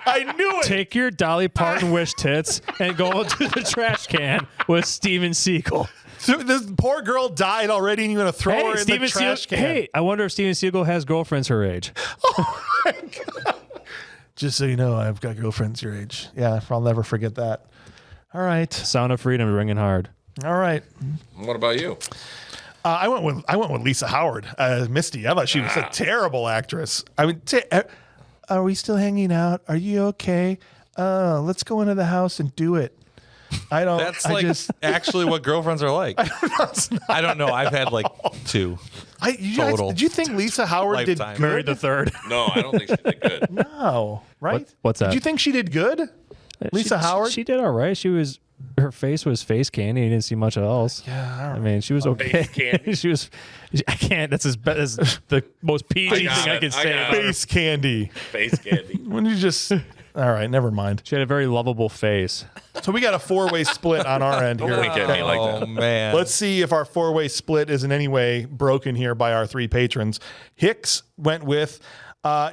Speaker 1: I knew it.
Speaker 3: Take your Dolly Parton wish tits and go into the trash can with Steven Seagal.
Speaker 1: So this poor girl died already, and you're going to throw her in the trash can.
Speaker 3: Hey, I wonder if Steven Seagal has girlfriends her age.
Speaker 1: Oh my God. Just so you know, I've got girlfriends your age. Yeah, I'll never forget that. All right.
Speaker 3: Sound of Freedom ringing hard.
Speaker 1: All right.
Speaker 2: What about you?
Speaker 1: I went with Lisa Howard, Misty. I thought she was a terrible actress. I mean, are we still hanging out? Are you okay? Let's go into the house and do it. I don't.
Speaker 4: That's actually what girlfriends are like. I don't know. I've had like two.
Speaker 1: Total. Did you think Lisa Howard
Speaker 4: Lifetime.
Speaker 1: did good?
Speaker 3: Married the third.
Speaker 2: No, I don't think she did good.
Speaker 1: No, right?
Speaker 3: What's that?
Speaker 1: Did you think she did good? Lisa Howard?
Speaker 3: She did all right. Her face was face candy. You didn't see much else.
Speaker 1: Yeah,
Speaker 3: I mean, she was okay.
Speaker 2: Face candy.
Speaker 3: She was. I can't. That's as the most PG thing I can say. About her.
Speaker 1: Face candy.
Speaker 2: Face candy.
Speaker 1: When you just. All right, never mind.
Speaker 3: She had a very lovable face.
Speaker 1: So we got a 4-way split on our end here.
Speaker 2: Don't wink at me like that.
Speaker 4: Oh, man.
Speaker 1: Let's see if our 4-way split is in any way broken here by our 3 patrons. Hicks went with,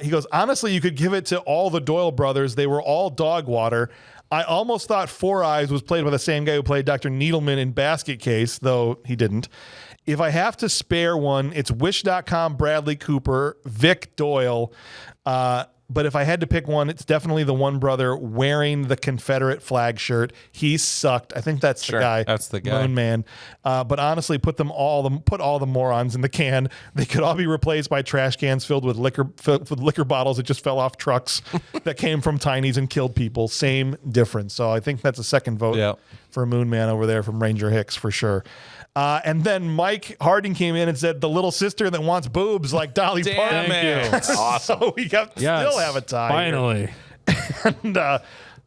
Speaker 1: he goes, honestly, you could give it to all the Doyle brothers. They were all dog water. I almost thought Four Eyes was played by the same guy who played Dr. Needleman in Basket Case, though he didn't. If I have to spare one, it's Wish.com, Bradley Cooper, Vic Doyle. But if I had to pick one, it's definitely the one brother wearing the Confederate flag shirt. He sucked. I think that's the guy.
Speaker 4: That's the guy.
Speaker 1: Moon Man. But honestly, put all the morons in the can. They could all be replaced by trash cans filled with liquor bottles that just fell off trucks that came from Tiny's and killed people. Same difference. So I think that's a second vote for Moon Man over there from Ranger Hicks for sure. And then Mike Harding came in and said the little sister that wants boobs like Dolly Parton.
Speaker 3: Thank you.
Speaker 1: Awesome. So we still have a tie.
Speaker 3: Finally.
Speaker 1: And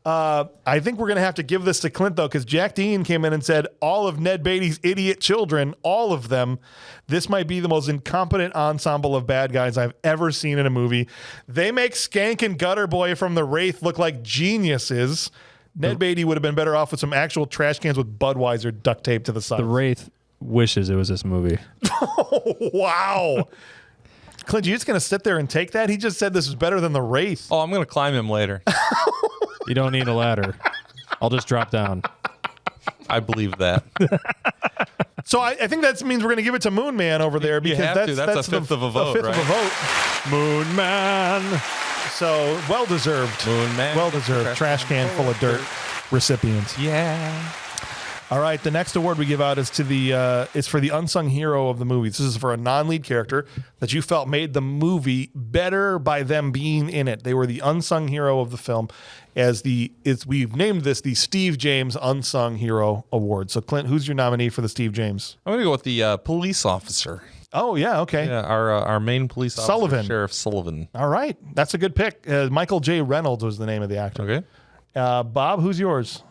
Speaker 1: I think we're going to have to give this to Clint, though, because Jack Dean came in and said all of Ned Beatty's idiot children, all of them, this might be the most incompetent ensemble of bad guys I've ever seen in a movie. They make Skank and Gutter Boy from The Wraith look like geniuses. Ned Beatty would have been better off with some actual trash cans with Budweiser duct tape to the side.
Speaker 3: The Wraith wishes it was this movie.
Speaker 1: Wow. Clint, you just going to sit there and take that? He just said this is better than the Wraith.
Speaker 4: Oh, I'm going to climb him later.
Speaker 3: You don't need a ladder. I'll just drop down.
Speaker 4: I believe that.
Speaker 1: So I think that means we're going to give it to Moon Man over there because
Speaker 4: that's a fifth of a vote, right?
Speaker 1: Of a vote.
Speaker 3: Moon Man.
Speaker 1: So well-deserved.
Speaker 4: Moon Man.
Speaker 1: Well-deserved. Trash can full of dirt recipients.
Speaker 4: Yeah.
Speaker 1: All right, the next award we give out is is for the unsung hero of the movie. This is for a non-lead character that you felt made the movie better by them being in it. They were the unsung hero of the film. We've named this the Steve James Unsung Hero Award. So Clint, who's your nominee for the Steve James?
Speaker 4: I'm going to go with the police officer.
Speaker 1: Oh yeah, okay.
Speaker 4: Yeah, our main police officer,
Speaker 1: Sullivan.
Speaker 4: Sheriff Sullivan.
Speaker 1: All right, that's a good pick. Michael J. Reynolds was the name of the actor.
Speaker 4: Okay.
Speaker 1: Bob, who's yours?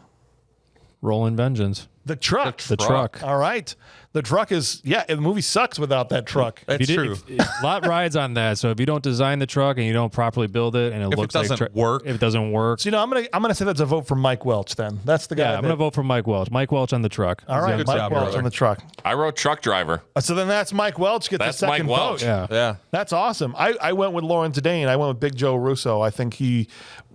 Speaker 3: Rolling Vengeance.
Speaker 1: The truck.
Speaker 3: The truck.
Speaker 1: All right. The truck is, the movie sucks without that truck.
Speaker 4: That's true.
Speaker 3: A lot rides on that. So if you don't design the truck and you don't properly build it, and it looks like
Speaker 4: if
Speaker 3: it doesn't work.
Speaker 1: So, I'm gonna say that's a vote for Mike Welch then. That's the guy.
Speaker 3: Yeah, I'm gonna vote for Mike Welch. Mike Welch on the truck.
Speaker 1: All right,
Speaker 4: Good
Speaker 1: Mike
Speaker 4: job,
Speaker 1: Welch
Speaker 4: brother.
Speaker 1: on the truck.
Speaker 2: I wrote truck driver.
Speaker 1: So then that's Mike Welch gets
Speaker 2: That's
Speaker 1: the second
Speaker 2: Mike Welch.
Speaker 1: vote.
Speaker 3: Yeah.
Speaker 1: That's awesome. I went with Lauren Tadane. I went with Big Joe Russo. I think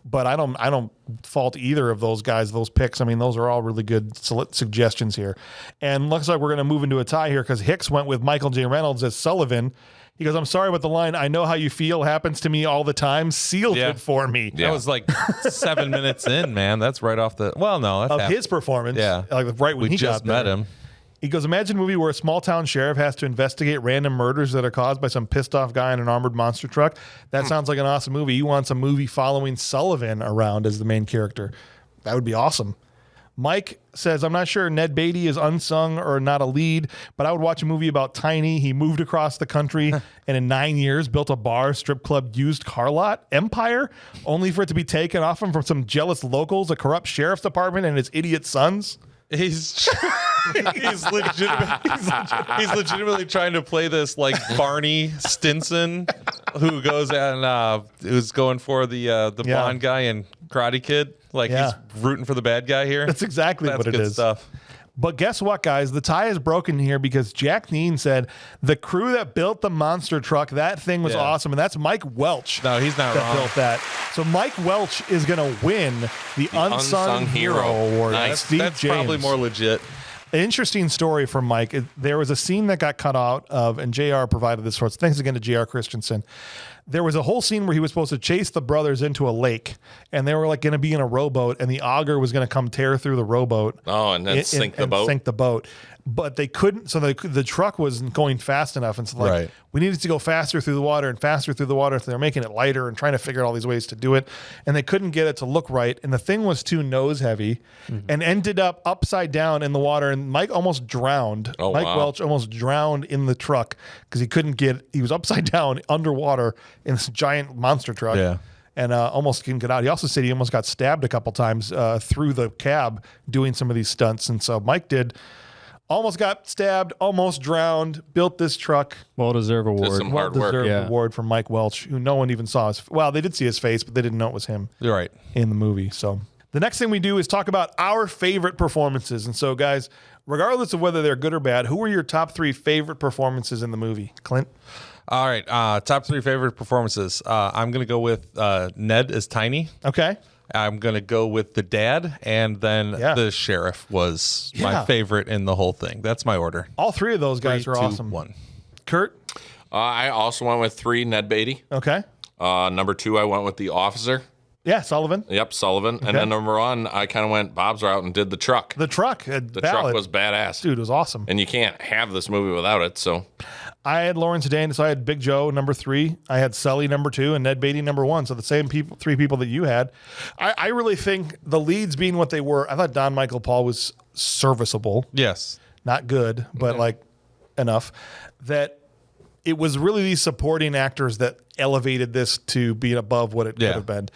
Speaker 1: but I don't fault either of those guys, those picks. I mean, those are all really good suggestions here. And looks like we're going to move into a tie here because Hicks went with Michael J. Reynolds as Sullivan. He goes, I'm sorry, but the line, I know how you feel, happens to me all the time, sealed it for me.
Speaker 4: That was like 7 minutes in, man. That's right off the, that's
Speaker 1: his performance.
Speaker 4: Yeah.
Speaker 1: Like right when
Speaker 4: we
Speaker 1: he
Speaker 4: just
Speaker 1: got
Speaker 4: met
Speaker 1: there.
Speaker 4: him.
Speaker 1: He goes, imagine a movie where a small town sheriff has to investigate random murders that are caused by some pissed off guy in an armored monster truck. That sounds like an awesome movie. He wants a movie following Sullivan around as the main character. That would be awesome. Mike says, I'm not sure Ned Beatty is unsung or not a lead, but I would watch a movie about Tiny. He moved across the country and in 9 years built a bar, strip club, used car lot, empire, only for it to be taken off him from some jealous locals, a corrupt sheriff's department, and his idiot sons.
Speaker 4: He's legitimately trying to play this like Barney Stinson, who goes and who's going for the blonde guy in Karate Kid. Like he's rooting for the bad guy here.
Speaker 1: That's exactly what it
Speaker 4: good
Speaker 1: is.
Speaker 4: Stuff.
Speaker 1: But guess what, guys? The tie is broken here because Jack Dean said the crew that built the monster truck, that thing was awesome. And that's Mike Welch.
Speaker 4: No, he's not
Speaker 1: that
Speaker 4: wrong.
Speaker 1: built that. So Mike Welch is going to win the Unsung Hero Award.
Speaker 2: Nice.
Speaker 4: That's probably more legit.
Speaker 1: An interesting story from Mike. There was a scene that got cut out of, and JR provided this for us. Thanks again to JR Christensen. There was a whole scene where he was supposed to chase the brothers into a lake, and they were like going to be in a rowboat, and the auger was going to come tear through the rowboat.
Speaker 2: Oh, and then sink the boat. But they couldn't, so the truck wasn't going fast enough. And so we needed to go faster through the water and faster through the water. So they're making it lighter and trying to figure out all these ways to do it. And they couldn't get it to look right. And the thing was too nose heavy and ended up upside down in the water. And Mike almost drowned. Mike Welch almost drowned in the truck because he was upside down underwater in this giant monster truck.
Speaker 4: Yeah.
Speaker 1: And almost couldn't get out. He also said he almost got stabbed a couple times through the cab doing some of these stunts. And so Mike almost got stabbed, almost drowned, built this truck.
Speaker 3: Well-deserved award.
Speaker 2: Some hard work.
Speaker 1: Well-deserved award from Mike Welch, who no one even saw. They did see his face, but they didn't know it was him.
Speaker 4: You're right.
Speaker 1: In the movie. So the next thing we do is talk about our favorite performances. And so, guys, regardless of whether they're good or bad, who are your top 3 favorite performances in the movie? Clint?
Speaker 4: All right. Top 3 favorite performances. I'm going to go with Ned as Tiny.
Speaker 1: Okay.
Speaker 4: I'm going to go with the dad, and then the sheriff was my favorite in the whole thing. That's my order.
Speaker 1: All 3 of those guys
Speaker 4: 3,
Speaker 1: are
Speaker 4: 2,
Speaker 1: awesome.
Speaker 4: 1.
Speaker 1: Kurt?
Speaker 2: I also went with 3, Ned Beatty.
Speaker 1: Okay.
Speaker 2: Number 2, I went with the officer.
Speaker 1: Yeah, Sullivan.
Speaker 2: Yep, Sullivan. Okay. And then number 1, I kind of went Bob's route and did the truck.
Speaker 1: The truck.
Speaker 2: The truck was badass.
Speaker 1: Dude, it was awesome.
Speaker 2: And you can't have this movie without it, so...
Speaker 1: I had Lauren Sedan, so I had Big Joe number 3. I had Sully number 2 and Ned Beatty number 1. So the same 3 people that you had. I really think the leads being what they were, I thought Don Michael Paul was serviceable.
Speaker 4: Yes.
Speaker 1: Not good, but like enough. That it was really these supporting actors that elevated this to being above what it could have been.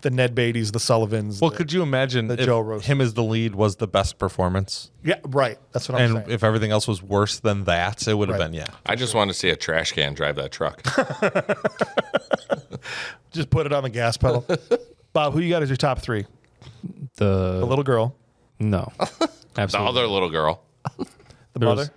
Speaker 1: The Ned Beattys, the Sullivans.
Speaker 4: Well, could you imagine if
Speaker 1: Joe Rosen.
Speaker 4: him as the lead was the best performance?
Speaker 1: Yeah, right. That's what I'm saying.
Speaker 4: And if everything else was worse than that, it would have been,
Speaker 2: I just wanted to see a trash can drive that truck.
Speaker 1: Just put it on the gas pedal. Bob, who you got as your top 3? The little girl.
Speaker 3: No.
Speaker 2: The
Speaker 3: Absolutely.
Speaker 2: other little girl.
Speaker 1: The mother.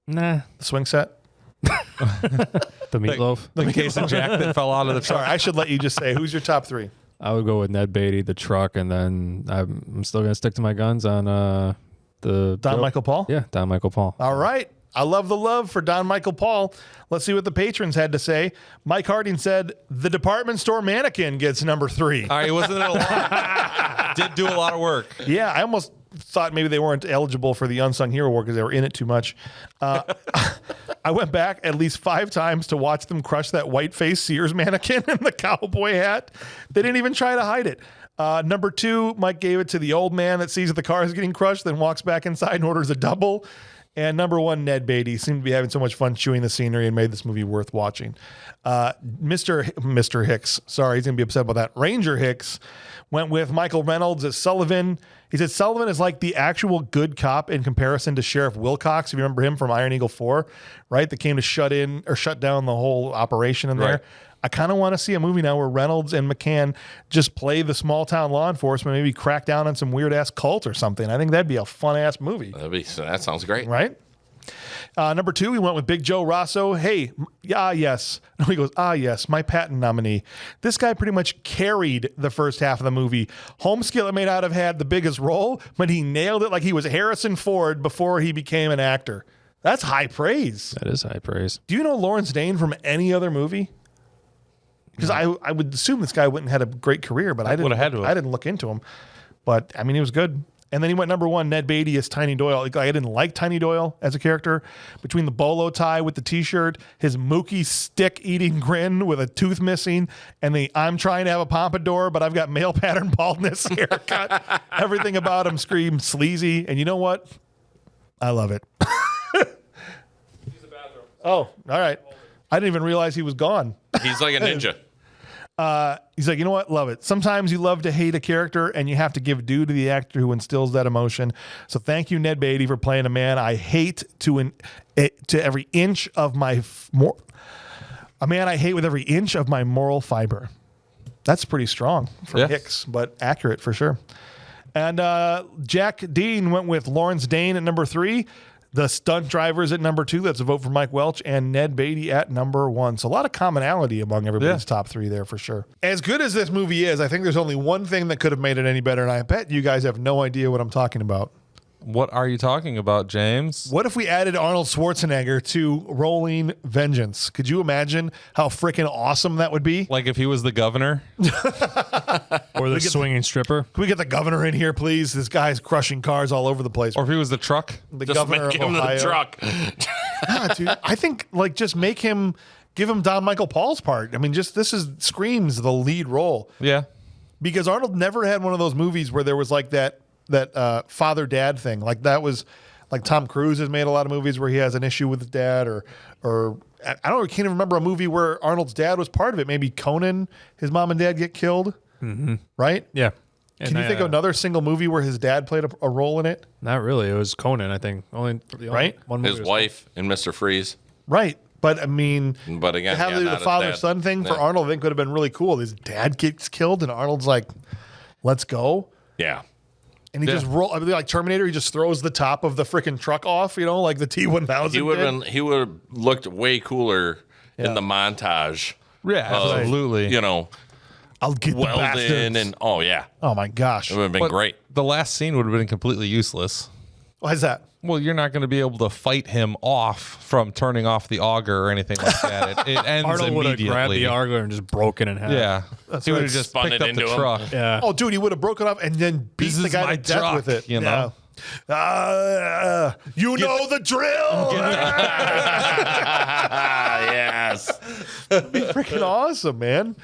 Speaker 3: Nah.
Speaker 1: The swing set.
Speaker 3: The meatloaf.
Speaker 4: The case of Jack that fell out of the truck.
Speaker 1: Sorry, I should let you just say, who's your top three?
Speaker 3: I would go with Ned Beatty, the truck, and then I'm still going to stick to my guns on the...
Speaker 1: Don Michael Paul?
Speaker 3: Yeah, Don Michael Paul.
Speaker 1: All right. I love the love for Don Michael Paul. Let's see what the patrons had to say. Mike Harding said, the department store mannequin gets number 3.
Speaker 4: All right, he wasn't in a lot. Did do a lot of work.
Speaker 1: Yeah, I almost thought maybe they weren't eligible for the Unsung Hero Award because they were in it too much. I went back at least 5 times to watch them crush that white-faced Sears mannequin in the cowboy hat. They didn't even try to hide it. Number 2, Mike gave it to the old man that sees that the car is getting crushed, then walks back inside and orders a double. And number 1, Ned Beatty seemed to be having so much fun chewing the scenery and made this movie worth watching. Mr. Hicks, sorry, he's going to be upset about that. Ranger Hicks went with Michael Reynolds as Sullivan. He said Sullivan is like the actual good cop in comparison to Sheriff Wilcox. If you remember him from Iron Eagle 4, right? That came to shut down the whole operation in there.
Speaker 2: Right.
Speaker 1: I kind of want to see a movie now where Reynolds and McCann just play the small town law enforcement, maybe crack down on some weird ass cult or something. I think that'd be a fun ass movie.
Speaker 2: That sounds great.
Speaker 1: Right? Number 2, we went with Big Joe Rosso. Hey, yes. No, he goes, yes, my Patton nominee. This guy pretty much carried the first half of the movie. Home Skillet may not have had the biggest role, but he nailed it like he was Harrison Ford before he became an actor. That's high praise.
Speaker 3: That is high praise.
Speaker 1: Do you know Lawrence Dane from any other movie? Because I would assume this guy wouldn't have had a great career, but I didn't look into him. But, I mean, he was good. And then he went number 1, Ned Beatty as Tiny Doyle. Like, I didn't like Tiny Doyle as a character. Between the bolo tie with the T-shirt, his Mookie stick-eating grin with a tooth missing, and the I'm trying to have a pompadour, but I've got male pattern baldness haircut. Everything about him screams sleazy. And you know what? I love it. Oh, all right. I didn't even realize he was gone.
Speaker 2: He's like a ninja.
Speaker 1: He's like, you know what? Love it. Sometimes you love to hate a character and you have to give due to the actor who instills that emotion. So thank you, Ned Beatty, for playing a man I hate to every inch of my a man I hate with every inch of my moral fiber. That's pretty strong for Hicks, but accurate for sure. And Jack Dean went with Lawrence Dane at number 3. The stunt drivers at number 2. That's a vote for Mike Welch, and Ned Beatty at number 1. So a lot of commonality among everybody's top 3 there for sure. As good as this movie is, I think there's only one thing that could have made it any better, and I bet you guys have no idea what I'm talking about.
Speaker 4: What are you talking about, James?
Speaker 1: What if we added Arnold Schwarzenegger to Rolling Vengeance? Could you imagine how freaking awesome that would be?
Speaker 4: Like if he was the governor?
Speaker 3: Or the swinging stripper?
Speaker 1: Can we get the governor in here, please? This guy's crushing cars all over the place.
Speaker 4: Or if he was the truck?
Speaker 1: The
Speaker 2: Just
Speaker 1: governor
Speaker 2: make
Speaker 1: of
Speaker 2: him
Speaker 1: Ohio.
Speaker 2: the truck.
Speaker 1: Nah, dude, I think just make him, give him Don Michael Paul's part. I mean, screams the lead role.
Speaker 4: Yeah.
Speaker 1: Because Arnold never had one of those movies where there was like that father-dad thing. Like that was like Tom Cruise has made a lot of movies where he has an issue with his dad or I can't even remember a movie where Arnold's dad was part of it. Maybe Conan, his mom and dad get killed. Mm-hmm. Right?
Speaker 3: Yeah.
Speaker 1: Can you think of another single movie where his dad played a role in it?
Speaker 3: Not really. It was Conan, I think. Only one movie.
Speaker 2: His wife in Mr. Freeze.
Speaker 1: Right. But I mean,
Speaker 2: but again,
Speaker 1: to have the father-son thing for Arnold, I think would have been really cool. His dad gets killed and Arnold's like, let's go.
Speaker 2: Yeah.
Speaker 1: And he just like Terminator, he just throws the top of the freaking truck off, like the T-1000
Speaker 2: He would have looked way cooler in the montage.
Speaker 4: Yeah, absolutely.
Speaker 1: I'll get the bastards.
Speaker 2: And oh yeah.
Speaker 1: Oh my gosh.
Speaker 2: It would have been great.
Speaker 4: The last scene would have been completely useless.
Speaker 1: Why is that?
Speaker 4: Well, you're not going to be able to fight him off from turning off the auger or anything like that. It ends
Speaker 3: Arnold would have
Speaker 4: immediately.
Speaker 3: grabbed the auger and just broken in half.
Speaker 4: Yeah.
Speaker 1: That's
Speaker 4: he would
Speaker 1: right.
Speaker 4: have just
Speaker 2: Spun
Speaker 4: picked
Speaker 2: it
Speaker 4: up the
Speaker 2: into him.
Speaker 4: truck.
Speaker 3: Yeah.
Speaker 1: Oh, dude, he would have broken up and then beat
Speaker 4: This
Speaker 1: the
Speaker 4: is
Speaker 1: guy
Speaker 4: my
Speaker 1: to death
Speaker 4: truck,
Speaker 1: with it.
Speaker 4: you know?
Speaker 1: Yeah. You know the drill.
Speaker 2: Yes.
Speaker 1: It'd be freaking awesome, man.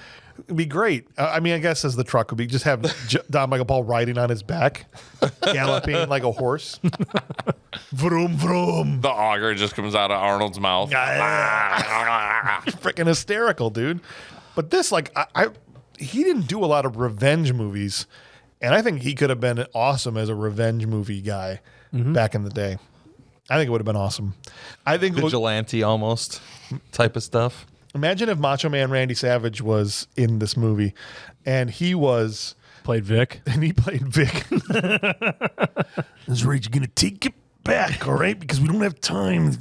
Speaker 1: It'd be great. I mean, I guess as the truck would be, just have Don Michael Paul riding on his back, galloping like a horse. Vroom, vroom.
Speaker 2: The auger just comes out of Arnold's mouth.
Speaker 1: Freaking hysterical, dude. But this, he didn't do a lot of revenge movies. And I think he could have been awesome as a revenge movie guy back in the day. I think it would have been awesome. I think
Speaker 4: Vigilante almost type of stuff.
Speaker 1: Imagine if Macho Man Randy Savage was in this movie and he was
Speaker 3: Played Vic.
Speaker 1: And he played Vic. That's right. You're going to take it back, all right? Because we don't have time.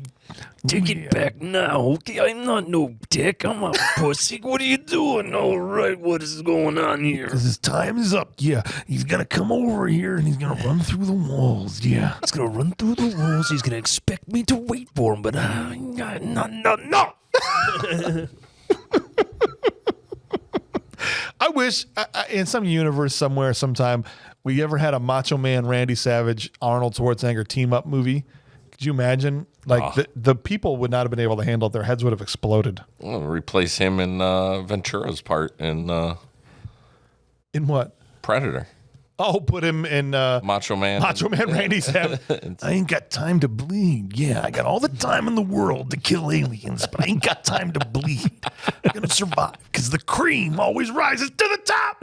Speaker 5: Take it back now, okay? I'm not no dick. I'm a pussy. What are you doing? All right, what is going on here?
Speaker 1: Because his time is up. Yeah, he's going to come over here and he's going to run through the walls. Yeah.
Speaker 5: He's going to run through the walls. He's going to expect me to wait for him, but no.
Speaker 1: I wish in some universe somewhere, sometime, we ever had a Macho Man, Randy Savage, Arnold Schwarzenegger team-up movie. Could you imagine? Like, the people would not have been able to handle it. Their heads would have exploded.
Speaker 2: Well, replace him in Ventura's part in
Speaker 1: what?
Speaker 2: Predator.
Speaker 1: Oh, put him in
Speaker 2: Macho Man
Speaker 1: Randy Savage. I ain't got time to bleed. Yeah, I got all the time in the world to kill aliens, but I ain't got time to bleed. I'm going to survive because the cream always rises to the top.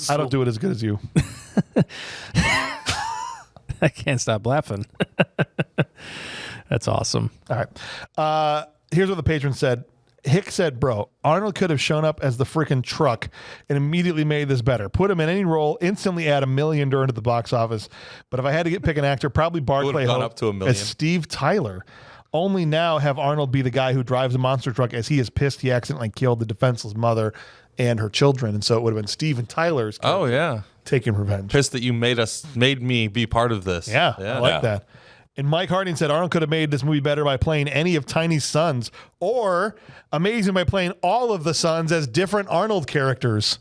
Speaker 1: I don't do it as good as you.
Speaker 3: I can't stop laughing. That's awesome.
Speaker 1: All right. Here's what the patron said. Hick said, bro, Arnold could have shown up as the freaking truck and immediately made this better. Put him in any role, instantly add $1 million during to the box office. But if I had to pick an actor, probably Barclay
Speaker 4: gone up to $1 million.
Speaker 1: as Steve Tyler. Only now have Arnold be the guy who drives a monster truck, as he is pissed he accidentally killed the defenseless mother and her children. And so it would have been Steven Tyler's character taking revenge.
Speaker 4: Pissed that you made me be part of this.
Speaker 1: Yeah. I like that. And Mike Harding said Arnold could have made this movie better by playing any of Tiny's sons, or amazing by playing all of the sons as different Arnold characters.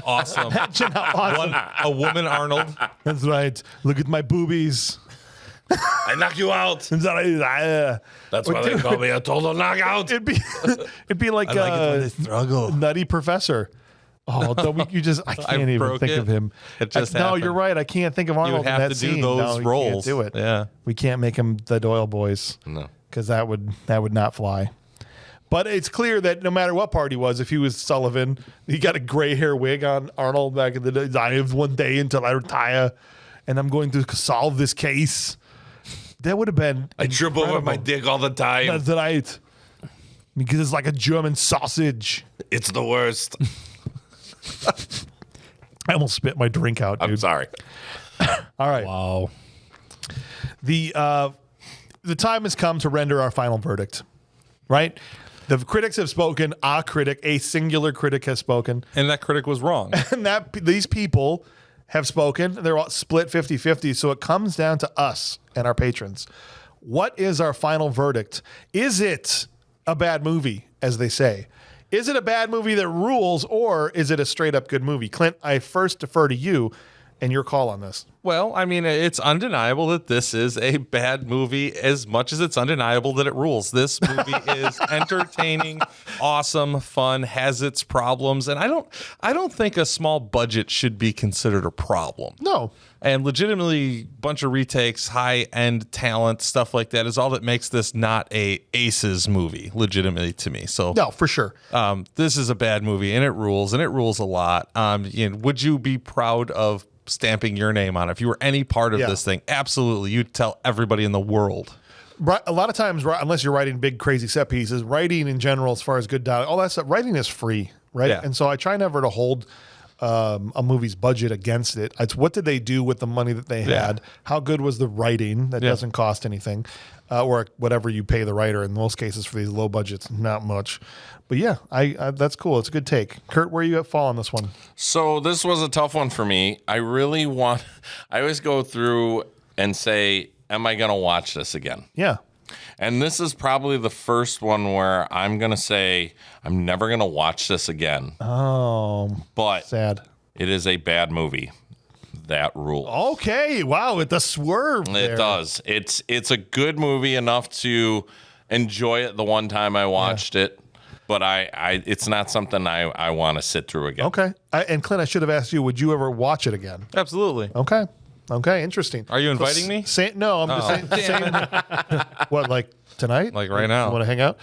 Speaker 4: Awesome.
Speaker 1: Imagine how awesome.
Speaker 4: A woman Arnold.
Speaker 1: That's right. Look at my boobies.
Speaker 5: I knock you out. That's why they call me a total knockout.
Speaker 1: It'd be like Nutty Professor. Oh, I can't even think of him.
Speaker 4: It just
Speaker 1: no,
Speaker 4: happened.
Speaker 1: you're right. I can't think of Arnold
Speaker 4: You have
Speaker 1: in that
Speaker 4: to do
Speaker 1: scene.
Speaker 4: those
Speaker 1: No,
Speaker 4: roles.
Speaker 1: Can't do it.
Speaker 4: Yeah,
Speaker 1: we can't make him the Doyle boys.
Speaker 2: No,
Speaker 1: because that would not fly. But it's clear that no matter what part he was, if he was Sullivan, he got a gray hair wig on Arnold back in the day. I have one day until I retire, and I'm going to solve this case. That would have been.
Speaker 5: I trip over my dick all the time.
Speaker 1: That's right. Because it's like a German sausage.
Speaker 5: It's the worst.
Speaker 1: I almost spit my drink out, dude.
Speaker 5: I'm sorry.
Speaker 1: All right.
Speaker 3: Wow.
Speaker 1: The time has come to render our final verdict, right? The critics have spoken. A singular critic has spoken.
Speaker 4: And that critic was wrong.
Speaker 1: And these people have spoken. They're all split 50-50. So it comes down to us and our patrons. What is our final verdict? Is it a bad movie, as they say? Is it a bad movie that rules, or is it a straight up good movie? Clint, I first defer to you and your call on this.
Speaker 4: Well, I mean, it's undeniable that this is a bad movie as much as it's undeniable that it rules. This movie is entertaining, awesome, fun, has its problems, and I don't think a small budget should be considered a problem.
Speaker 1: No.
Speaker 4: And legitimately, bunch of retakes, high-end talent, stuff like that is all that makes this not a Aces movie, legitimately to me. So
Speaker 1: no, for sure.
Speaker 4: This is a bad movie, and it rules a lot. Would you be proud of stamping your name on it? If you were any part of this thing, absolutely. You'd tell everybody in the world.
Speaker 1: Right, a lot of times, unless you're writing big, crazy set pieces, writing in general, as far as good dialogue, all that stuff, writing is free, right?
Speaker 4: Yeah.
Speaker 1: And so I try never to hold a movie's budget against it. It's what did they do with the money that they had? How good was the writing? That doesn't cost anything, or whatever you pay the writer. In most cases, for these low budgets, not much. But yeah, I that's cool. It's a good take. Curt, where you at fall on this one?
Speaker 2: So this was a tough one for me. I always go through and say, am I going to watch this again?
Speaker 1: Yeah.
Speaker 2: And this is probably the first one where I'm going to say, I'm never going to watch this again.
Speaker 1: Oh,
Speaker 2: but
Speaker 1: sad.
Speaker 2: It is a bad movie. That rules.
Speaker 1: Okay. Wow. With the swerve there.
Speaker 2: It does. It's a good movie enough to enjoy it the one time I watched it. But it's not something I want to sit through again.
Speaker 1: Okay. And Clint, I should have asked you, would you ever watch it again?
Speaker 4: Absolutely.
Speaker 1: Okay. Interesting.
Speaker 4: Are you inviting me?
Speaker 1: No, I'm just saying. What, like tonight?
Speaker 4: Like right now?
Speaker 1: You want to hang out?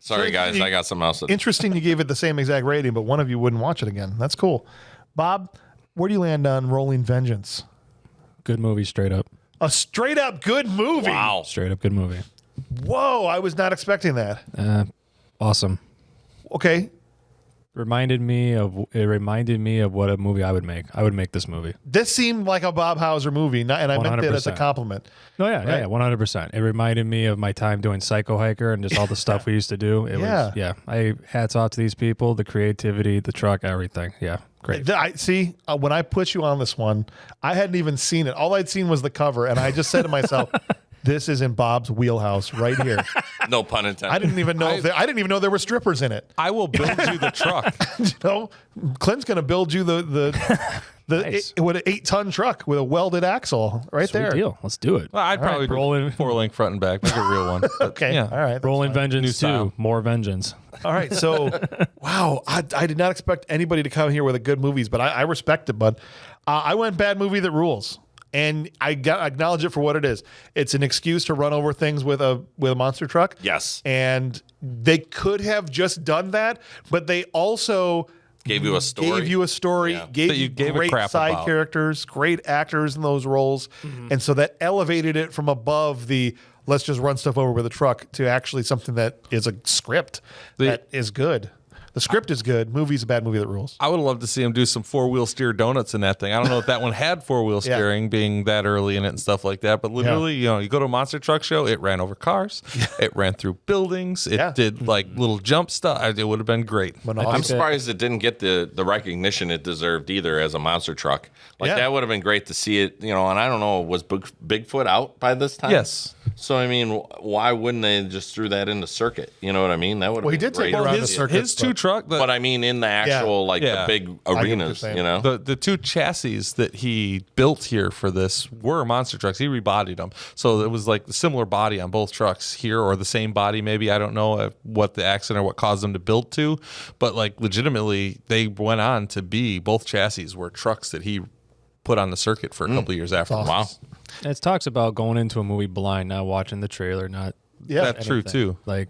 Speaker 2: Sorry, guys. I got something else.
Speaker 1: Interesting you gave it the same exact rating, but one of you wouldn't watch it again. That's cool. Bob, where do you land on Rolling Vengeance?
Speaker 3: Good movie, straight up.
Speaker 1: A straight up good movie?
Speaker 2: Wow.
Speaker 3: Straight up good movie.
Speaker 1: Whoa, I was not expecting that.
Speaker 3: Awesome.
Speaker 1: Okay.
Speaker 3: reminded me of what a movie I would make. I would make this movie.
Speaker 1: This seemed like a Bob Hauser movie, and I meant it as a compliment.
Speaker 3: No, yeah, right? 100%. It reminded me of my time doing Psycho Hiker and just all the stuff we used to do. It was, I hats off to these people, the creativity, the truck, everything. Yeah, great.
Speaker 1: I see. When I put you on this one, I hadn't even seen it. All I'd seen was the cover, and I just said to myself, "This is in Bob's wheelhouse right here."
Speaker 2: No pun intended.
Speaker 1: I didn't even know there were strippers in it.
Speaker 4: I will build you the truck.
Speaker 1: Clint's going to build you
Speaker 3: Nice.
Speaker 1: with an 8-ton truck with a welded axle right
Speaker 3: Sweet
Speaker 1: there.
Speaker 3: deal. Let's do it.
Speaker 4: Well, I'd probably
Speaker 3: roll in
Speaker 4: 4-link front and back, make a real one.
Speaker 1: Okay.
Speaker 4: Yeah.
Speaker 1: All right.
Speaker 3: Rolling Vengeance
Speaker 4: New
Speaker 3: 2.
Speaker 4: style.
Speaker 3: More Vengeance.
Speaker 1: All right. So, wow. I did not expect anybody to come here with a good movies, but I respect it, bud. I went bad movie that rules. And I acknowledge it for what it is. It's an excuse to run over things with a monster truck.
Speaker 2: Yes.
Speaker 1: And they could have just done that, but they also
Speaker 2: Gave you a story.
Speaker 1: Yeah. Gave you
Speaker 4: gave a
Speaker 1: great
Speaker 4: crap
Speaker 1: side
Speaker 4: about.
Speaker 1: characters, great actors in those roles. And so that elevated it from above the let's just run stuff over with a truck to actually something that is a script that is good. The script is good. Movie's a bad movie that rules.
Speaker 4: I would love to see him do some 4-wheel steer donuts in that thing. I don't know if that one had 4-wheel steering being that early in it and stuff like that, but literally, you go to a monster truck show, it ran over cars, it ran through buildings, it did like little jump stuff. It would have been great.
Speaker 2: I'm surprised it didn't get the recognition it deserved either as a monster truck. Like that would have been great to see it, and I don't know, was Bigfoot out by this time?
Speaker 4: Yes.
Speaker 2: So, I mean, why wouldn't they just threw that in the circuit? You know what I mean? That would have
Speaker 1: He
Speaker 2: been
Speaker 1: did take
Speaker 2: great.
Speaker 1: it around the circuit.
Speaker 4: His two truck,
Speaker 2: But I mean, in the actual, the big arenas,
Speaker 4: The two chassis that he built here for this were monster trucks. He rebodied them. So it was like the similar body on both trucks here, or the same body maybe. I don't know what the accident or what caused them to build to. But like legitimately, they went on to be, both chassis were trucks that he put on the circuit for a couple of years after.
Speaker 1: Awesome.
Speaker 2: Wow.
Speaker 3: It talks about going into a movie blind, not watching the trailer, not
Speaker 4: That's true too.
Speaker 3: like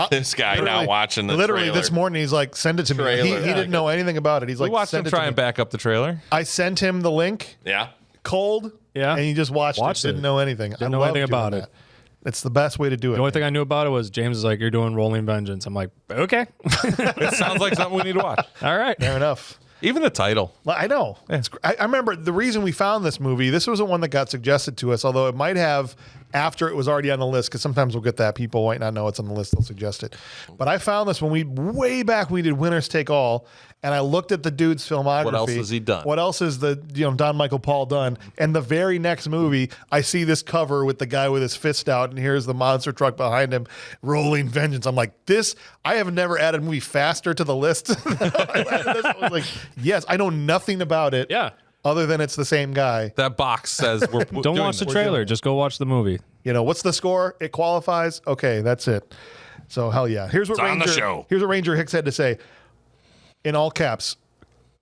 Speaker 2: This guy not watching the
Speaker 1: literally
Speaker 2: trailer.
Speaker 1: This morning he's like, send it to me. He didn't know anything about it. He's
Speaker 4: We
Speaker 1: like,
Speaker 4: watched him
Speaker 1: send it
Speaker 4: try
Speaker 1: to
Speaker 4: and
Speaker 1: me.
Speaker 4: back up the trailer.
Speaker 1: I sent him the link
Speaker 2: Yeah.
Speaker 1: cold.
Speaker 3: Yeah.
Speaker 1: And he just watched it.
Speaker 3: it.
Speaker 1: Didn't know anything.
Speaker 3: Didn't know anything about it.
Speaker 1: It's the best way to do it.
Speaker 3: The only thing I knew about it was James is like, "You're doing Rolling Vengeance." I'm like, "Okay,
Speaker 4: It sounds like something we need to watch.
Speaker 3: all right."
Speaker 1: Fair enough.
Speaker 4: Even the title.
Speaker 1: I know. I remember the reason we found this movie. This was the one that got suggested to us, although it might have after it was already on the list, because sometimes we'll get that. People might not know it's on the list. They'll suggest it. But I found this when way back we did Winners Take All, and I looked at the dude's filmography.
Speaker 4: What else has he done?
Speaker 1: What else is the Don Michael Paul done? And the very next movie, I see this cover with the guy with his fist out, and here's the monster truck behind him, Rolling Vengeance. I'm like, I have never added a movie faster to the list. I was like, yes, I know nothing about it.
Speaker 3: Yeah.
Speaker 1: Other than it's the same guy.
Speaker 4: That box says we're
Speaker 3: Don't watch the trailer. Just go watch the movie.
Speaker 1: What's the score? It qualifies. Okay, that's it. So hell yeah. Here's what
Speaker 2: on the show.
Speaker 1: Here's what Ranger Hicks had to say, in all caps.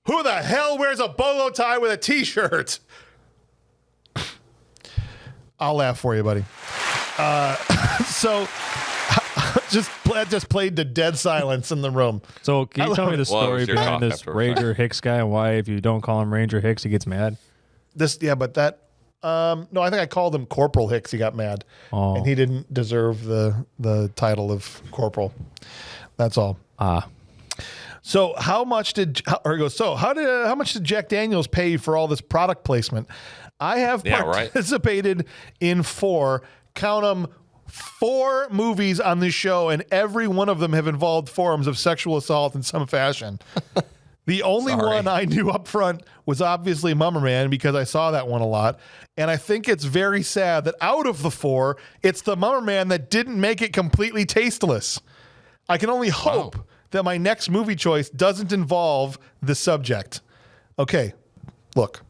Speaker 1: Who the hell wears a bolo tie with a t-shirt? I'll laugh for you, buddy. So just played to dead silence in the room.
Speaker 3: So can you tell me the
Speaker 2: Well, it
Speaker 3: story
Speaker 2: was your
Speaker 3: behind
Speaker 2: talk
Speaker 3: this
Speaker 2: after.
Speaker 3: Ranger Hicks guy and why if you don't call him Ranger Hicks, he gets mad?
Speaker 1: No, I think I called him Corporal Hicks. He got mad, and he didn't deserve the title of corporal. That's all. So how much did Jack Daniels pay you for all this product placement? I have participated in 4, count them, 4 movies on this show, and every one of them have involved forms of sexual assault in some fashion. The only one I knew up front was obviously Mummer Man, because I saw that one a lot. And I think it's very sad that out of the 4, it's the Mummer Man that didn't make it completely tasteless. I can only hope that my next movie choice doesn't involve the subject. Okay, look,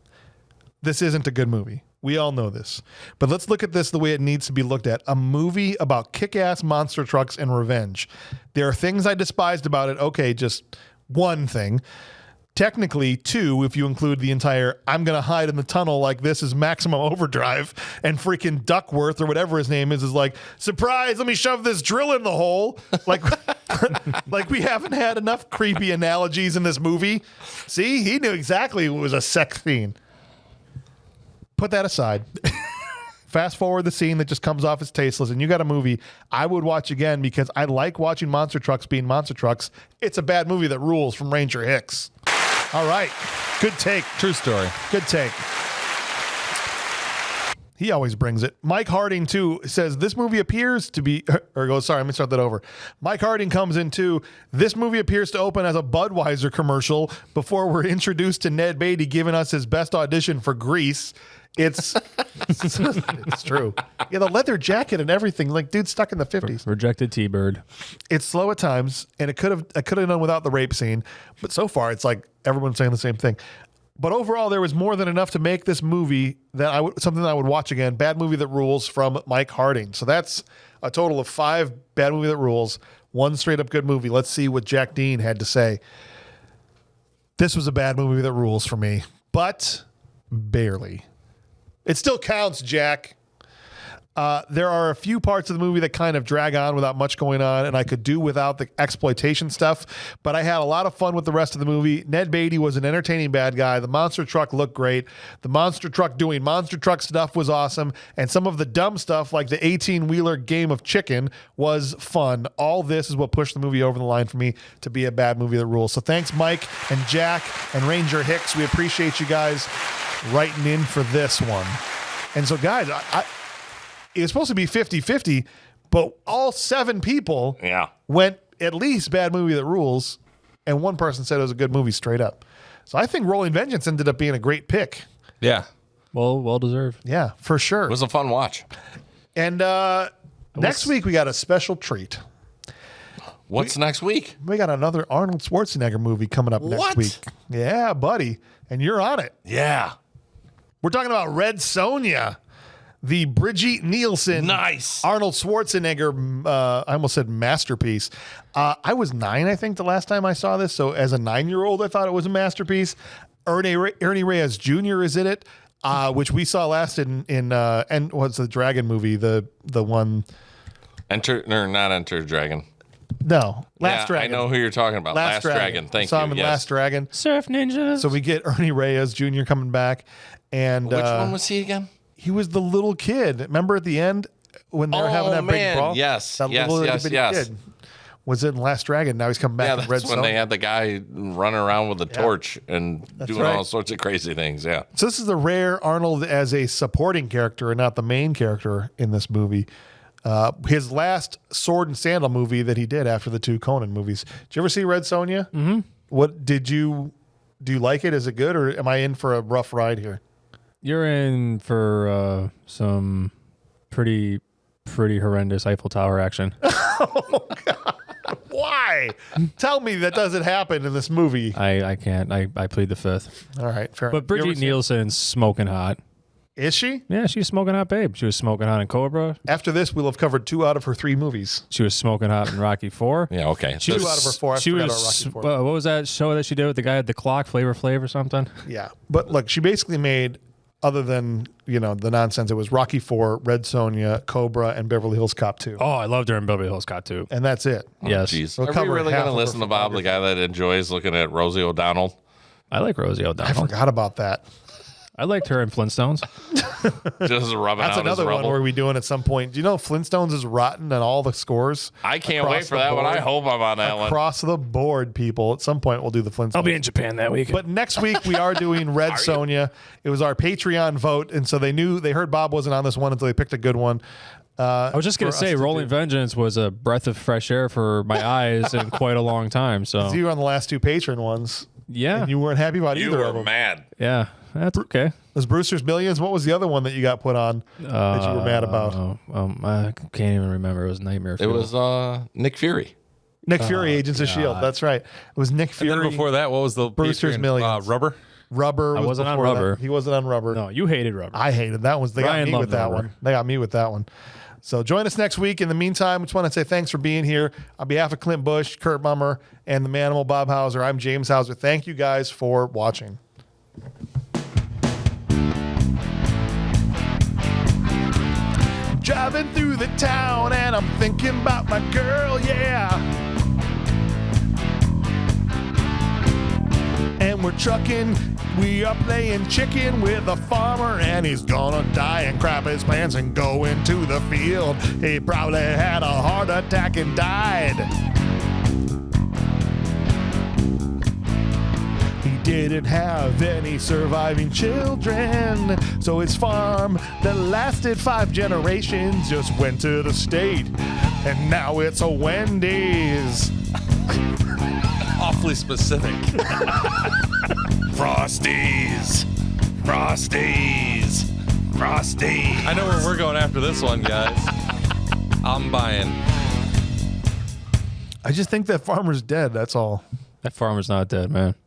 Speaker 1: this isn't a good movie. We all know this. But let's look at this the way it needs to be looked at. A movie about kick-ass monster trucks and revenge. There are things I despised about it. Okay, just one thing. Technically, 2, if you include the entire I'm going to hide in the tunnel like this is Maximum Overdrive, and freaking Duckworth or whatever his name is like, surprise, let me shove this drill in the hole. Like, like we haven't had enough creepy analogies in this movie. See, he knew exactly it was a sex scene. Put that aside. fast forward the scene that just comes off as tasteless, and you got a movie I would watch again because I like watching monster trucks being monster trucks. It's a bad movie that rules from Ranger Hicks. All right. Good take.
Speaker 4: True story.
Speaker 1: Good take. He always brings it. Mike Harding, too, says this movie appears to be, or goes, sorry, let me start that over. Mike Harding comes in, too. This movie appears to open as a Budweiser commercial before we're introduced to Ned Beatty giving us his best audition for Grease. It's true. Yeah, the leather jacket and everything, like dude stuck in the 50s.
Speaker 3: Rejected T-Bird.
Speaker 1: It's slow at times, and I could have done without the rape scene, but so far it's like everyone's saying the same thing. But overall, there was more than enough to make this movie something that I would watch again. Bad movie that rules from Mike Harding. So that's a total of 5 bad movie that rules, 1 straight up good movie. Let's see what Jack Dean had to say. This was a bad movie that rules for me, but barely. It still counts, Jack. There are a few parts of the movie that kind of drag on without much going on, and I could do without the exploitation stuff, but I had a lot of fun with the rest of the movie. Ned Beatty was an entertaining bad guy. The monster truck looked great. The monster truck doing monster truck stuff was awesome, and some of the dumb stuff like the 18-wheeler game of chicken was fun. All this is what pushed the movie over the line for me to be a bad movie that rules. So thanks, Mike and Jack and Ranger Hicks. We appreciate you guys writing in for this one. And so, guys, it was supposed to be 50-50, but all 7 people went at least bad movie that rules, and 1 person said it was a good movie straight up. So I think Rolling Vengeance ended up being a great pick.
Speaker 4: Yeah.
Speaker 3: Well deserved.
Speaker 1: Yeah, for sure.
Speaker 2: It was a fun watch.
Speaker 1: And next week we got a special treat.
Speaker 2: What's next week?
Speaker 1: We got another Arnold Schwarzenegger movie coming up next week. Yeah, buddy. And you're on it.
Speaker 2: Yeah.
Speaker 1: We're talking about Red Sonja. The Brigitte Nielsen, Arnold Schwarzenegger, I almost said masterpiece. I was 9, I think, the last time I saw this. So as a 9-year-old, I thought it was a masterpiece. Ernie Reyes Jr. is in it, which we saw last in and what's the Dragon movie? The one.
Speaker 2: Not Enter Dragon.
Speaker 1: No, Last Dragon.
Speaker 2: I know who you're talking about. Last Dragon. Thank you.
Speaker 1: Saw him in Last Dragon.
Speaker 3: Surf Ninjas.
Speaker 1: So we get Ernie Reyes Jr. coming back, and
Speaker 2: which one was he again?
Speaker 1: He was the little kid. Remember at the end when they were having that big brawl?
Speaker 2: Yes.
Speaker 1: That little kid was in Last Dragon. Now he's coming back in Red Sonja.
Speaker 2: That's when they had the guy running around with a torch and doing all sorts of crazy things. Yeah.
Speaker 1: So this is the rare Arnold as a supporting character and not the main character in this movie. His last sword and sandal movie that he did after the 2 Conan movies. Did you ever see Red Sonja?
Speaker 3: Mm-hmm.
Speaker 1: Do you like it? Is it good, or am I in for a rough ride here?
Speaker 3: You're in for some pretty horrendous Eiffel Tower action.
Speaker 1: Oh, God. Why? Tell me that doesn't happen in this movie.
Speaker 3: I can't. I plead the 5th.
Speaker 1: All right, fair
Speaker 3: enough. But Brigitte Nielsen's smoking hot.
Speaker 1: Is she?
Speaker 3: Yeah, she's smoking hot, babe. She was smoking hot in Cobra.
Speaker 1: After this, we'll have covered 2 out of her 3 movies.
Speaker 3: She was smoking hot in Rocky 4.
Speaker 2: Yeah, okay.
Speaker 1: 2 out of her 4.
Speaker 3: She was. Rocky 4. What was that show that she did with the guy at the clock, Flavor Flav or something?
Speaker 1: Yeah, but look, she basically made, other than the nonsense, it was Rocky 4, Red Sonja, Cobra, and Beverly Hills Cop 2.
Speaker 3: Oh, I loved her in Beverly Hills Cop 2.
Speaker 1: And that's it.
Speaker 3: Yes.
Speaker 2: Jeez. Are we really going to listen to Bob, the guy that enjoys looking at Rosie O'Donnell?
Speaker 3: I like Rosie O'Donnell.
Speaker 1: I forgot about that.
Speaker 3: I liked her in Flintstones.
Speaker 2: Just rubbing
Speaker 1: That's
Speaker 2: out
Speaker 1: another
Speaker 2: his
Speaker 1: one
Speaker 2: rubble.
Speaker 1: we'll be doing at some point. Do you know Flintstones is rotten on all the scores?
Speaker 2: I can't wait for that one. I hope I'm on that one.
Speaker 1: Across the board, people. At some point, we'll do the Flintstones.
Speaker 3: I'll be in Japan that week.
Speaker 1: But next week, we are doing Red Sonja. It was our Patreon vote, and so they heard Bob wasn't on this one until they picked a good one.
Speaker 3: I was just going to say, Rolling Vengeance was a breath of fresh air for my eyes in quite a long time. So
Speaker 1: you were on the last 2 Patreon ones.
Speaker 3: Yeah.
Speaker 1: And you weren't happy about either of them.
Speaker 2: You were mad.
Speaker 3: Yeah, that's okay.
Speaker 1: Was Brewster's Millions? What was the other one that you got put on that you were mad about?
Speaker 3: I can't even remember. It was Nightmare Fuel.
Speaker 2: It was Nick Fury.
Speaker 1: Nick Fury, Agents of S.H.I.E.L.D. That's right. It was Nick Fury.
Speaker 4: And then before that, what was the
Speaker 1: Brewster's Millions?
Speaker 4: Rubber?
Speaker 1: Rubber.
Speaker 3: I wasn't on Rubber.
Speaker 1: He wasn't on Rubber.
Speaker 3: No, you hated Rubber.
Speaker 1: I hated that one. They got
Speaker 3: Ryan
Speaker 1: me with
Speaker 3: loved
Speaker 1: that
Speaker 3: Rubber.
Speaker 1: one. They got me with that one. So join us next week. In the meantime, I just want to say thanks for being here. On behalf of Clint Busch, Curt Mummer, and the Manimal Bob Hauser, I'm James Hauser. Thank you guys for watching. Driving through the town and I'm thinking about my girl, yeah. And we're trucking We are playing chicken with a farmer, and he's gonna die and crap his pants and go into the field. He probably had a heart attack and died. He didn't have any surviving children, so his farm that lasted 5 generations just went to the state, and now it's a Wendy's.
Speaker 4: Awfully specific.
Speaker 1: Frosties. Frosties. Frosties.
Speaker 4: I know where we're going after this one, guys. I'm buying.
Speaker 1: I just think that farmer's dead, that's all.
Speaker 3: That farmer's not dead, man.